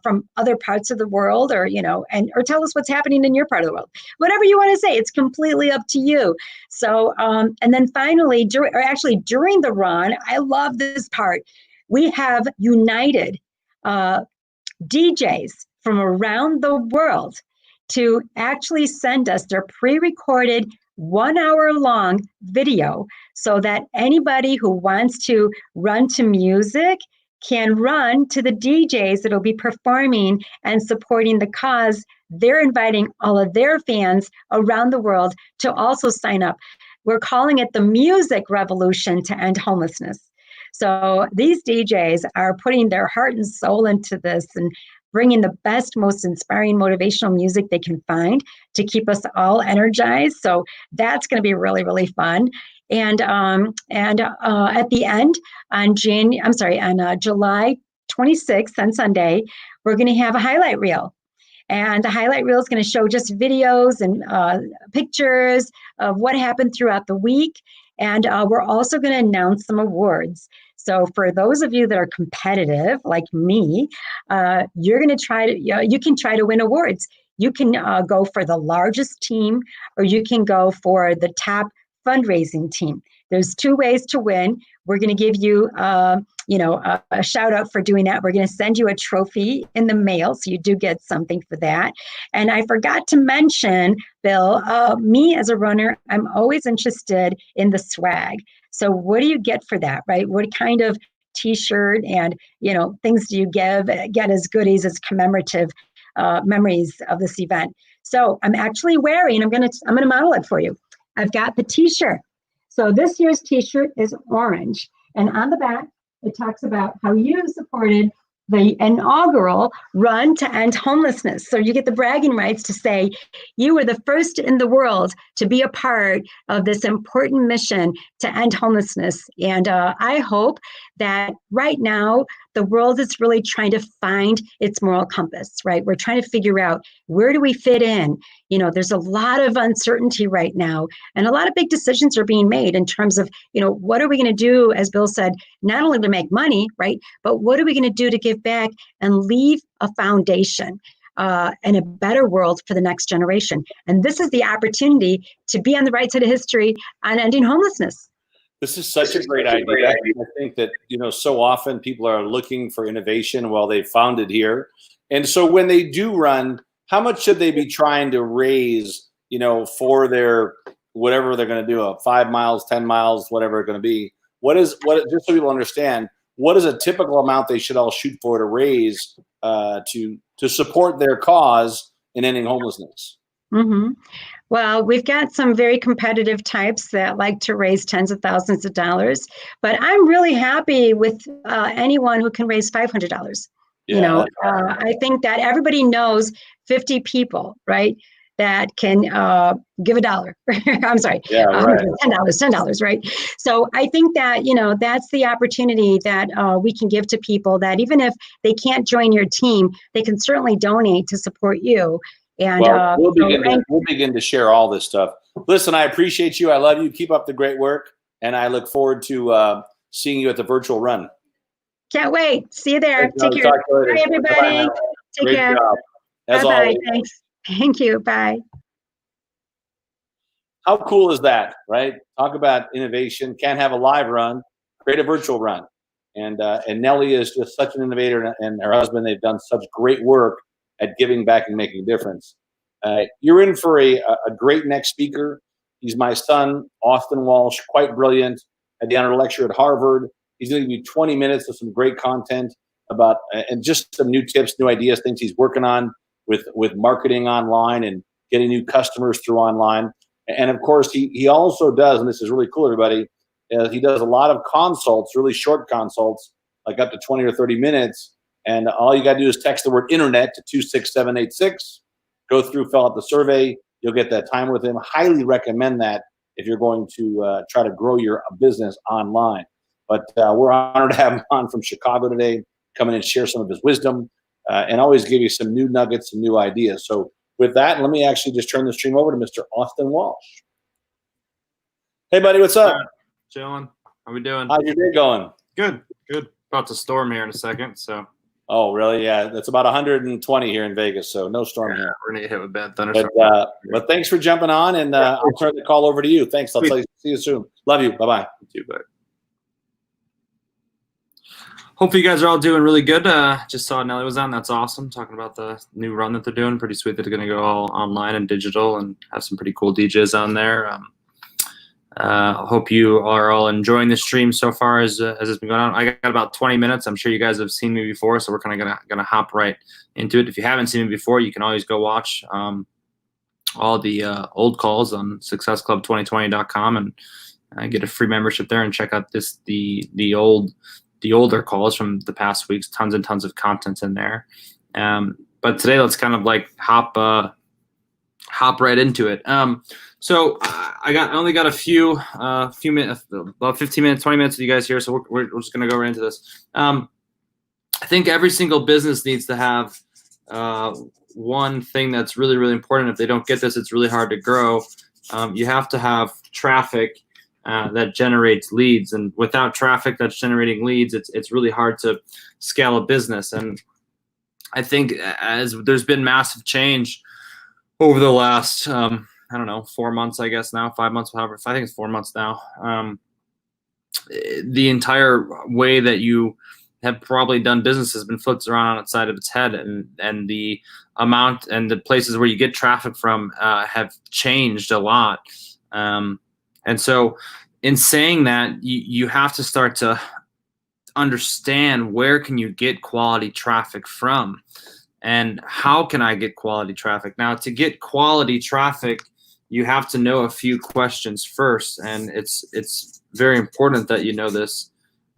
from other parts of the world, or or tell us what's happening in your part of the world. Whatever you want to say, it's completely up to you. So, and then finally, during the run, I love this part. We have united DJs from around the world to actually send us their pre-recorded 1-hour-long video so that anybody who wants to run to music can run to the DJs that'll be performing and supporting the cause. They're inviting all of their fans around the world to also sign up. We're calling it the Music Revolution to End Homelessness. So these DJs are putting their heart and soul into this and bringing the best, most inspiring, motivational music they can find to keep us all energized. So that's going to be really, really fun. And at the end on July 26th on Sunday, we're going to have a highlight reel. And the highlight reel is going to show just videos and pictures of what happened throughout the week. And we're also going to announce some awards. So for those of you that are competitive, like me, you're going to you can try to win awards. You can go for the largest team, or you can go for the top fundraising team. There's 2 ways to win. We're going to give you, a shout out for doing that. We're going to send you a trophy in the mail, so you do get something for that. And I forgot to mention, Bill, me as a runner, I'm always interested in the swag. So what do you get for that, right? What kind of T-shirt and things do you get as goodies, as commemorative memories of this event? So I'm actually wearing. I'm gonna model it for you. I've got the T-shirt. So this year's T-shirt is orange, and on the back it talks about how you supported the inaugural Run to End Homelessness. So you get the bragging rights to say you were the first in the world to be a part of this important mission to end homelessness. And I hope that right now the world is really trying to find its moral compass, right? We're trying to figure out, where do we fit in? There's a lot of uncertainty right now, and a lot of big decisions are being made in terms of, what are we going to do, as Bill said, not only to make money, right, but what are we going to do to give back and leave a foundation and a better world for the next generation? And this is the opportunity to be on the right side of history on ending homelessness. This is such a great idea. I think that, so often people are looking for innovation. Well, they found it here. And so when they do run, how much should they be trying to raise, for their, whatever they're going to do, 5 miles, 10 miles, whatever it's going to be? Just so people understand, what is a typical amount they should all shoot for to raise to support their cause in ending homelessness? Mm-hmm. Well, we've got some very competitive types that like to raise tens of thousands of dollars, but I'm really happy with anyone who can raise $500. Yeah, I think that everybody knows 50 people, right, that can give $1. I'm sorry, yeah, right. $10, right? So I think that, that's the opportunity that we can give to people, that even if they can't join your team, they can certainly donate to support you. And we'll begin to share all this stuff. Listen, I appreciate you. I love you. Keep up the great work. And I look forward to seeing you at the virtual run. Can't wait. See you there. Take care. Bye, everybody. Take Great care. job. As Bye-bye. always. Thanks. Thank you. Bye. How cool is that, right? Talk about innovation. Can't have a live run. Create a virtual run. And Nellie is just such an innovator, and her husband, they've done such great work at giving back and making a difference. You're in for a great next speaker. He's my son, Austin Walsh, quite brilliant, at the honor lecture at Harvard. He's going to give you 20 minutes of some great content about, and just some new tips, new ideas, things he's working on with marketing online and getting new customers through online. And of course, he also does, and this is really cool, everybody, he does a lot of consults, really short consults, like up to 20 or 30 minutes. And all you got to do is text the word internet to 26786, go through, fill out the survey. You'll get that time with him. Highly recommend that if you're going to try to grow your business online. But we're honored to have him on from Chicago today, come in and share some of his wisdom and always give you some new nuggets and new ideas. So with that, let me actually just turn the stream over to Mr. Austin Walsh. Hey, buddy, what's up? Chilling. How we doing? How's your day going? Good. About to storm here in a second, so. Oh, really? Yeah, it's about 120 here in Vegas, so no storm here. We're gonna get hit with bad thunderstorm. But thanks for jumping on, and I'll turn the call over to you. Thanks. I'll see you soon. Love you. Bye-bye. You too, bye. Hopefully you guys are all doing really good. Just saw Nellie was on. That's awesome. Talking about the new run that they're doing. Pretty sweet that they're going to go all online and digital and have some pretty cool DJs on there. Hope you are all enjoying the stream so far as it's been going on. I got about 20 minutes. I'm sure you guys have seen me before, so we're kind of gonna hop right into it. If you haven't seen me before, you can always go watch all the old calls on successclub2020.com and get a free membership there and check out the older calls from the past weeks. Tons and tons of content in there. But today, let's kind of like hop right into it. So I only got a few minutes, about 15 minutes, 20 minutes with you guys here. So we're just going to go right into this. I think every single business needs to have one thing that's really, really important. If they don't get this, it's really hard to grow. You have to have traffic that generates leads. And without traffic that's generating leads, it's really hard to scale a business. And I think as there's been massive change over the last, 4 months, I guess now, 5 months, however, I think it's 4 months now. the entire way that you have probably done business has been flipped around on its side of its head, and the amount and the places where you get traffic from have changed a lot. And so in saying that, you have to start to understand where can you get quality traffic from, and how can I get quality traffic. Now, to get quality traffic, you have to know a few questions first, and it's very important that you know this.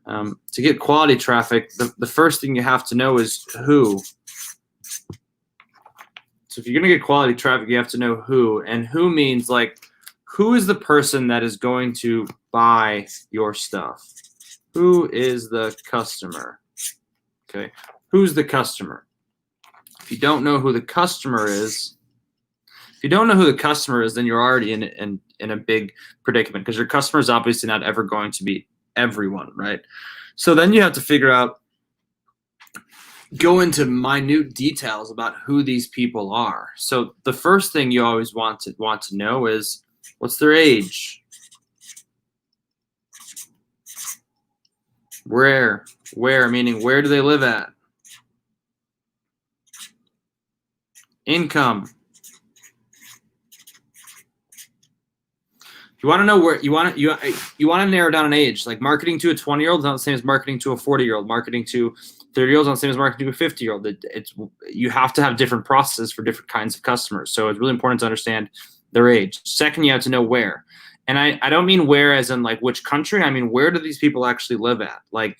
To get quality traffic, the first thing you have to know is who. So if you're going to get quality traffic, you have to know who, and who means like, who is the person that is going to buy your stuff? Who is the customer? Okay, who's the customer? If you don't know who the customer is, then you're already in a big predicament, because your customer is obviously not ever going to be everyone, right? So then you have to figure out, go into minute details about who these people are. So the first thing you always want to know is, what's their age? Where meaning where do they live at? Income. You want to know where you want to narrow down an age. Like, marketing to a 20-year-old is not the same as marketing to a 40-year-old. Marketing to 30-year-olds is not the same as marketing to a 50-year-old. You have to have different processes for different kinds of customers. So it's really important to understand their age. Second, you have to know where. And I don't mean where as in like which country. I mean, where do these people actually live at? Like,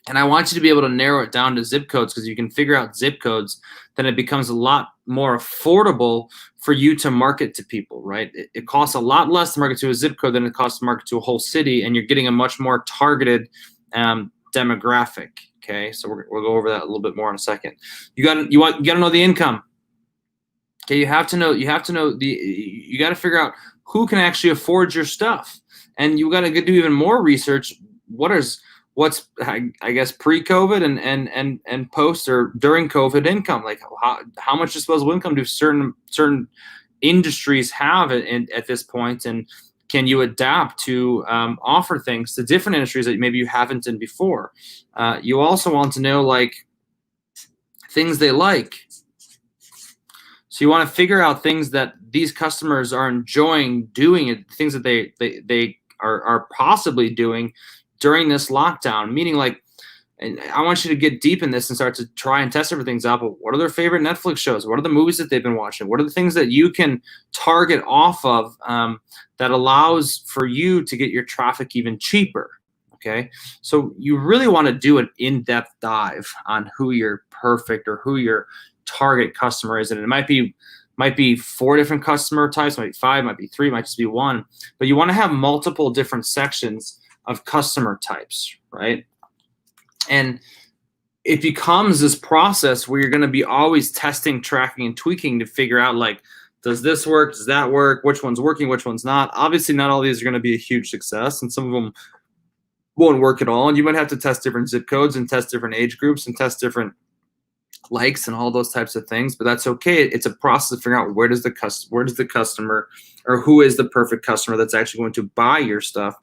and I want you to be able to narrow it down to zip codes, because you can figure out zip codes, then it becomes a lot more affordable for you to market to people, right? It costs a lot less to market to a zip code than it costs to market to a whole city, and you're getting a much more targeted demographic. Okay, so we'll go over that a little bit more in a second. You got to know the income. Okay, you got to figure out who can actually afford your stuff, and you got to do even more research. What's I guess pre-COVID and post or during COVID income, like how much disposable income do certain industries have at this point, and can you adapt to offer things to different industries that maybe you haven't done before? You also want to know like things they like. So you want to figure out things that these customers are enjoying doing, things that they are possibly doing during this lockdown, meaning like, and I want you to get deep in this and start to try and test different things out. But what are their favorite Netflix shows? What are the movies that they've been watching? What are the things that you can target off of that allows for you to get your traffic even cheaper? Okay, so you really want to do an in-depth dive on who your perfect or who your target customer is, and it might be 4 different customer types, might be 5, might be 3, might just be 1. But you want to have multiple different sections of customer types, right? And it becomes this process where you're going to be always testing, tracking, and tweaking to figure out, like, does this work? Does that work? Which one's working? Which one's not? Obviously, not all of these are going to be a huge success, and some of them won't work at all. And you might have to test different zip codes and test different age groups and test different likes and all those types of things, but that's okay. It's a process of figuring out where does the customer, or who is the perfect customer that's actually going to buy your stuff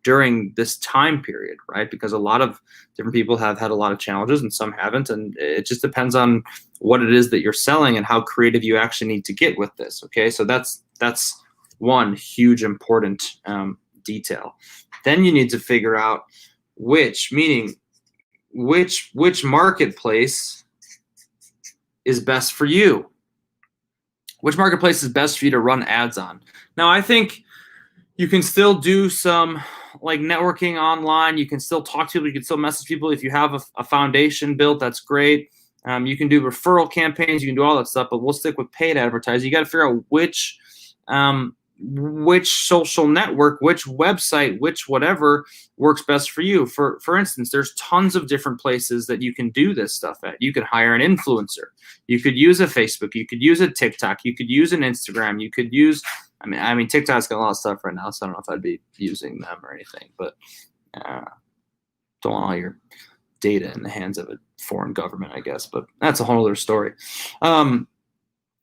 during this time period, right? Because a lot of different people have had a lot of challenges and some haven't, and it just depends on what it is that you're selling and how creative you actually need to get with this. Okay, so that's one huge important detail. Then you need to figure out which marketplace is best for you. Which marketplace is best for you to run ads on? Now, I think you can still do some like networking online. You can still talk to people. You can still message people. If you have a foundation built, that's great. You can do referral campaigns. You can do all that stuff, but we'll stick with paid advertising. You got to figure out which social network, which website, which whatever works best for you. For instance, there's tons of different places that you can do this stuff at. You could hire an influencer. You could use a Facebook. You could use a TikTok. You could use an Instagram. You could use, I mean, TikTok's got a lot of stuff right now, so I don't know if I'd be using them or anything, but don't want all your data in the hands of a foreign government, I guess, but that's a whole other story.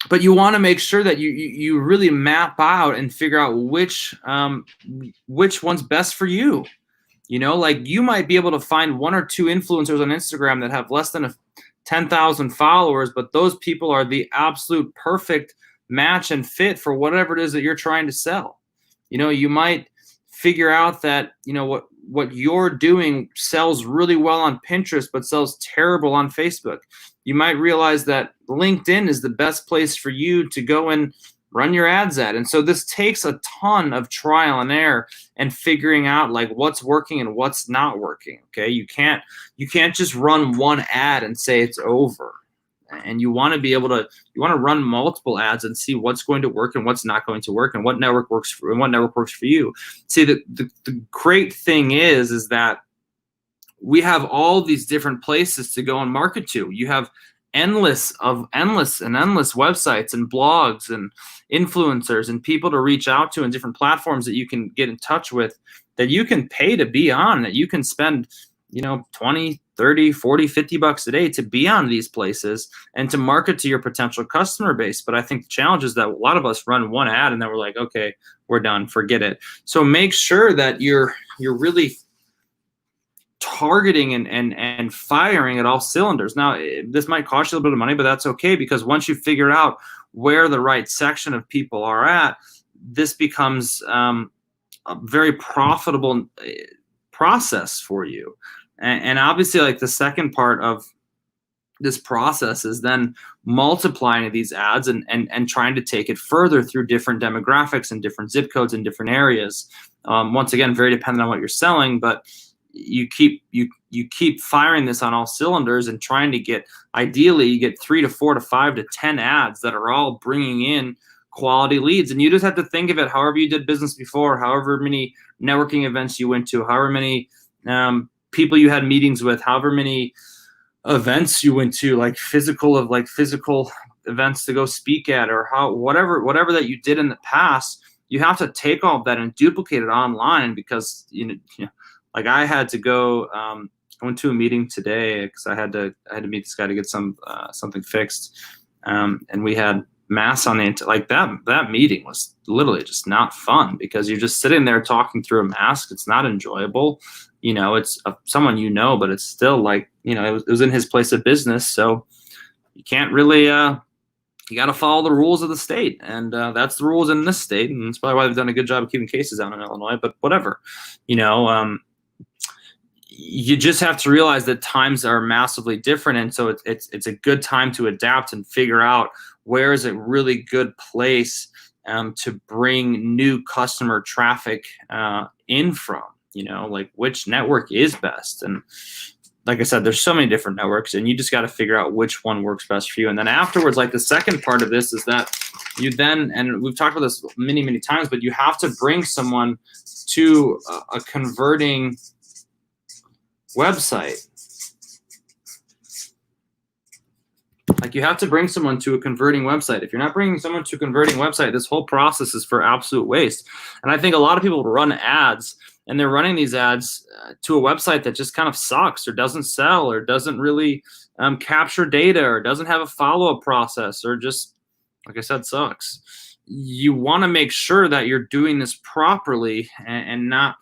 But you want to make sure that you really map out and figure out which one's best for you. You know, like you might be able to find 1 or 2 influencers on Instagram that have less than 10,000 followers, but those people are the absolute perfect match and fit for whatever it is that you're trying to sell. You know, you might figure out that, you know, what you're doing sells really well on Pinterest, but sells terrible on Facebook. You might realize that LinkedIn is the best place for you to go and run your ads at. And so this takes a ton of trial and error and figuring out like what's working and what's not working. Okay. You can't just run one ad and say it's over. And you want to be able to, you want to run multiple ads and see what's going to work and what's not going to work and what network works for you. See, the great thing is that we have all these different places to go and market to. You have endless websites and blogs and influencers and people to reach out to and different platforms that you can get in touch with, that you can pay to be on, that you can spend, you know, 20, 30, 40, 50 bucks a day to be on these places and to market to your potential customer base. But I think the challenge is that a lot of us run one ad and then we're like, okay, we're done, forget it. So make sure that you're really targeting and firing at all cylinders. Now, this might cost you a little bit of money, but that's okay, because once you figure out where the right section of people are at, this becomes a very profitable process for you. And obviously, like, the second part of this process is then multiplying these ads and trying to take it further through different demographics and different zip codes in different areas. Once again, very dependent on what you're selling, but you keep firing this on all cylinders and trying to get, ideally, you get 3 to 4 to 5 to 10 ads that are all bringing in quality leads. And you just have to think of it however you did business before, however many networking events you went to, however many people you had meetings with, however many events you went to, like physical events to go speak at, or whatever that you did in the past. You have to take all of that and duplicate it online, because you know, like I had to go. I went to a meeting today because I had to meet this guy to get something fixed, and we had mass on the like that meeting was literally just not fun, because you're just sitting there talking through a mask. It's not enjoyable. You know, it's someone you know, but it's still like, you know, it was in his place of business, so you can't really. You got to follow the rules of the state, and that's the rules in this state, and that's probably why they've done a good job of keeping cases down in Illinois. But whatever, you know. You just have to realize that times are massively different, and so it's a good time to adapt and figure out where is a really good place to bring new customer traffic in from. You know, like which network is best. And like I said, there's so many different networks, and you just got to figure out which one works best for you. And then afterwards, like the second part of this is that you then, and we've talked about this many, many times, but you have to bring someone to a converting website. Like, you have to bring someone to a converting website. If you're not bringing someone to a converting website, this whole process is for absolute waste. And I think a lot of people run ads, and they're running these ads to a website that just kind of sucks, or doesn't sell, or doesn't really capture data, or doesn't have a follow-up process, or just, like I said, sucks. You want to make sure that you're doing this properly and not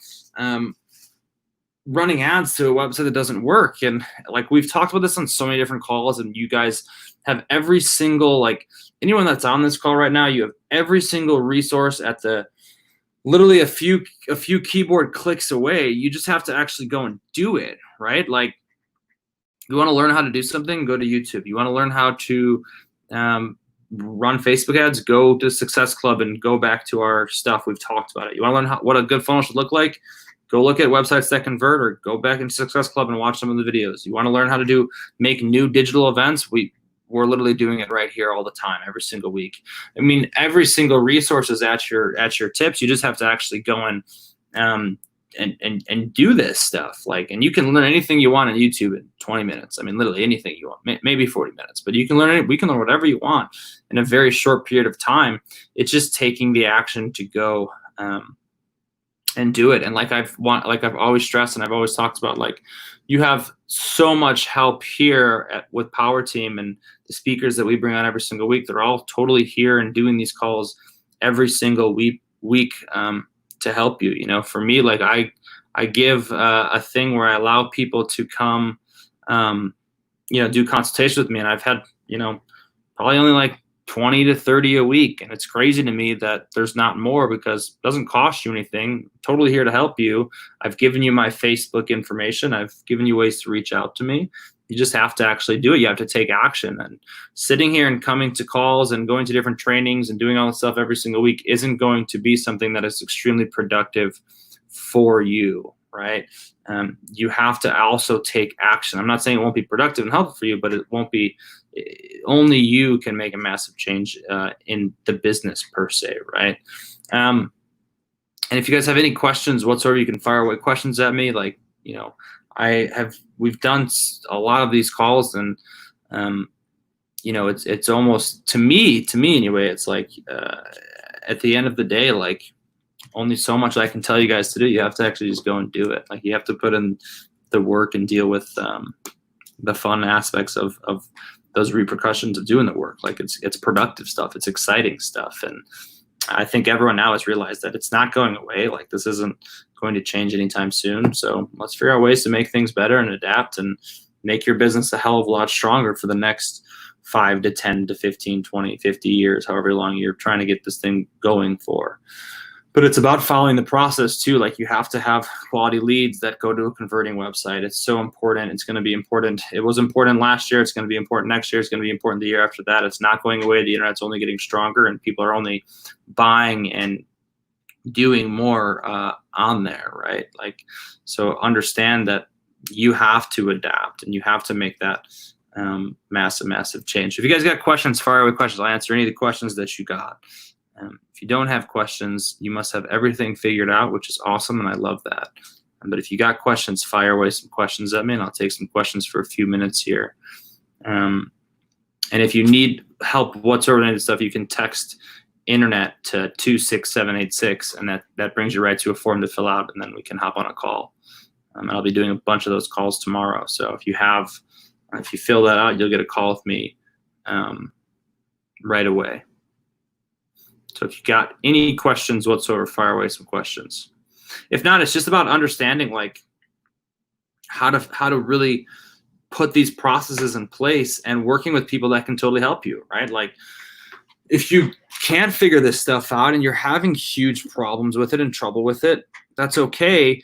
running ads to a website that doesn't work. And like, we've talked about this on so many different calls, and you guys have every single, like, anyone that's on this call right now, you have every single resource at the literally a few keyboard clicks away. You just have to actually go and do it, right? Like, you want to learn how to do something, go to YouTube. You want to learn how to run Facebook ads, go to Success Club and go back to our stuff. We've talked about it. You want to learn what a good funnel should look like? Go look at websites that convert, or go back into Success Club and watch some of the videos. You want to learn how to make new digital events? We're literally doing it right here all the time, every single week. I mean, every single resource is at your tips. You just have to actually go in and do this stuff. Like, and you can learn anything you want on YouTube in 20 minutes. I mean, literally anything you want, maybe 40 minutes, but you can learn we can learn whatever you want in a very short period of time. It's just taking the action to go and do it. And like I've always stressed, and I've always talked about, like, you have so much help here with Power Team, and the speakers that we bring on every single week. They're all totally here and doing these calls every single week to help you. You know, for me, like, I I give a thing where I allow people to come, do consultation with me. And I've had, probably only like 20 to 30 a week. And it's crazy to me that there's not more, because it doesn't cost you anything. I'm totally here to help you. I've given you my Facebook information. I've given you ways to reach out to me. You just have to actually do it. You have to take action. And sitting here and coming to calls and going to different trainings and doing all this stuff every single week isn't going to be something that is extremely productive for you, right? You have to also take action. I'm not saying it won't be productive and helpful for you, but it won't be. Only you can make a massive change in the business per se, right? And if you guys have any questions whatsoever, you can fire away questions at me. Like, we've done a lot of these calls, and it's almost, to me anyway, it's like at the end of the day, like, only so much I can tell you guys to do. You have to actually just go and do it. Like, you have to put in the work and deal with the fun aspects of those repercussions of doing the work. Like, it's productive stuff. It's exciting stuff. And I think everyone now has realized that it's not going away. Like, this isn't going to change anytime soon. So let's figure out ways to make things better and adapt and make your business a hell of a lot stronger for the next 5 to 10 to 15, 20, 50 years, however long you're trying to get this thing going for. But it's about following the process too. Like, you have to have quality leads that go to a converting website. It's so important. It's going to be important. It was important last year. It's going to be important next year. It's going to be important the year after that. It's not going away. The internet's only getting stronger, and people are only buying and doing more on there, right? Like, so understand that you have to adapt and you have to make that massive change. If you guys got questions, fire away questions. I'll answer any of the questions that you got. If you don't have questions, you must have everything figured out, which is awesome, and I love that. But if you got questions, fire away some questions at me, and I'll take some questions for a few minutes here. And if you need help whatsoever with any of this stuff, you can text internet to 26786, and that brings you right to a form to fill out, and then we can hop on a call. And I'll be doing a bunch of those calls tomorrow. So if you fill that out, you'll get a call with me right away. So if you got any questions whatsoever, fire away some questions. If not, it's just about understanding, like, how to really put these processes in place and working with people that can totally help you, right? Like, if you can't figure this stuff out and you're having huge problems with it and trouble with it, that's okay.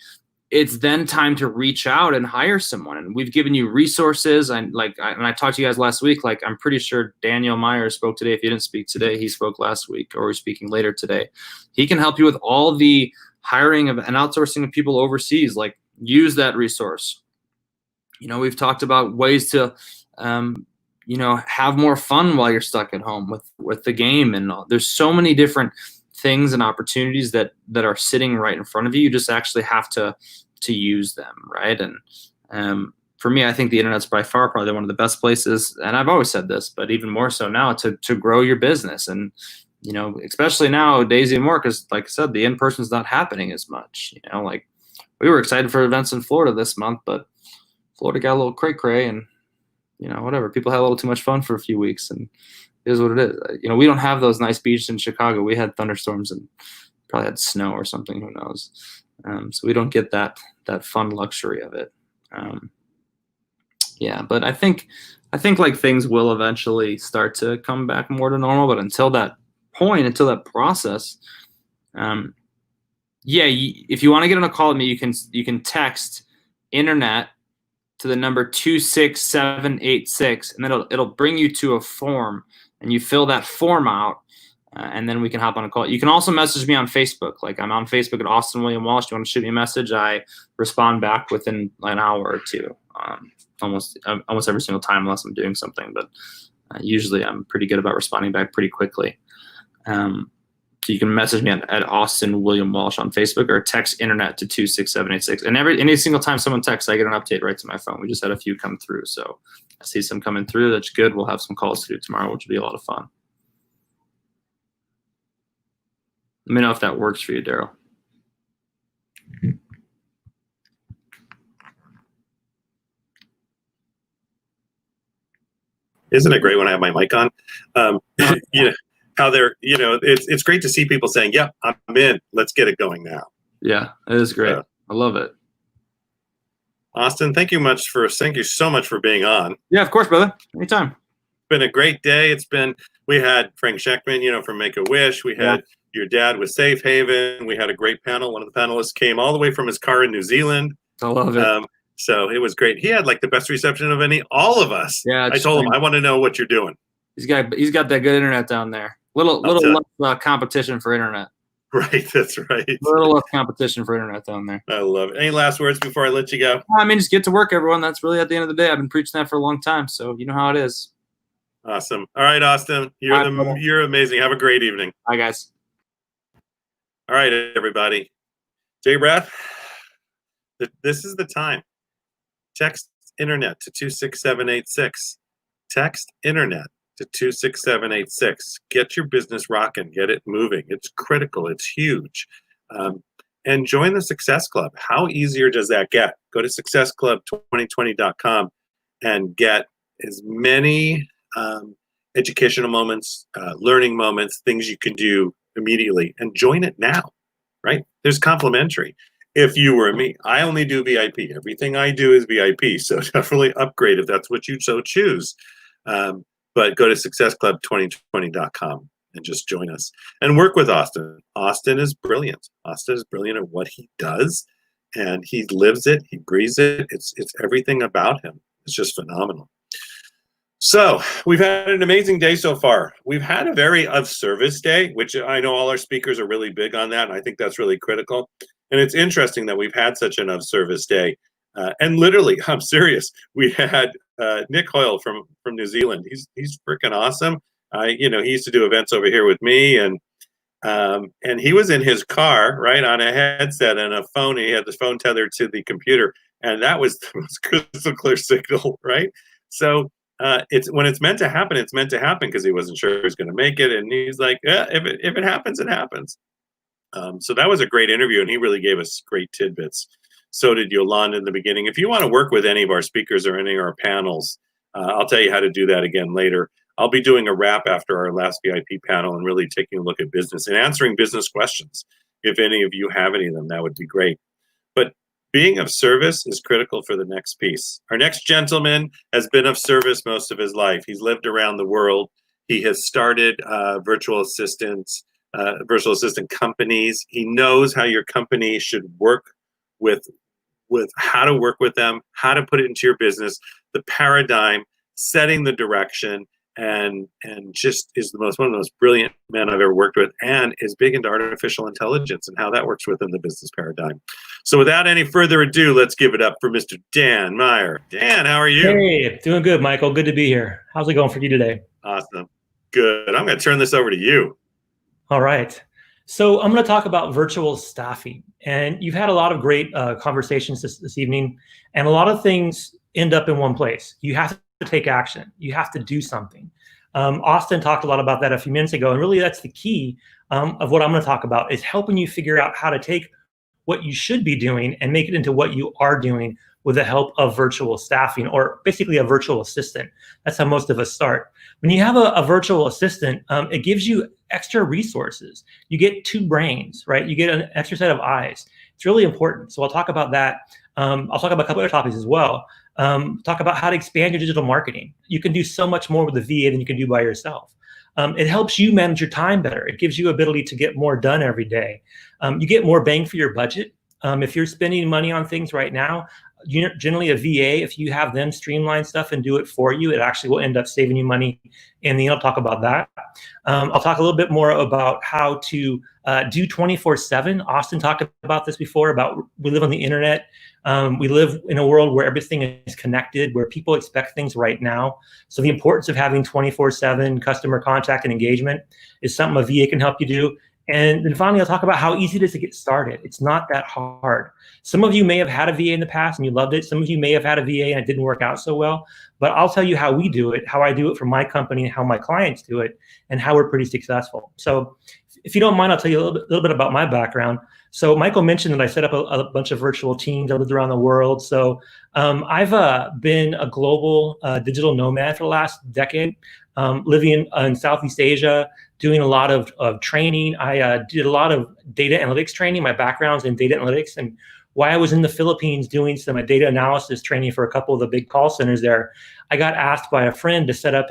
It's then time to reach out and hire someone. And we've given you resources. And I talked to you guys last week. Like, I'm pretty sure Daniel Myers spoke today. If he didn't speak today, he spoke last week, or he's speaking later today. He can help you with all the hiring of and outsourcing of people overseas. Like, use that resource. We've talked about ways to, have more fun while you're stuck at home with the game. And there's so many different things and opportunities that are sitting right in front of you. You just actually have to use them, right? And for me, I think the internet's by far probably one of the best places, and I've always said this, but even more so now, to grow your business. And especially nowadays even more, because like I said, the in-person's not happening as much. Like, we were excited for events in Florida this month, but Florida got a little cray-cray, and whatever, people had a little too much fun for a few weeks, and it is what it is. We don't have those nice beaches in Chicago. We had thunderstorms and probably had snow or something, who knows. So we don't get that fun luxury of it. But I think like things will eventually start to come back more to normal. But until that point, until that process, if you want to get on a call with me, you can text internet to the number 26786, and then it'll bring you to a form, and you fill that form out. And then we can hop on a call. You can also message me on Facebook. Like, I'm on Facebook at Austin William Walsh. You want to shoot me a message, I respond back within an hour or two, almost every single time, unless I'm doing something. But usually I'm pretty good about responding back pretty quickly. So you can message me at Austin William Walsh on Facebook, or text internet to 26786. And any single time someone texts, I get an update right to my phone. We just had a few come through. So I see some coming through. That's good. We'll have some calls to do tomorrow, which will be a lot of fun. Let me know if that works for you, Daryl. Isn't it great when I have my mic on? How they're, it's great to see people saying, "Yep, I'm in. Let's get it going now." Yeah, it is great. I love it. Austin, thank you so much for being on. Yeah, of course, brother. Anytime. Been a great day. We had Frank Scheckman, from Make-A-Wish. We had your dad with Safe Haven. We had a great panel. One of the panelists came all the way from his car in New Zealand. I love it. So it was great. He had like the best reception of all of us. Yeah, I told him, I want to know what you're doing. He's got that good internet down there. Little less competition for internet. Right, that's right. A little less competition for internet down there. I love it. Any last words before I let you go? I mean, just get to work, everyone. That's really at the end of the day. I've been preaching that for a long time, so you know how it is. Awesome. All right, Austin, you're amazing. Have a great evening. Bye, guys. All right, everybody. J-Breath, this is the time. Text internet to 26786. Text internet to 26786. Get your business rocking. Get it moving. It's critical. It's huge. And join the Success Club. How easier does that get? Go to successclub2020.com and get as many educational moments, learning moments, things you can do immediately, and join it now, right? There's complimentary. If you were me, I only do VIP. Everything I do is VIP, so definitely upgrade if that's what you so choose. But go to successclub2020.com and just join us and work with Austin. Austin is brilliant. Austin is brilliant at what he does, and he lives it. He breathes it. It's everything about him. It's just phenomenal. So we've had an amazing day so far. We've had a very of service day, which I know all our speakers are really big on that, and I think that's really critical. And it's interesting that we've had such an of service day. And literally, I'm serious. We had Nick Hoyle from New Zealand. He's freaking awesome. He used to do events over here with me, and he was in his car, right, on a headset and a phone. He had the phone tethered to the computer, and that was the most crystal clear signal, right? So when it's meant to happen, it's meant to happen, because he wasn't sure he was going to make it, and he's like, yeah, if it happens, it happens. So that was a great interview, and he really gave us great tidbits. So did Yolanda in the beginning. If you want to work with any of our speakers or any of our panels, I'll tell you how to do that again later. I'll be doing a wrap after our last VIP panel and really taking a look at business and answering business questions. If any of you have any of them, that would be great. But being of service is critical for the next piece. Our next gentleman has been of service most of his life. He's lived around the world. He has started virtual assistant companies. He knows how your company should work with how to work with them, how to put it into your business, the paradigm, setting the direction, and just is one of the most brilliant men I've ever worked with, and is big into artificial intelligence and how that works within the business paradigm. So without any further ado, let's give it up for Mr. Dan Meyer. Dan, how are you? Hey, doing good, Michael. Good to be here. How's it going for you today? Awesome. Good. I'm going to turn this over to you. All right. So I'm going to talk about virtual staffing. And you've had a lot of great conversations this evening, and a lot of things end up in one place. You have to take action. You have to do something. Austin talked a lot about that a few minutes ago, and really that's the key of what I'm going to talk about, is helping you figure out how to take what you should be doing and make it into what you are doing with the help of virtual staffing, or basically a virtual assistant. That's how most of us start. When you have a virtual assistant, it gives you extra resources. You get two brains, right? You get an extra set of eyes. It's really important. So I'll talk about that. I'll talk about a couple other topics as well. Talk about how to expand your digital marketing. You can do so much more with the VA than you can do by yourself. It helps you manage your time better. It gives you ability to get more done every day. You get more bang for your budget. If you're spending money on things right now, generally a VA, if you have them streamline stuff and do it for you, it actually will end up saving you money. And then I'll talk about that. I'll talk a little bit more about how to do 24/7. Austin talked about this before, about we live on the internet. We live in a world where everything is connected, where people expect things right now. So the importance of having 24/7 customer contact and engagement is something a VA can help you do. And then finally, I'll talk about how easy it is to get started. It's not that hard. Some of you may have had a VA in the past and you loved it. Some of you may have had a VA and it didn't work out so well. But I'll tell you how we do it, how I do it for my company, and how my clients do it, and how we're pretty successful. So if you don't mind, I'll tell you a little bit about my background. So Michael mentioned that I set up a bunch of virtual teams. I lived around the world. So I've been a global digital nomad for the last decade, living in Southeast Asia, doing a lot of training. I did a lot of data analytics training. My background's in data analytics and while I was in the Philippines doing some data analysis training for a couple of the big call centers there, I got asked by a friend to set up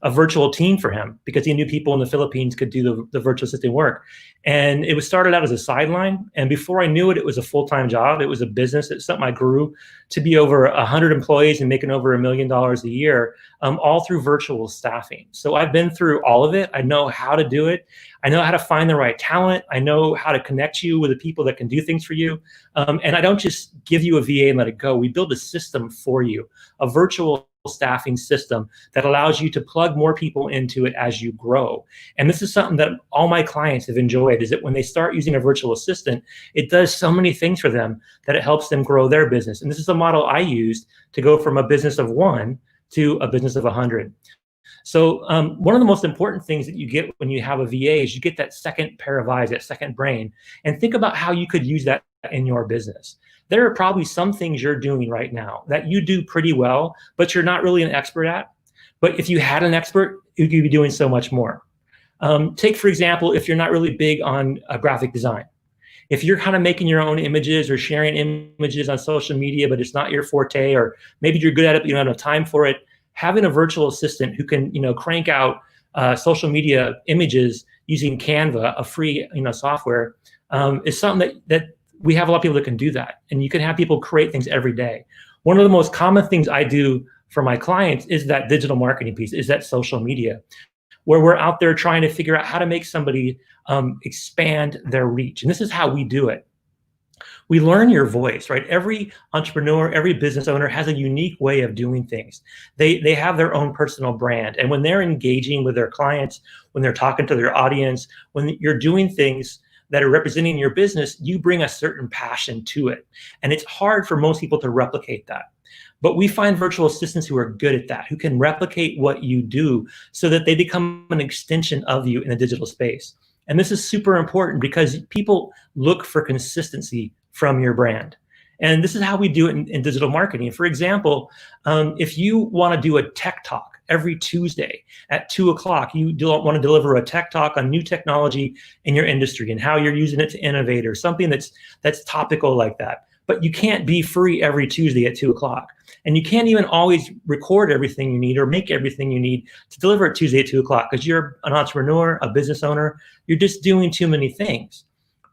a virtual team for him because he knew people in the Philippines could do the virtual assistant work. And it was started out as a sideline. And before I knew it, it was a full-time job. It was a business. It's something I grew to be over 100 employees and making over $1 million a year, all through virtual staffing. So I've been through all of it. I know how to do it. I know how to find the right talent. I know how to connect you with the people that can do things for you. And I don't just give you a VA and let it go. We build a system for you, a virtual staffing system that allows you to plug more people into it as you grow. And this is something that all my clients have enjoyed, is that when they start using a virtual assistant, it does so many things for them that it helps them grow their business. And this is the model I used to go from a business of 1 to a business of 100. So one of the most important things that you get when you have a VA is you get that second pair of eyes, that second brain, and think about how you could use that in your business. There are probably some things you're doing right now that you do pretty well, but you're not really an expert at. But if you had an expert, you could be doing so much more. Take, for example, if you're not really big on graphic design. If you're kind of making your own images or sharing images on social media, but it's not your forte, or maybe you're good at it, but you don't have time for it, having a virtual assistant who can, crank out social media images using Canva, a free, software, is something that we have a lot of people that can do that. And you can have people create things every day. One of the most common things I do for my clients is that digital marketing piece, is that social media, where we're out there trying to figure out how to make somebody expand their reach. And this is how we do it. We learn your voice, right? Every entrepreneur, every business owner has a unique way of doing things. They have their own personal brand. And when they're engaging with their clients, when they're talking to their audience, when you're doing things that are representing your business, you bring a certain passion to it. And it's hard for most people to replicate that. But we find virtual assistants who are good at that, who can replicate what you do so that they become an extension of you in the digital space. And this is super important because people look for consistency from your brand. And this is how we do it in digital marketing. For example, if you want to do a tech talk every Tuesday at 2 o'clock, you want to deliver a tech talk on new technology in your industry and how you're using it to innovate, or something that's topical like that. But you can't be free every Tuesday at 2 o'clock. And you can't even always record everything you need or make everything you need to deliver it Tuesday at 2 o'clock because you're an entrepreneur, a business owner. You're just doing too many things.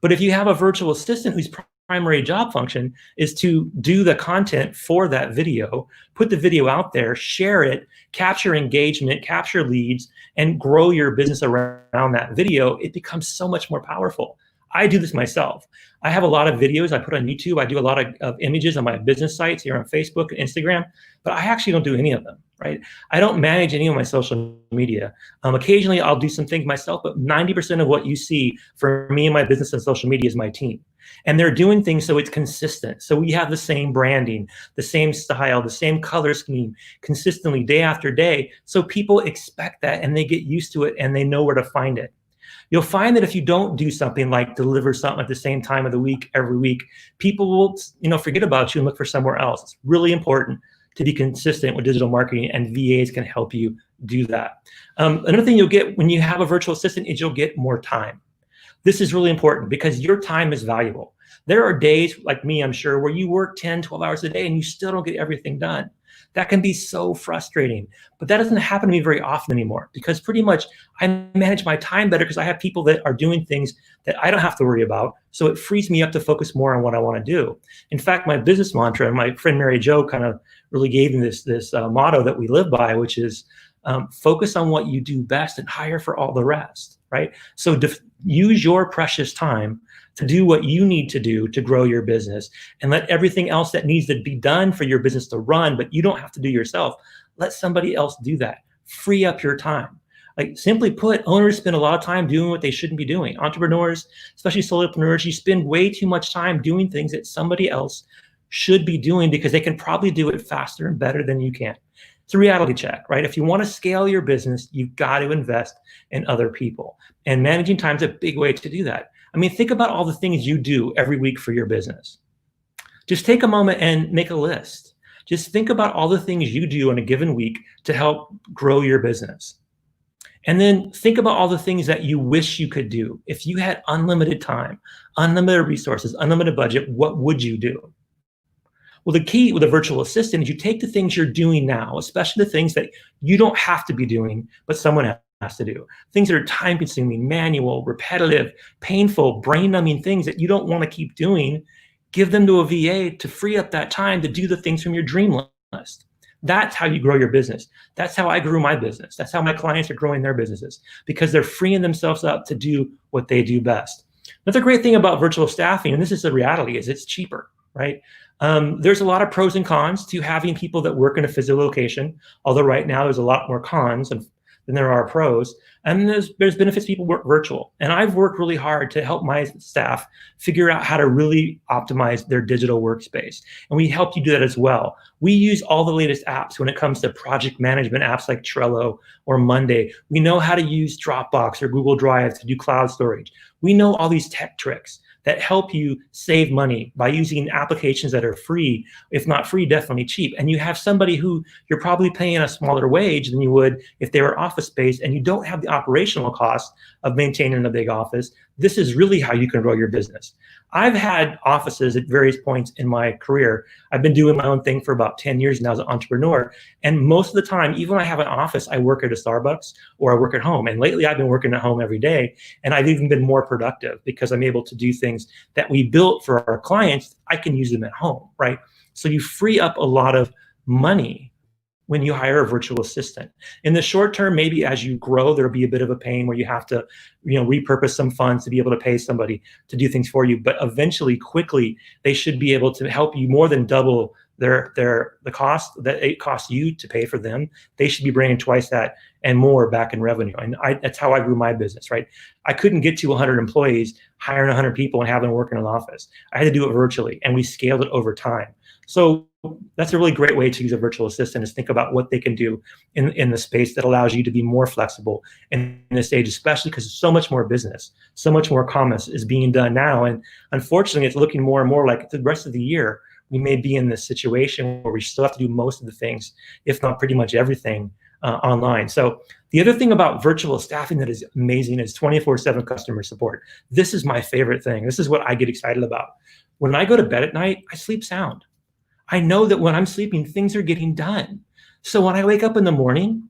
But if you have a virtual assistant whose primary job function is to do the content for that video, put the video out there, share it, capture engagement, capture leads, and grow your business around that video, it becomes so much more powerful. I do this myself. I have a lot of videos I put on YouTube. I do a lot of images on my business sites here on Facebook and Instagram, but I actually don't do any of them, right? I don't manage any of my social media. Occasionally I'll do some things myself, but 90% of what you see for me and my business and social media is my team. And they're doing things so it's consistent. So we have the same branding, the same style, the same color scheme consistently day after day. So people expect that and they get used to it and they know where to find it. You'll find that if you don't do something like deliver something at the same time of the week, every week, people will, forget about you and look for somewhere else. It's really important to be consistent with digital marketing, and VAs can help you do that. Another thing you'll get when you have a virtual assistant is you'll get more time. This is really important because your time is valuable. There are days like me, I'm sure, where you work 10, 12 hours a day and you still don't get everything done. That can be so frustrating, but that doesn't happen to me very often anymore because pretty much I manage my time better because I have people that are doing things that I don't have to worry about. So it frees me up to focus more on what I want to do. In fact, my business mantra, and my friend Mary Jo kind of really gave me this motto that we live by, which is focus on what you do best and hire for all the rest, right? So use your precious time to do what you need to do to grow your business, and let everything else that needs to be done for your business to run, but you don't have to do yourself, let somebody else do that. Free up your time. Like, simply put, owners spend a lot of time doing what they shouldn't be doing. Entrepreneurs, especially solopreneurs, you spend way too much time doing things that somebody else should be doing because they can probably do it faster and better than you can. It's a reality check, right? If you want to scale your business, you've got to invest in other people. And managing time is a big way to do that. I mean, think about all the things you do every week for your business. Just take a moment and make a list. Just think about all the things you do in a given week to help grow your business. And then think about all the things that you wish you could do. If you had unlimited time, unlimited resources, unlimited budget, what would you do? Well, the key with a virtual assistant is you take the things you're doing now, especially the things that you don't have to be doing, but someone has to do. Things that are time consuming, manual, repetitive, painful, brain numbing things that you don't want to keep doing. Give them to a VA to free up that time to do the things from your dream list. That's how you grow your business. That's how I grew my business. That's how my clients are growing their businesses, because they're freeing themselves up to do what they do best. Another great thing about virtual staffing, and this is the reality, is it's cheaper, right? There's a lot of pros and cons to having people that work in a physical location, although right now there's a lot more cons than there are pros. And there's benefits people work virtual. And I've worked really hard to help my staff figure out how to really optimize their digital workspace. And we help you do that as well. We use all the latest apps when it comes to project management apps like Trello or Monday. We know how to use Dropbox or Google Drive to do cloud storage. We know all these tech tricks that help you save money by using applications that are free, if not free, definitely cheap. And you have somebody who you're probably paying a smaller wage than you would if they were office-based, and you don't have the operational cost of maintaining a big office. This is really how you can grow your business. I've had offices at various points in my career. I've been doing my own thing for about 10 years now as an entrepreneur. And most of the time, even when I have an office, I work at a Starbucks or I work at home. And lately I've been working at home every day. And I've even been more productive because I'm able to do things that we built for our clients. I can use them at home, right? So you free up a lot of money when you hire a virtual assistant. In the short term, maybe as you grow, there'll be a bit of a pain where you have to, repurpose some funds to be able to pay somebody to do things for you. But eventually, quickly, they should be able to help you more than double the cost that it costs you to pay for them. They should be bringing twice that and more back in revenue. And that's how I grew my business, right? I couldn't get to 100 employees, hiring 100 people and having them work in an office. I had to do it virtually, and we scaled it over time. So that's a really great way to use a virtual assistant, is think about what they can do in the space that allows you to be more flexible in this age, especially because so much more business, so much more commerce is being done now. And unfortunately, it's looking more and more like the rest of the year, we may be in this situation where we still have to do most of the things, if not pretty much everything, online. So the other thing about virtual staffing that is amazing is 24/7 customer support. This is my favorite thing. This is what I get excited about. When I go to bed at night, I sleep sound. I know that when I'm sleeping, things are getting done. So when I wake up in the morning,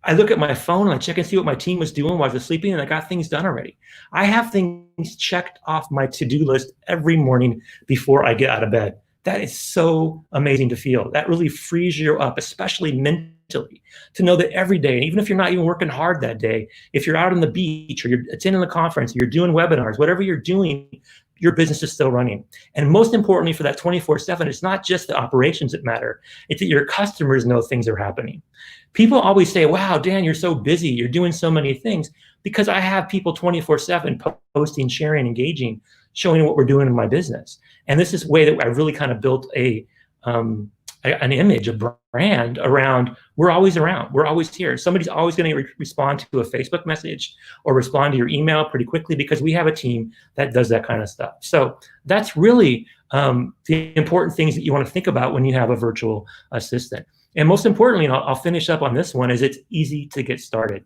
I look at my phone and I check and see what my team was doing while I was sleeping, and I got things done already. I have things checked off my to-do list every morning before I get out of bed. That is so amazing to feel. That really frees you up, especially mentally, to know that every day, even if you're not even working hard that day, if you're out on the beach or you're attending a conference, or you're doing webinars, whatever you're doing, your business is still running. And most importantly, for that 24/7, it's not just the operations that matter. It's that your customers know things are happening. People always say, wow, Dan, you're so busy. You're doing so many things, because I have people 24/7 posting, sharing, engaging, showing what we're doing in my business. And this is a way that I really kind of built an image, a brand around, we're always around, we're always here. Somebody's always going to respond to a Facebook message or respond to your email pretty quickly, because we have a team that does that kind of stuff. So that's really the important things that you want to think about when you have a virtual assistant. And most importantly, and I'll finish up on this one, is it's easy to get started.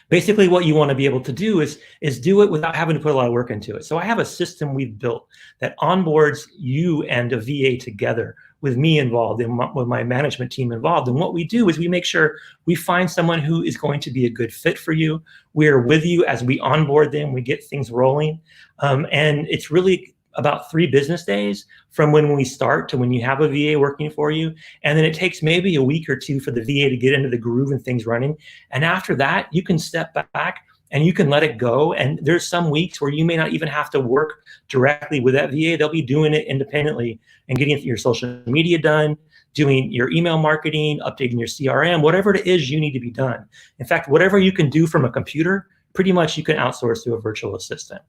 Basically, what you want to be able to do is do it without having to put a lot of work into it. So I have a system we've built that onboards you and a VA together, with me involved and with my management team involved. And what we do is we make sure we find someone who is going to be a good fit for you. We're with you as we onboard them, we get things rolling. And it's really about 3 business days from when we start to when you have a VA working for you. And then it takes maybe a week or 2 for the VA to get into the groove and things running. And after that, you can step back and you can let it go. And there's some weeks where you may not even have to work directly with that VA. They'll be doing it independently and getting your social media done, doing your email marketing, updating your CRM, whatever it is you need to be done. In fact, whatever you can do from a computer, pretty much you can outsource to a virtual assistant.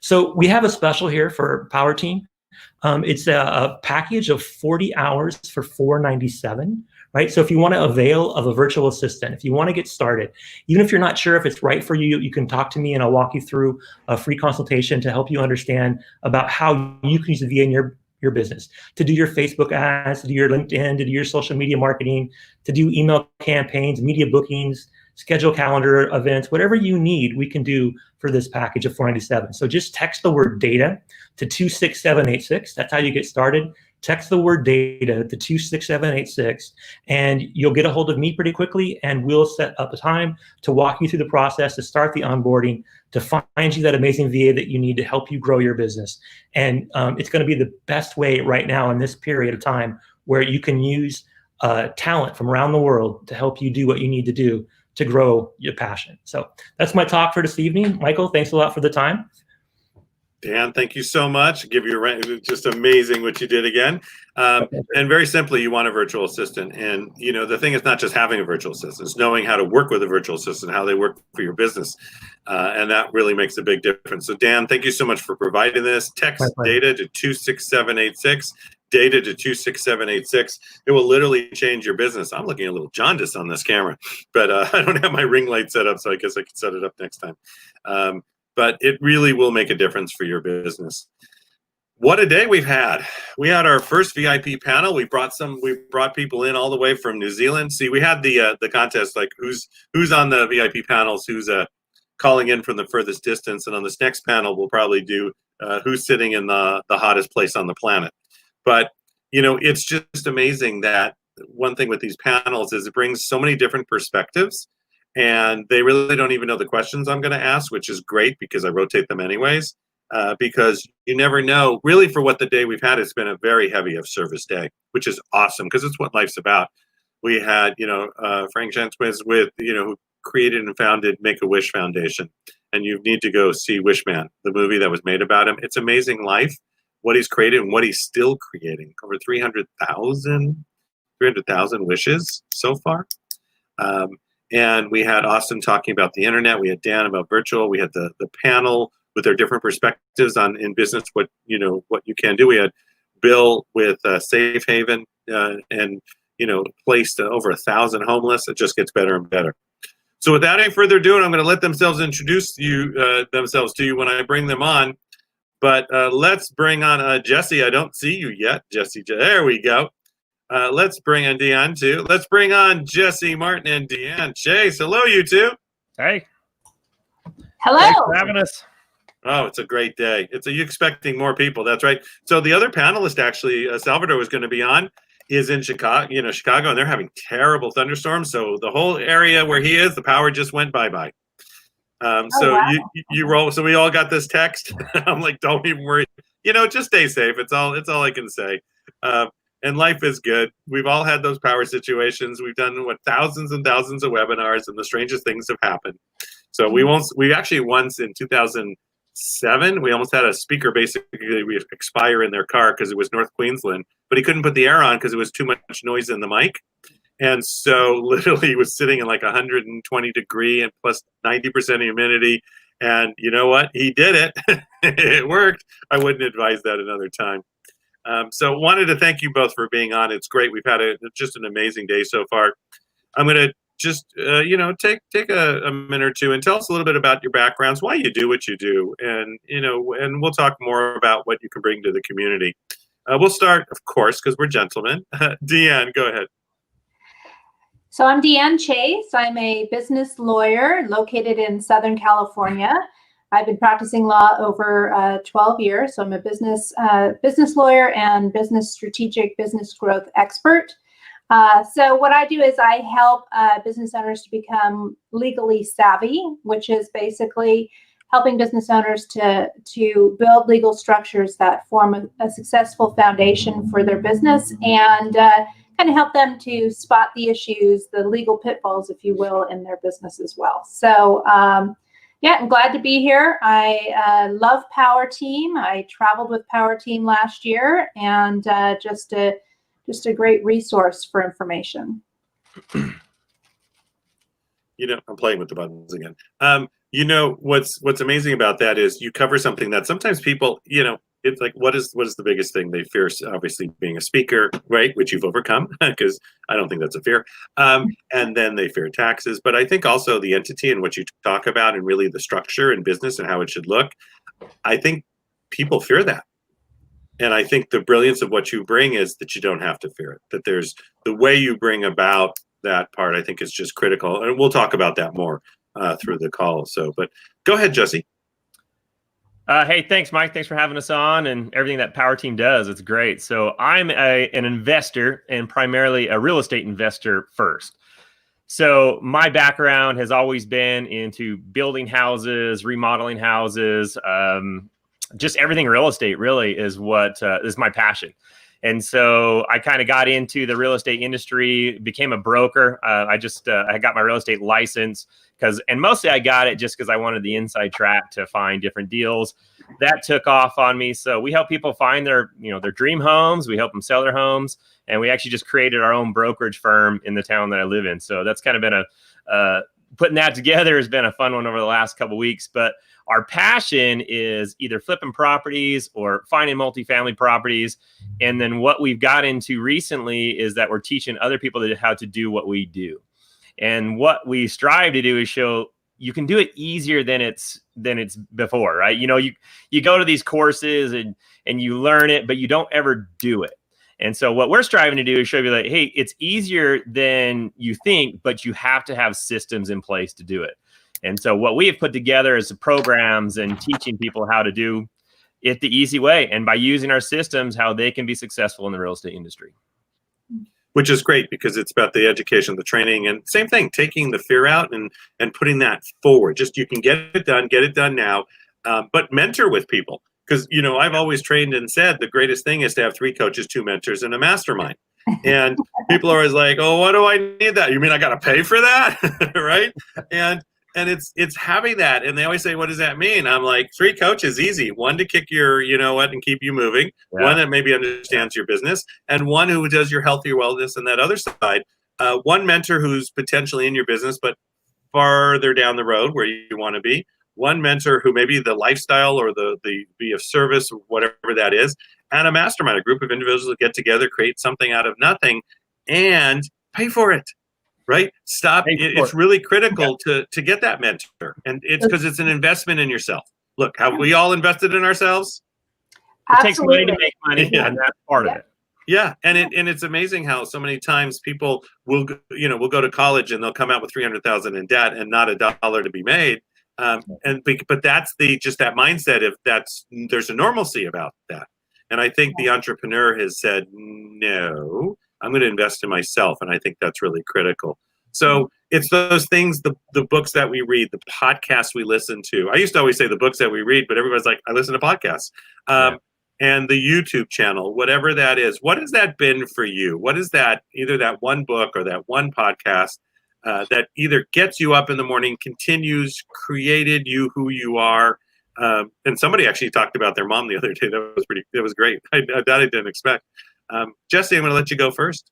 So we have a special here for Power Team. It's a package of 40 hours for $497. Right? So if you want to avail of a virtual assistant, if you want to get started, even if you're not sure if it's right for you, you can talk to me and I'll walk you through a free consultation to help you understand about how you can use the VA in your business, to do your Facebook ads, to do your LinkedIn, to do your social media marketing, to do email campaigns, media bookings, schedule calendar events, whatever you need, we can do for this package of $497. So just text the word data to 26786. That's how you get started. Text the word data to 26786, and you'll get a hold of me pretty quickly, and we'll set up a time to walk you through the process, to start the onboarding, to find you that amazing VA that you need to help you grow your business. And it's going to be the best way right now in this period of time where you can use talent from around the world to help you do what you need to do to grow your passion. So that's my talk for this evening. Michael, thanks a lot for the time. Dan, thank you so much. Give you just amazing what you did again. And very simply, you want a virtual assistant. And you know, the thing is not just having a virtual assistant, it's knowing how to work with a virtual assistant, how they work for your business. And that really makes a big difference. So Dan, thank you so much for providing this. Text data to 26786. Data to 26786. It will literally change your business. I'm looking a little jaundiced on this camera, but I don't have my ring light set up, so I guess I can set it up next time. But it really will make a difference for your business. What a day we've had. We had our first VIP panel. We brought people in all the way from New Zealand. See, we had the contest, like who's on the VIP panels, who's calling in from the furthest distance. And on this next panel, we'll probably do who's sitting in the hottest place on the planet. But, you know, it's just amazing that one thing with these panels is it brings so many different perspectives, and they really don't even know the questions I'm going to ask, which is great because I rotate them anyways, because you never know. Really, for what the day we've had, it's been a very heavy of service day, which is awesome because it's what life's about. We had, you know, Frank Gentwis with, you know, who created and founded Make-A-Wish Foundation. And you need to go see Wishman, the movie that was made about him. It's amazing life, what he's created and what he's still creating. Over 300,000 wishes so far. And we had Austin talking about the internet. We had Dan about virtual. We had the panel with their different perspectives on in business, what you can do. We had Bill with Safe Haven and, you know, placed over 1,000 homeless. It just gets better and better. So without any further ado, I'm going to let themselves introduce themselves to you when I bring them on. But let's bring on Jesse. I don't see you yet, Jesse. There we go. Let's bring on Deanne too. Let's bring on Jesse Martin and Deanne Chase. Hello, you two. Hey. Hello. Thanks for having us. Oh, it's a great day. Are you expecting more people? That's right. So the other panelist, actually, Salvador was going to be on, is in Chicago, and they're having terrible thunderstorms. So the whole area where he is, the power just went bye-bye. So wow. you roll. So we all got this text. I'm like, don't even worry. You know, just stay safe. It's all I can say. And life is good. We've all had those power situations. We've done thousands and thousands of webinars, and the strangest things have happened. So we actually once in 2007, we almost had a speaker basically expire in their car because it was North Queensland, but he couldn't put the air on because it was too much noise in the mic. And so literally he was sitting in like 120 degree and plus 90% humidity. And you know what? He did it. It worked. I wouldn't advise that another time. So wanted to thank you both for being on. It's great. We've had just an amazing day so far. I'm going to just, take a minute or two and tell us a little bit about your backgrounds, why you do what you do. And, and we'll talk more about what you can bring to the community. We'll start, of course, because we're gentlemen. Deanne, go ahead. So I'm Deanne Chase. I'm a business lawyer located in Southern California. I've been practicing law over 12 years. So I'm a business lawyer and business growth expert. So what I do is I help business owners to become legally savvy, which is basically helping business owners to build legal structures that form a successful foundation for their business and kind of help them to spot the issues, the legal pitfalls, if you will, in their business as well. So yeah, I'm glad to be here. I love Power Team. I traveled with Power Team last year, and just a great resource for information. I'm playing with the buttons again. What's amazing about that is you cover something that sometimes people, it's like, what is the biggest thing they fear? Obviously being a speaker, right? Which you've overcome, because I don't think that's a fear. And then they fear taxes. But I think also the entity and what you talk about and really the structure and business and how it should look, I think people fear that. And I think the brilliance of what you bring is that you don't have to fear it, that there's the way you bring about that part, I think, is just critical. And we'll talk about that more through the call. So, but go ahead, Jesse. Hey, thanks, Mike. Thanks for having us on and everything that Power Team does. It's great. So I'm an investor and primarily a real estate investor first. So my background has always been into building houses, remodeling houses, just everything real estate really is what is my passion. And so I kind of got into the real estate industry, became a broker. I got my real estate license and mostly I got it just because I wanted the inside track to find different deals. That took off on me. So we help people find their dream homes. We help them sell their homes. And we actually just created our own brokerage firm in the town that I live in. So that's kind of been putting that together has been a fun one over the last couple of weeks. But our passion is either flipping properties or finding multifamily properties. And then what we've got into recently is that we're teaching other people how to do what we do. And what we strive to do is show you can do it easier than it's before, right? You go to these courses and you learn it, but you don't ever do it. And so what we're striving to do is show you like, hey, it's easier than you think, but you have to have systems in place to do it. And so what we have put together is the programs and teaching people how to do it the easy way. And by using our systems, how they can be successful in the real estate industry. Which is great because it's about the education, the training, and same thing, taking the fear out and putting that forward. Just you can get it done now, but mentor with people. Because, I've always trained and said the greatest thing is to have 3 coaches, 2 mentors, and a mastermind. And people are always like, oh, what do I need that? You mean I got to pay for that? Right? And it's having that. And they always say, what does that mean? I'm like, 3 coaches, easy. 1 to kick your, and keep you moving. Yeah. 1 that maybe understands your business. And 1 who does your health, your wellness, and that other side. 1 mentor who's potentially in your business, but farther down the road where you want to be. 1 mentor who maybe the lifestyle or the be of service, or whatever that is. And a mastermind, a group of individuals that get together, create something out of nothing, and pay for it. Right? It's really critical to get that mentor. And it's because it's an investment in yourself. Look, have we all invested in ourselves? It takes money to make money, and that's part of it. Yeah, and it's amazing how so many times people will go to college and they'll come out with $300,000 in debt and not a dollar to be made. But that's that mindset of there's a normalcy about that. And I think the entrepreneur has said, no, I'm going to invest in myself. And I think that's really critical. So it's those things, the books that we read, the podcasts we listen to. I used to always say the books that we read, but everybody's like, I listen to podcasts. And the YouTube channel, whatever that is. What has that been for you? What is that, either that 1 book or that 1 podcast that either gets you up in the morning, continues, created you who you are? And somebody actually talked about their mom the other day. That was great. That I didn't expect. Jesse, I'm going to let you go first.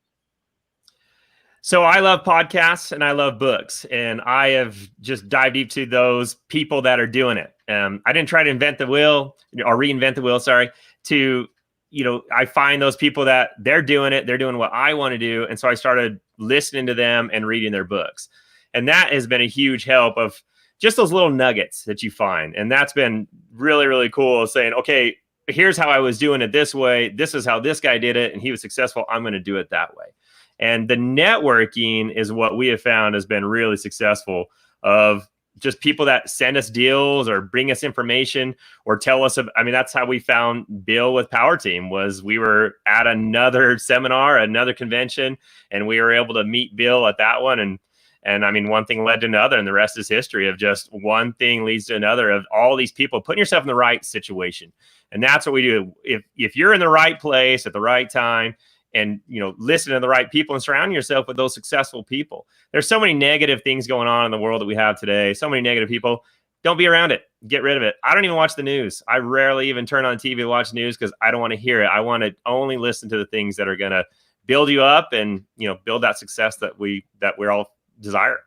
So I love podcasts and I love books, and I have just dived deep to those people that are doing it. I didn't try to invent the wheel or reinvent the wheel. I find those people that they're doing it. They're doing what I want to do. And so I started listening to them and reading their books. And that has been a huge help of just those little nuggets that you find. And that's been really, really cool, saying, okay, here's how I was doing it this way. This is how this guy did it, and he was successful. I'm going to do it that way. And the networking is what we have found has been really successful, of just people that send us deals or bring us information or tell us. That's how we found Bill with Power Team. Was we were at another seminar, another convention, and we were able to meet Bill at that one. And one thing led to another, and the rest is history of just one thing leads to another, of all these people putting yourself in the right situation. And that's what we do. If you're in the right place at the right time, and listen to the right people and surround yourself with those successful people. There's so many negative things going on in the world that we have today. So many negative people. Don't be around it. Get rid of it. I don't even watch the news. I rarely even turn on TV to watch news because I don't want to hear it. I want to only listen to the things that are going to build you up and build that success that we're all desire.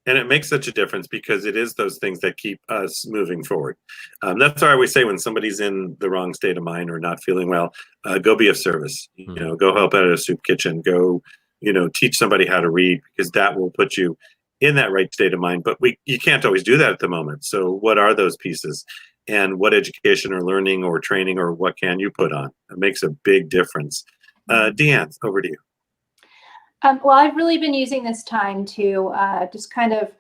And it makes such a difference because it is those things that keep us moving forward. That's why I always say when somebody's in the wrong state of mind or not feeling well, go be of service. Go help out at a soup kitchen. Go, teach somebody how to read, because that will put you in that right state of mind. But you can't always do that at the moment. So what are those pieces? And what education or learning or training or what can you put on? It makes a big difference. Deanne, over to you. Well, I've really been using this time to just kind of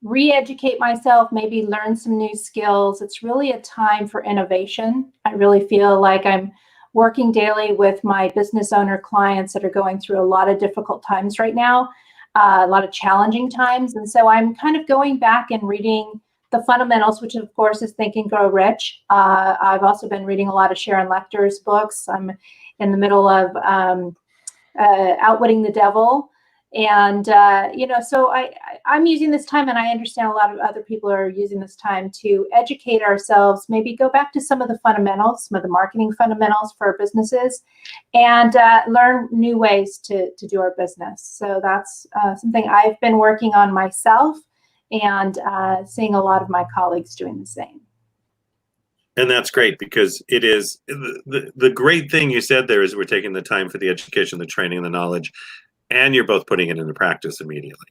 re-educate myself, maybe learn some new skills. It's really a time for innovation. I really feel like I'm working daily with my business owner clients that are going through a lot of difficult times right now, a lot of challenging times. And so I'm kind of going back and reading the fundamentals, which of course is Think and Grow Rich. I've also been reading a lot of Sharon Lecter's books. I'm in the middle of Outwitting the Devil. And, so I'm using this time, and I understand a lot of other people are using this time to educate ourselves, maybe go back to some of the fundamentals, some of the marketing fundamentals for our businesses, and learn new ways to do our business. So that's something I've been working on myself, and seeing a lot of my colleagues doing the same. And that's great, because it is the great thing you said there is we're taking the time for the education, the training, and the knowledge, and you're both putting it into practice immediately.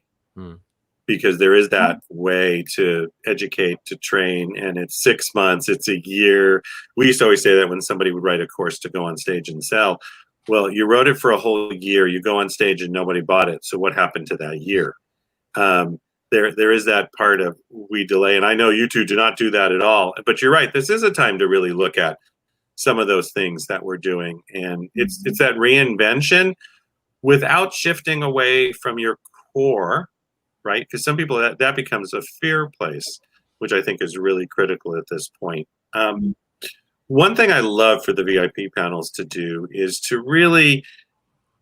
Because there is that way to educate, to train, and it's 6 months, it's a year. We used to always say that when somebody would write a course to go on stage and sell. Well, you wrote it for a whole year, you go on stage and nobody bought it. So what happened to that year? There is that part of we delay, and I know you two do not do that at all, but you're right. This is a time to really look at some of those things that we're doing, and it's that reinvention without shifting away from your core, right? Because some people that becomes a fear place, which I think is really critical at this point. One thing I love for the VIP panels to do is to really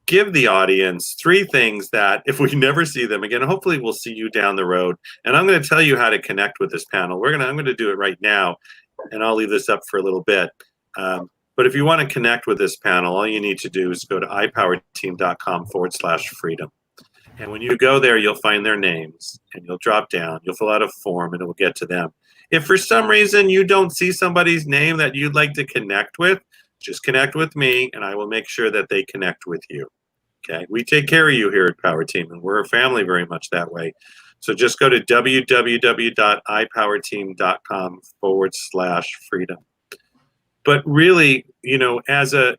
give the audience 3 things that if we never see them again, hopefully we'll see you down the road. And I'm going to tell you how to connect with this panel. I'm going to do it right now, and I'll leave this up for a little bit. But if you want to connect with this panel, all you need to do is go to ipowerteam.com/freedom. And when you go there, you'll find their names, and you'll drop down, you'll fill out a form, and it will get to them. If for some reason you don't see somebody's name that you'd like to connect with, just connect with me, and I will make sure that they connect with you. Okay, we take care of you here at Power Team, and we're a family very much that way. So just go to www.ipowerteam.com/freedom. But really, as a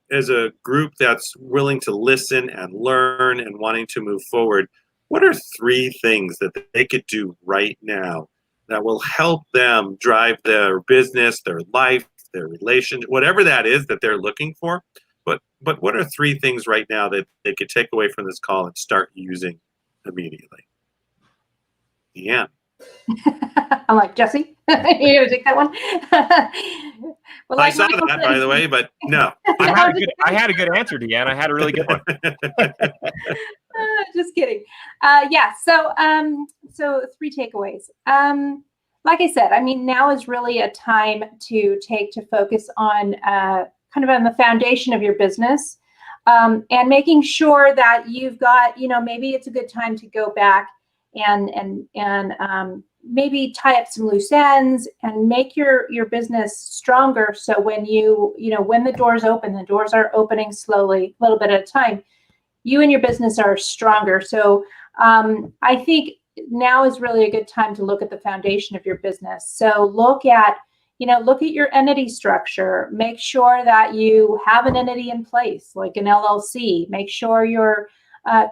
group that's willing to listen and learn and wanting to move forward, what are 3 things that they could do right now that will help them drive their business, their life, their relationship, whatever that is that they're looking for? But what are 3 things right now that they could take away from this call and start using immediately? Yeah. I'm like, Jesse, you gonna take that one? Well, like I saw Michael that, by the way, but no. I had a good answer, Deanne. I had a really good one. Just kidding. So 3 takeaways. Like I said, now is really a time to focus on kind of on the foundation of your business, and making sure that you've got, maybe it's a good time to go back and maybe tie up some loose ends and make your business stronger. So when when the doors open, the doors are opening slowly, a little bit at a time, you and your business are stronger. So I think now is really a good time to look at the foundation of your business. So look at your entity structure. Make sure that you have an entity in place, like an LLC. Make sure your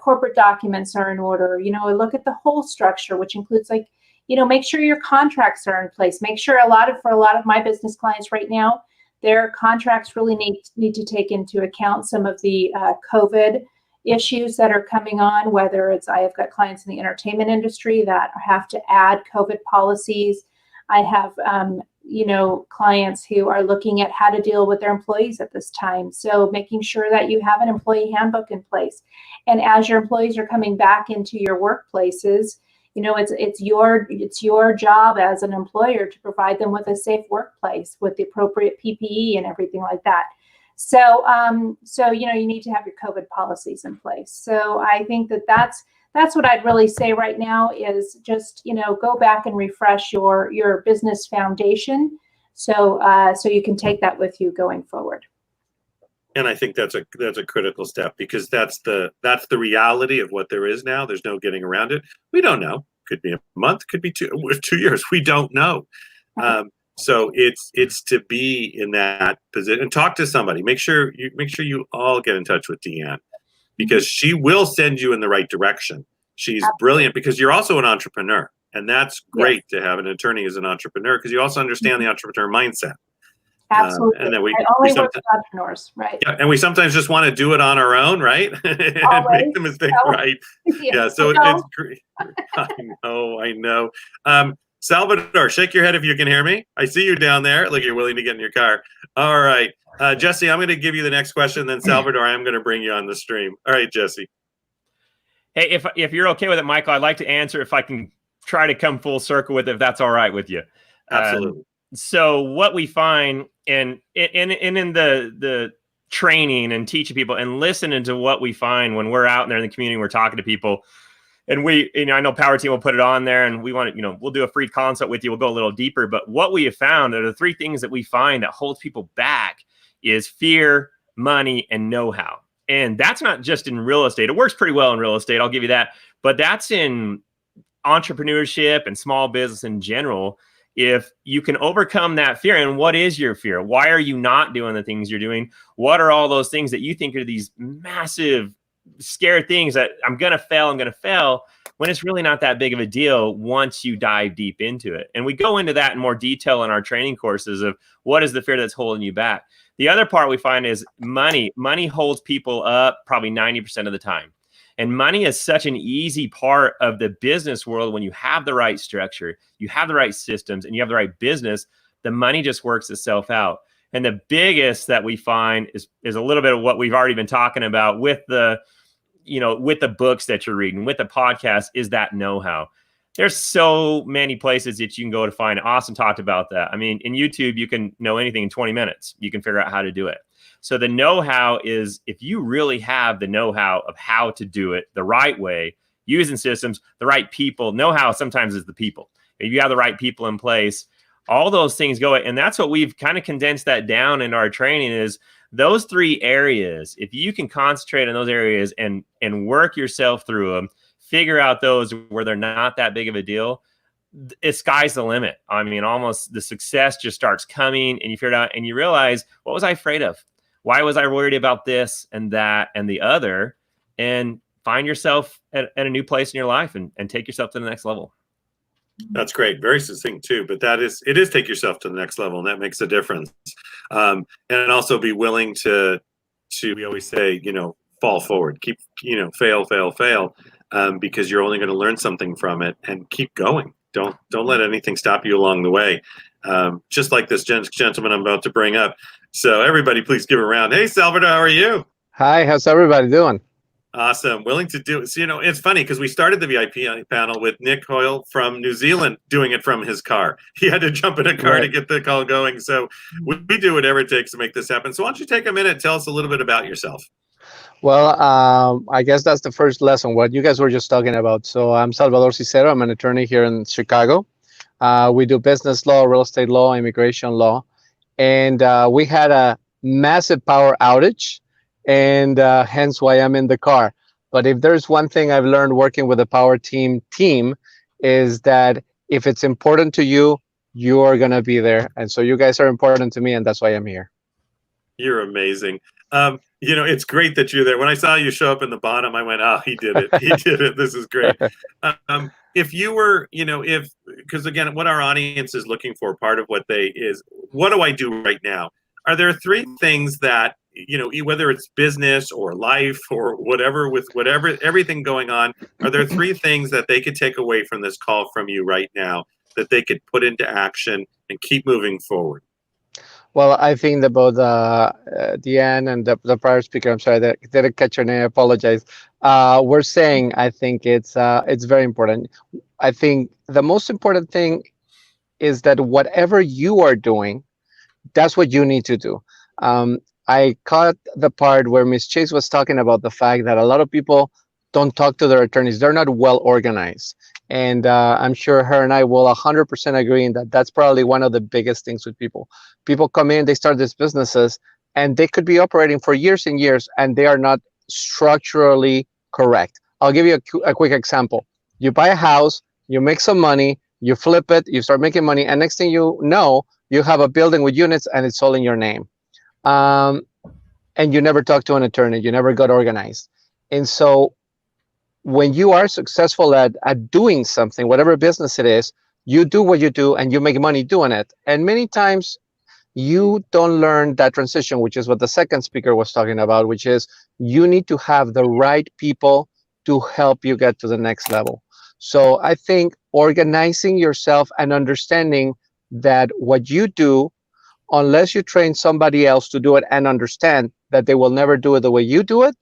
corporate documents are in order. Look at the whole structure, which includes make sure your contracts are in place. Make sure for a lot of my business clients right now, their contracts really need to take into account some of the COVID issues that are coming on, whether it's, I have got clients in the entertainment industry that have to add COVID policies. I have, clients who are looking at how to deal with their employees at this time. So making sure that you have an employee handbook in place. And as your employees are coming back into your workplaces, it's your job as an employer to provide them with a safe workplace with the appropriate PPE and everything like that. So you need to have your COVID policies in place. So I think that's what I'd really say right now is just, go back and refresh your business foundation. So you can take that with you going forward. And I think that's a critical step, because that's the reality of what there is now. There's no getting around it. We don't know. Could be a month, could be 2 years. We don't know. So it's to be in that position and talk to somebody. Make sure you all get in touch with Deanne. because she will send you in the right direction. She's brilliant because you're also an entrepreneur. And that's great to have an attorney as an entrepreneur because you also understand the entrepreneur mindset. Absolutely. And then I only work with entrepreneurs, right? Yeah, and we sometimes just want to do it on our own, right? And make the mistake right. Yeah, so it's great. I know. Salvador, shake your head if you can hear me. I see you down there. Look, you're willing to get in your car. All right. Jesse, I'm going to give you the next question. Then Salvador, I'm going to bring you on the stream. All right, Jesse. Hey, if you're okay with it, Michael, I'd like to answer if I can try to come full circle with it, if that's all right with you. Absolutely. So what we find in the training and teaching people and listening to what we find when we're out there in the community, we're talking to people, and I know Power Team will put it on there, and we want to, we'll do a free consult with you. We'll go a little deeper, but what we have found are the three things that we find that holds people back is fear, money, and know-how. And that's not just in real estate. It works pretty well in real estate, I'll give you that, but that's in entrepreneurship and small business in general. If you can overcome that fear, and what is your fear? Why are you not doing the things you're doing? What are all those things that you think are these massive, scary things that I'm going to fail, when it's really not that big of a deal once you dive deep into it. And we go into that in more detail in our training courses of what is the fear that's holding you back. The other part we find is money. Money holds people up probably 90% of the time. And money is such an easy part of the business world. When you have the right structure, you have the right systems, and you have the right business, the money just works itself out. And the biggest that we find is a little bit of what we've already been talking about with the books that you're reading, with the podcast, is that know-how. There's so many places that you can go to find it. Austin talked about that. I mean, in YouTube, you can know anything in 20 minutes. You can figure out how to do it. So the know-how is, if you really have the know-how of how to do it the right way, using systems, the right people. Know-how sometimes is the people. If you have the right people in place, all those things go. And that's what we've kind of condensed that down in our training is those three areas. If you can concentrate on those areas and work yourself through them, figure out those where they're not that big of a deal, it's sky's the limit. I mean, almost the success just starts coming, and you figure it out and you realize, what was I afraid of? Why was I worried about this and that and the other? And find yourself at a new place in your life and take yourself to the next level. That's great. Very succinct too, but it is take yourself to the next level, and that makes a difference. And also be willing to we always say, fall forward, keep, fail, because you're only going to learn something from it, and keep going. Don't let anything stop you along the way. Just like this gentleman I'm about to bring up. So everybody, please give a round. Hey, Salvador, how are you? Hi, how's everybody doing? Awesome. Willing to do it. So, it's funny because we started the VIP panel with Nick Hoyle from New Zealand doing it from his car. He had to jump in a car to get the call going. So we do whatever it takes to make this happen. So why don't you take a minute, tell us a little bit about yourself. Well, I guess that's the first lesson, what you guys were just talking about. So I'm Salvador Cicero. I'm an attorney here in Chicago. We do business law, real estate law, immigration law. And we had a massive power outage, and hence why I'm in the car. But if there's one thing I've learned working with the Power Team is that if it's important to you, you are going to be there. And so you guys are important to me, and that's why I'm here. You're amazing. It's great that you're there. When I saw you show up in the bottom, I went, oh, he did it. He did it. This is great. If you were, because again, what our audience is looking for, part of what what do I do right now? Are there three things that, whether it's business or life or whatever, with everything going on, are there three things that they could take away from this call from you right now that they could put into action and keep moving forward? Well, I think that both Deanne and the prior speaker, I'm sorry, that didn't catch your name, I apologize. We're saying, I think it's very important. I think the most important thing is that whatever you are doing, that's what you need to do. I caught the part where Ms. Chase was talking about the fact that a lot of people don't talk to their attorneys. They're not well organized. And I'm sure her and I will 100% agree in that that's probably one of the biggest things with people. People come in, they start these businesses, and they could be operating for years and years, and they are not structurally correct. I'll give you a quick example. You buy a house, you make some money, you flip it, you start making money, and next thing you know, you have a building with units and it's all in your name. And you never talk to an attorney, you never got organized. And so when you are successful at doing something, whatever business it is, you do what you do and you make money doing it. And many times you don't learn that transition, which is what the second speaker was talking about, which is you need to have the right people to help you get to the next level. So I think organizing yourself and understanding that what you do, unless you train somebody else to do it and understand that they will never do it the way you do it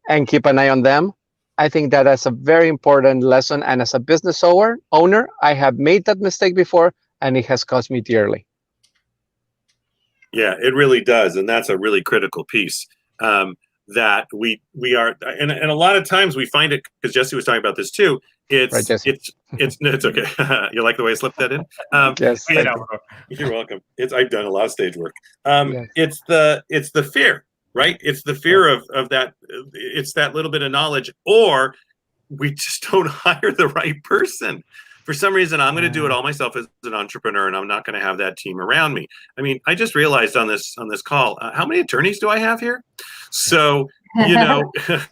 and keep an eye on them, I think that that's a very important lesson. And as a business owner, I have made that mistake before and it has cost me dearly. Yeah, it really does. And that's a really critical piece. That we are, and a lot of times we find it, because Jesse was talking about this too. It's right, it's okay. You like the way I slipped that in? Yes, you're welcome. I've done a lot of stage work. Yes. It's the fear, right? It's the fear of that. It's that little bit of knowledge, or we just don't hire the right person. For some reason, I'm going to do it all myself as an entrepreneur, and I'm not going to have that team around me. I mean, I just realized on this call, how many attorneys do I have here? So, it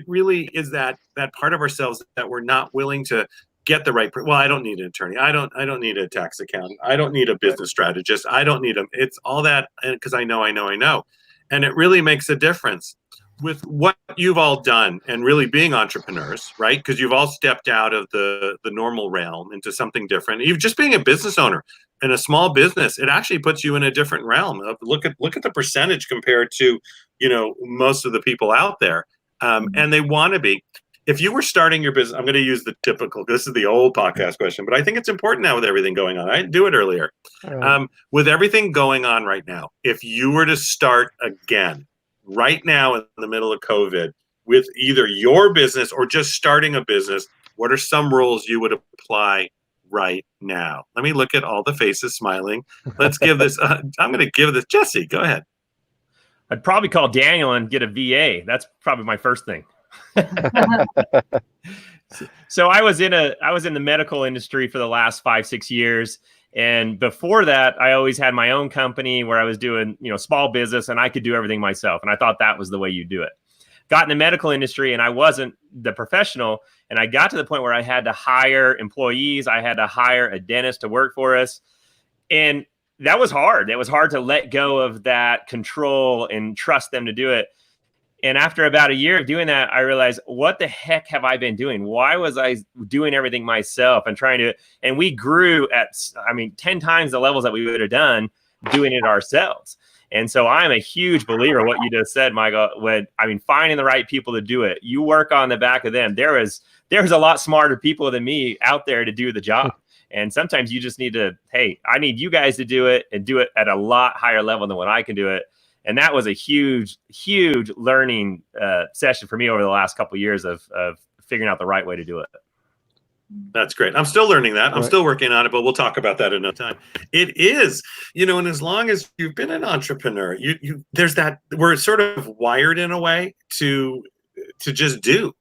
really is that part of ourselves that we're not willing to get the right. Well, I don't need an attorney. I don't need a tax accountant. I don't need a business strategist. I don't need them. It's all that, because I know, and it really makes a difference with what you've all done and really being entrepreneurs, right? Because you've all stepped out of the normal realm into something different. You've just being a business owner in a small business, it actually puts you in a different realm. Look at the percentage compared to, most of the people out there. And they want to be. If you were starting your business, I'm going to use the typical, this is the old podcast question, but I think it's important now with everything going on. I didn't do it earlier. Right. With everything going on right now, if you were to start again, right now in the middle of COVID, with either your business or just starting a business, what are some rules you would apply right now? Let me look at all the faces smiling. Let's give this, I'm going to give this, Jesse, go ahead. I'd probably call Daniel and get a VA. That's probably my first thing. So I was in the medical industry for the last 5-6 years. And before that, I always had my own company where I was doing, small business, and I could do everything myself. And I thought that was the way you do it. Got in the medical industry, and I wasn't the professional. And I got to the point where I had to hire employees. I had to hire a dentist to work for us. And that was hard. It was hard to let go of that control and trust them to do it. And after about a year of doing that, I realized, what the heck have I been doing? Why was I doing everything myself and we grew at, 10 times the levels that we would have done doing it ourselves. And so I'm a huge believer in what you just said, Michael, finding the right people to do it. You work on the back of them. There's a lot smarter people than me out there to do the job. And sometimes you just need to, hey, I need you guys to do it and do it at a lot higher level than what I can do it. And that was a huge, huge learning session for me over the last couple of years of figuring out the right way to do it. That's great. I'm still learning that. I'm still working on it, but we'll talk about that another time. It is, and as long as you've been an entrepreneur, there's that, we're sort of wired in a way to just do.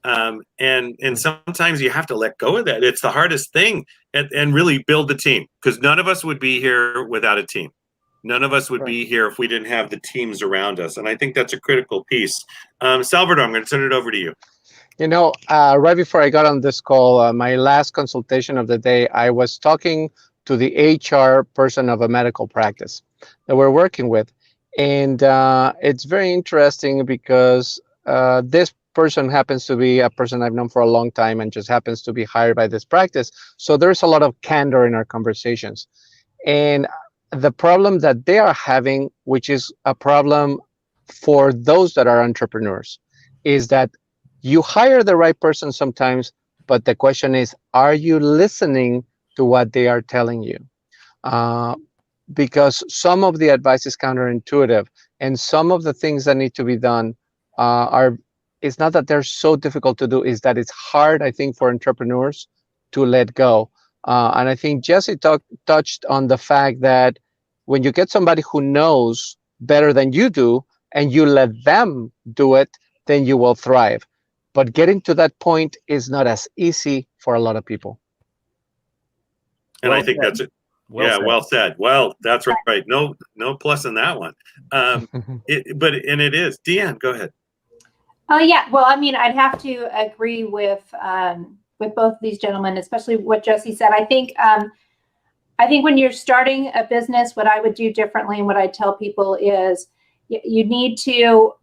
And sometimes you have to let go of that. It's the hardest thing, and really build the team, because none of us would be here without a team. None of us would be here if we didn't have the teams around us. And I think that's a critical piece. Salvador, I'm going to turn it over to you. Right before I got on this call, my last consultation of the day, I was talking to the HR person of a medical practice that we're working with. And it's very interesting because this person happens to be a person I've known for a long time and just happens to be hired by this practice. So there's a lot of candor in our conversations. And the problem that they are having, which is a problem for those that are entrepreneurs, is that you hire the right person sometimes, but the question is, are you listening to what they are telling you? Because some of the advice is counterintuitive, and some of the things that need to be done it's not that they're so difficult to do, is that it's hard, I think, for entrepreneurs to let go. And I think Jesse touched on the fact that when you get somebody who knows better than you do and you let them do it, then you will thrive. But getting to that point is not as easy for a lot of people. And I think that's it. Well said. Well, that's right. No plus in that one. But it is. Deanne, go ahead. Yeah. Well, I mean, I'd have to agree with both of these gentlemen, especially what Jesse said. I think when you're starting a business, what I would do differently and what I tell people is you need to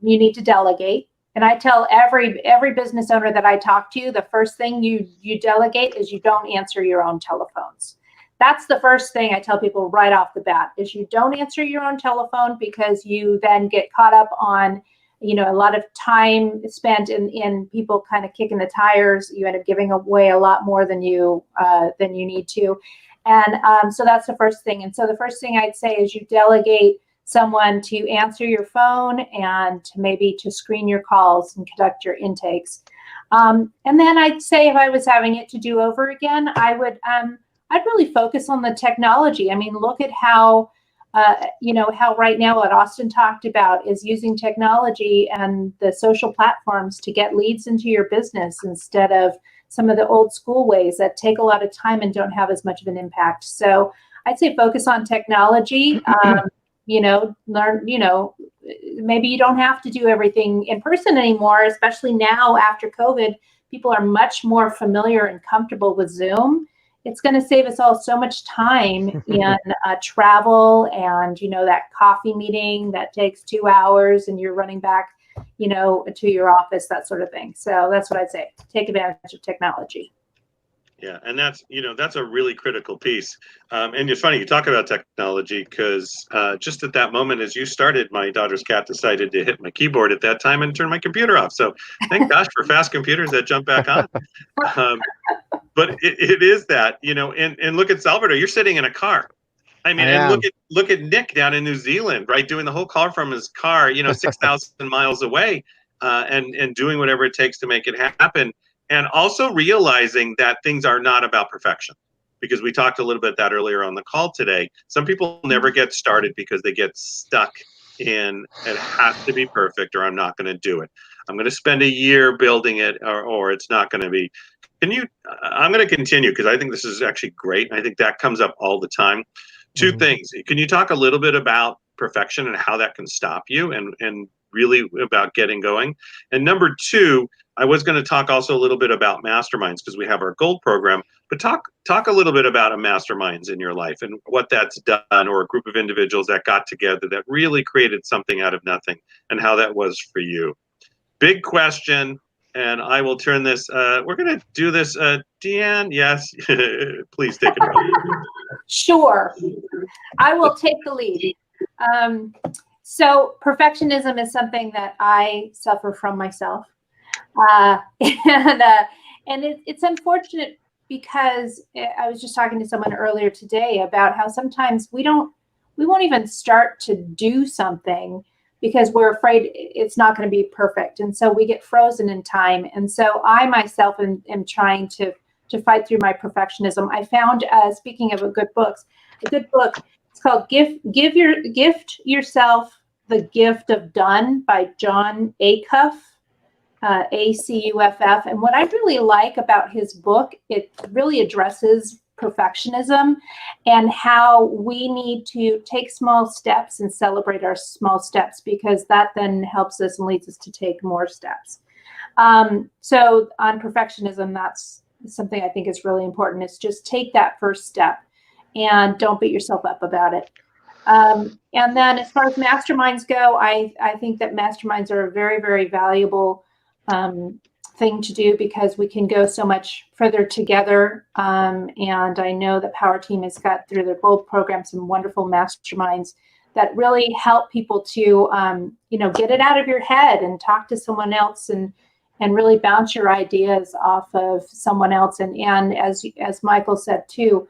delegate. And I tell every business owner that I talk to, the first thing you delegate is you don't answer your own telephones. That's the first thing I tell people right off the bat is you don't answer your own telephone, because you then get caught up on, a lot of time spent in people kind of kicking the tires. You end up giving away a lot more than you need to. And so that's the first thing. And so the first thing I'd say is you delegate someone to answer your phone and maybe to screen your calls and conduct your intakes. And then I'd say if I was having it to do over again, I'd really focus on the technology. I mean, look at how right now what Austin talked about is using technology and the social platforms to get leads into your business instead of some of the old school ways that take a lot of time and don't have as much of an impact. So I'd say focus on technology. Learn, maybe you don't have to do everything in person anymore, especially now after COVID. People are much more familiar and comfortable with Zoom. It's going to save us all so much time in travel and, that coffee meeting that takes 2 hours and you're running back, to your office, that sort of thing. So that's what I'd say. Take advantage of technology. Yeah, and that's a really critical piece. And it's funny you talk about technology because just at that moment as you started, my daughter's cat decided to hit my keyboard at that time and turn my computer off. So thank gosh for fast computers that jump back on. But it is that, and look at Salvador, you're sitting in a car. I mean, and look at Nick down in New Zealand, right? Doing the whole call from his car, 6,000 miles away, and doing whatever it takes to make it happen. And also realizing that things are not about perfection, because we talked a little bit that earlier on the call today. Some people never get started because they get stuck in it has to be perfect or I'm not going to do it. I'm going to spend a year building it or it's not going to be. I'm going to continue because I think this is actually great. I think that comes up all the time. Two things. Can you talk a little bit about perfection and how that can stop you and really about getting going? And number two, I was going to talk also a little bit about masterminds because we have our gold program, but talk a little bit about a masterminds in your life and what that's done, or a group of individuals that got together that really created something out of nothing and how that was for you. Big question. And I will turn this, we're going to do this. Deanne, yes, please take it away. Sure. I will take the lead. So perfectionism is something that I suffer from myself. And it's unfortunate because I was just talking to someone earlier today about how sometimes we won't even start to do something because we're afraid it's not going to be perfect. And so we get frozen in time. And so I myself am trying to fight through my perfectionism. I found, speaking of a good book, it's called Gift Yourself the Gift of Done by Jon Acuff, Acuff. And what I really like about his book, it really addresses perfectionism and how we need to take small steps and celebrate our small steps, because that then helps us and leads us to take more steps. So on perfectionism, that's something I think is really important, is just take that first step and don't beat yourself up about it. And then as far as masterminds go, I think that masterminds are a very, very valuable thing to do because we can go so much further together. And I know that Power Team has got through their gold program some wonderful masterminds that really help people to, get it out of your head and talk to someone else and really bounce your ideas off of someone else. And as Michael said too,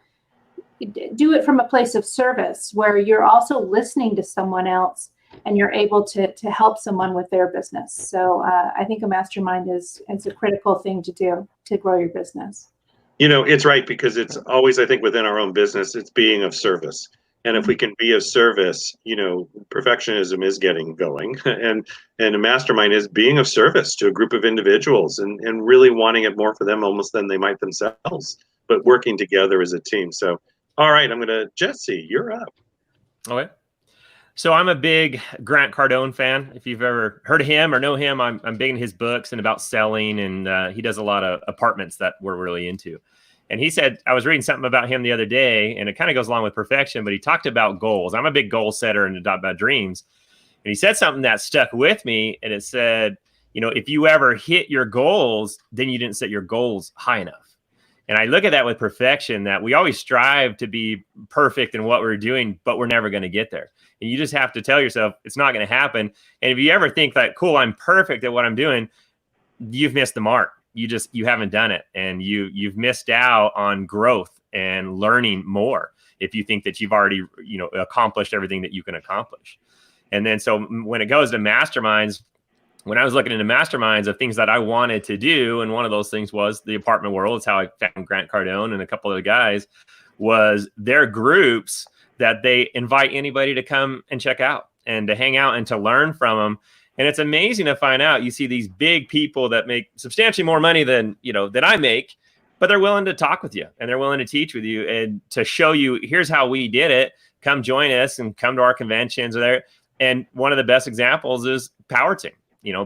do it from a place of service where you're also listening to someone else and you're able to help someone with their business. So I think a mastermind is a critical thing to do to grow your business. It's right, because it's always, I think, within our own business, it's being of service. And if we can be of service, perfectionism is getting going. And a mastermind is being of service to a group of individuals and really wanting it more for them almost than they might themselves, but working together as a team. So All right, Jesse, you're up. Okay. So I'm a big Grant Cardone fan. If you've ever heard of him or know him, I'm big in his books and about selling, and he does a lot of apartments that we're really into. And he said, I was reading something about him the other day, and it kind of goes along with perfection, but he talked about goals. I'm a big goal setter and about dreams. And he said something that stuck with me, and it said, if you ever hit your goals, then you didn't set your goals high enough. And I look at that with perfection, that we always strive to be perfect in what we're doing, but we're never going to get there. And you just have to tell yourself it's not going to happen. And if you ever think that, cool, I'm perfect at what I'm doing, you've missed the mark. You haven't done it. And you've missed out on growth and learning more if you think that you've already, accomplished everything that you can accomplish. And then, so when it goes to masterminds, when I was looking into masterminds of things that I wanted to do, and one of those things was the apartment world, it's how I found Grant Cardone and a couple of the guys, was their groups that they invite anybody to come and check out and to hang out and to learn from them. And it's amazing to find out, you see these big people that make substantially more money than I make, but they're willing to talk with you and they're willing to teach with you and to show you, here's how we did it. Come join us and come to our conventions. And one of the best examples is Power Team.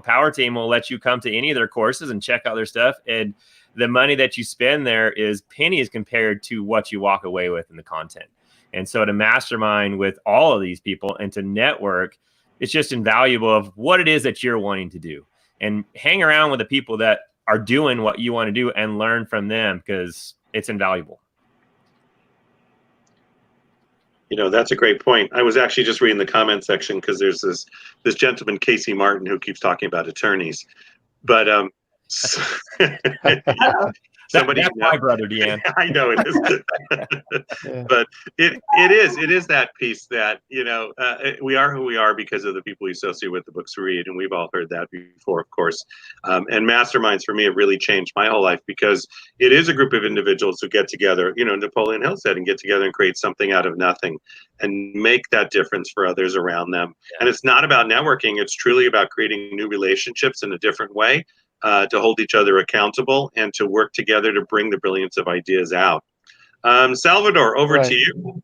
Power Team will let you come to any of their courses and check out their stuff. And the money that you spend there is pennies compared to what you walk away with in the content. And so to mastermind with all of these people and to network, it's just invaluable of what it is that you're wanting to do, and hang around with the people that are doing what you want to do and learn from them, because it's invaluable. That's a great point. I was actually just reading the comment section because there's this gentleman, Casey Martin, who keeps talking about attorneys. But that's my brother, Deanne. I know it is. But it is that piece that, we are who we are because of the people we associate with, the books we read. And we've all heard that before, of course. And masterminds for me have really changed my whole life, because it is a group of individuals who get together, Napoleon Hill said, and get together and create something out of nothing and make that difference for others around them. Yeah. And it's not about networking. It's truly about creating new relationships in a different way. To hold each other accountable and to work together to bring the brilliance of ideas out. Salvador, over to you.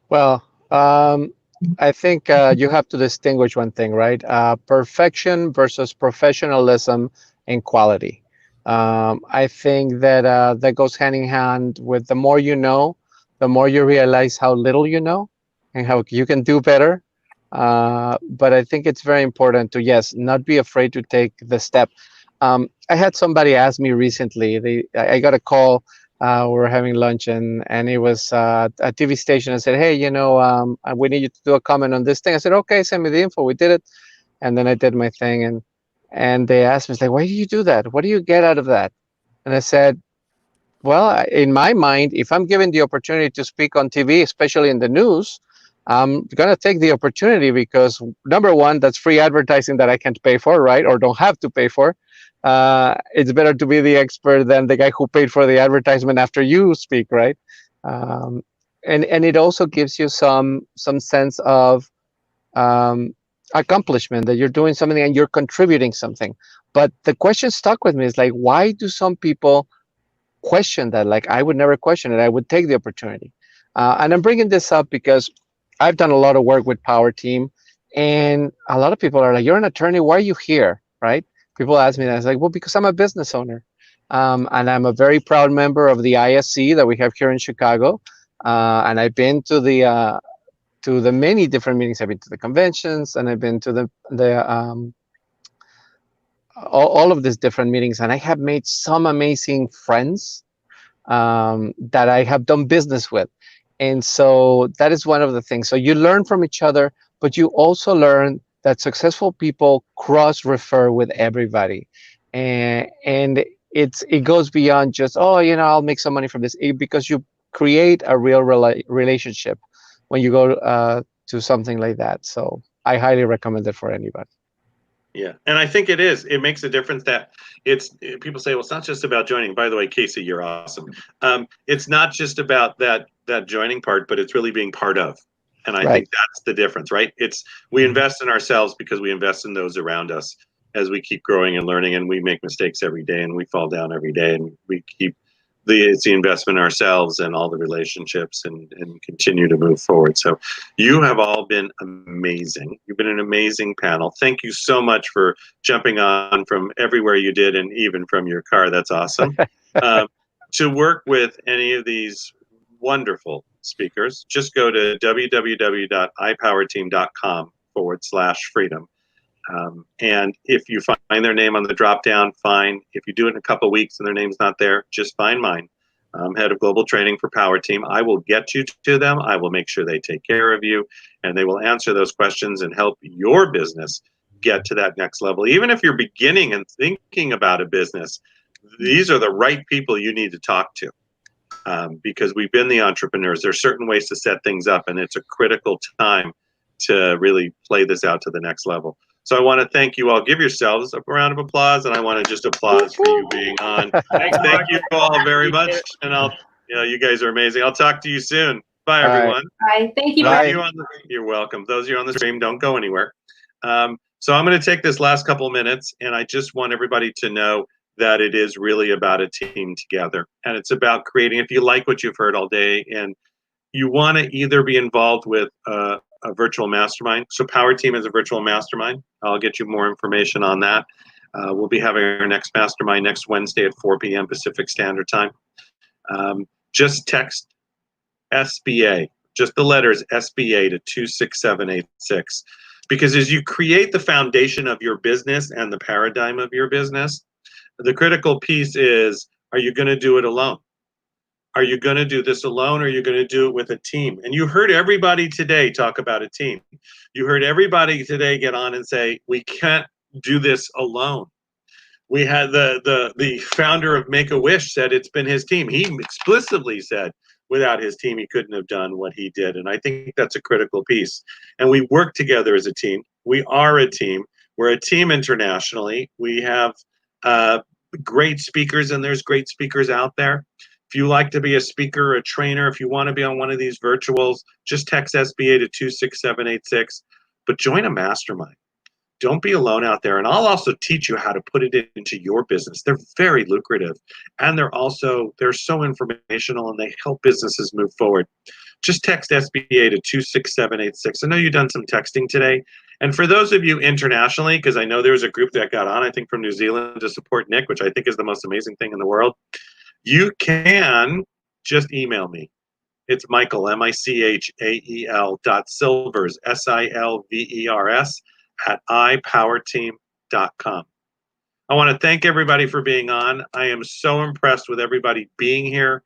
Well, I think you have to distinguish one thing, right? Perfection versus professionalism and quality. I think that that goes hand in hand with the more you know, the more you realize how little you know and how you can do better. But I think it's very important to, yes, not be afraid to take the step. I had somebody ask me recently, I got a call, we were having lunch, and it was a TV station. I said, hey, we need you to do a comment on this thing. I said, okay, send me the info. We did it. And then I did my thing. And they asked me, why do you do that? What do you get out of that? And I said, well, in my mind, if I'm given the opportunity to speak on TV, especially in the news, I'm going to take the opportunity because, number one, that's free advertising that I can't pay for, right? Or don't have to pay for. It's better to be the expert than the guy who paid for the advertisement after you speak, right? And it also gives you some sense of accomplishment, that you're doing something and you're contributing something. But the question stuck with me is why do some people question that? I would never question it. I would take the opportunity. And I'm bringing this up because I've done a lot of work with Power Team, and a lot of people are like, you're an attorney, why are you here, right? People ask me that. I was like, well, because I'm a business owner. And I'm a very proud member of the ISC that we have here in Chicago. And I've been to the many different meetings. I've been to the conventions, and I've been to all of these different meetings. And I have made some amazing friends that I have done business with. And so that is one of the things. So you learn from each other, but you also learn that successful people cross-refer with everybody. And it goes beyond just, I'll make some money from this, because you create a real relationship when you go to something like that. So I highly recommend it for anybody. Yeah, and I think it makes a difference that people say, well, it's not just about joining. By the way, Casey, you're awesome. It's not just about that joining part, but it's really being part of. And I think that's the difference, right? We invest in ourselves because we invest in those around us as we keep growing and learning, and we make mistakes every day, and we fall down every day, and we keep it's the investment in ourselves and all the relationships and continue to move forward. So you have all been amazing. You've been an amazing panel. Thank you so much for jumping on from everywhere you did and even from your car. That's awesome. To work with any of these wonderful speakers, just go to www.ipowerteam.com/freedom. And if you find their name on the drop down, fine. If you do it in a couple of weeks and their name's not there, just find mine. I'm head of global training for Power Team. I will get you to them. I will make sure they take care of you, and they will answer those questions and help your business get to that next level. Even if you're beginning and thinking about a business, these are the right people you need to talk to, because we've been the entrepreneurs. There's certain ways to set things up, and it's a critical time to really play this out to the next level. So I want to thank you all. Give yourselves a round of applause, and I want to just applause for you being on. Thank you all very much, and you guys are amazing. I'll talk to you soon. Bye, everyone. Bye. Thank you. You're welcome. Those of you on the stream, don't go anywhere. So I'm going to take this last couple of minutes, and I just want everybody to know that it is really about a team together, and it's about creating. If you like what you've heard all day, and you want to either be involved with a virtual mastermind. So Power Team is a virtual mastermind. I'll get you more information on that. We'll be having our next mastermind next Wednesday at 4 p.m. Pacific Standard Time. Just text SBA, just the letters SBA to 26786. Because as you create the foundation of your business and the paradigm of your business, the critical piece is, are you going to do it alone? Are you going to do this alone, or are you going to do it with a team? And you heard everybody today talk about a team. You heard everybody today get on and say, we can't do this alone. We had the founder of Make-A-Wish said it's been his team. He explicitly said without his team, he couldn't have done what he did. And I think that's a critical piece. And we work together as a team. We are a team. We're a team internationally. We have great speakers, and there's great speakers out there. If you like to be a speaker or a trainer, if you want to be on one of these virtuals, just text SBA to 26786. But join a mastermind. Don't be alone out there. And I'll also teach you how to put it into your business. They're very lucrative, and they're so informational, and they help businesses move forward. Just text SBA to 26786. I know you've done some texting today. And for those of you internationally, because I know there's a group that got on, I think from New Zealand, to support Nick, which I think is the most amazing thing in the world, you can just email me. It's Michael, MICHAEL .Silvers, SILVERS @ipowerteam.com. I want to thank everybody for being on. I am so impressed with everybody being here.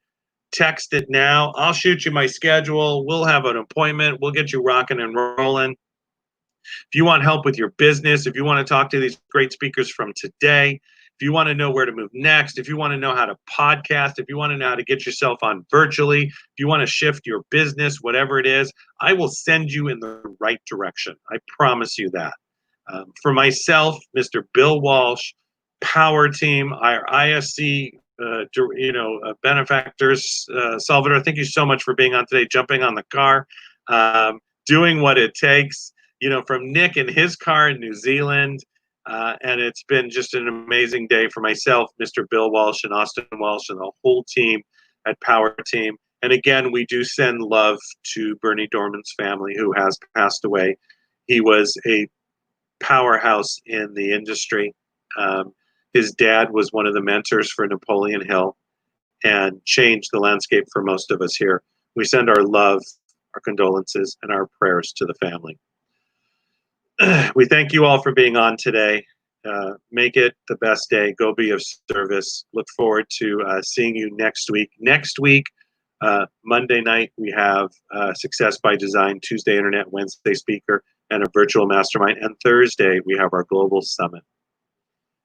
Text it now. I'll shoot you my schedule. We'll have an appointment. We'll get you rocking and rolling. If you want help with your business, if you want to talk to these great speakers from today, if you want to know where to move next, if you want to know how to podcast, if you want to know how to get yourself on virtually, if you want to shift your business, whatever it is, I will send you in the right direction. I promise you that. For myself, Mr. Bill Walsh, Power Team, our ISC, benefactors, Salvador, thank you so much for being on today, jumping on the car, doing what it takes, from Nick in his car in New Zealand. And it's been just an amazing day for myself, Mr. Bill Walsh and Austin Walsh and the whole team at Power Team. And again, we do send love to Bernie Dorman's family, who has passed away. He was a powerhouse in the industry. His dad was one of the mentors for Napoleon Hill and changed the landscape for most of us here. We send our love, our condolences, and our prayers to the family. We thank you all for being on today. Make it the best day. Go be of service. Look forward to seeing you next week. Next week, Monday night, we have Success by Design, Tuesday Internet, Wednesday speaker, and a virtual mastermind. And Thursday, we have our global summit.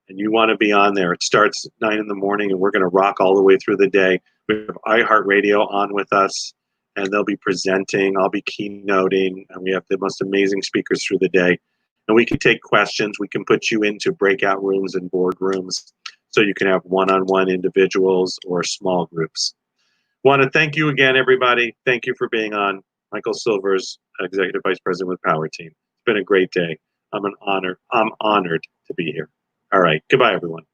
And you want to be on there. It starts at 9 in the morning, and we're going to rock all the way through the day. We have iHeartRadio on with us, and they'll be presenting. I'll be keynoting, and we have the most amazing speakers through the day. And we can take questions. We can put you into breakout rooms and board rooms so you can have one-on-one individuals or small groups. Want to thank you again, everybody. Thank you for being on. Michael Silvers, Executive Vice President with Power Team. It's been a great day. I'm honored to be here. All right. Goodbye, everyone.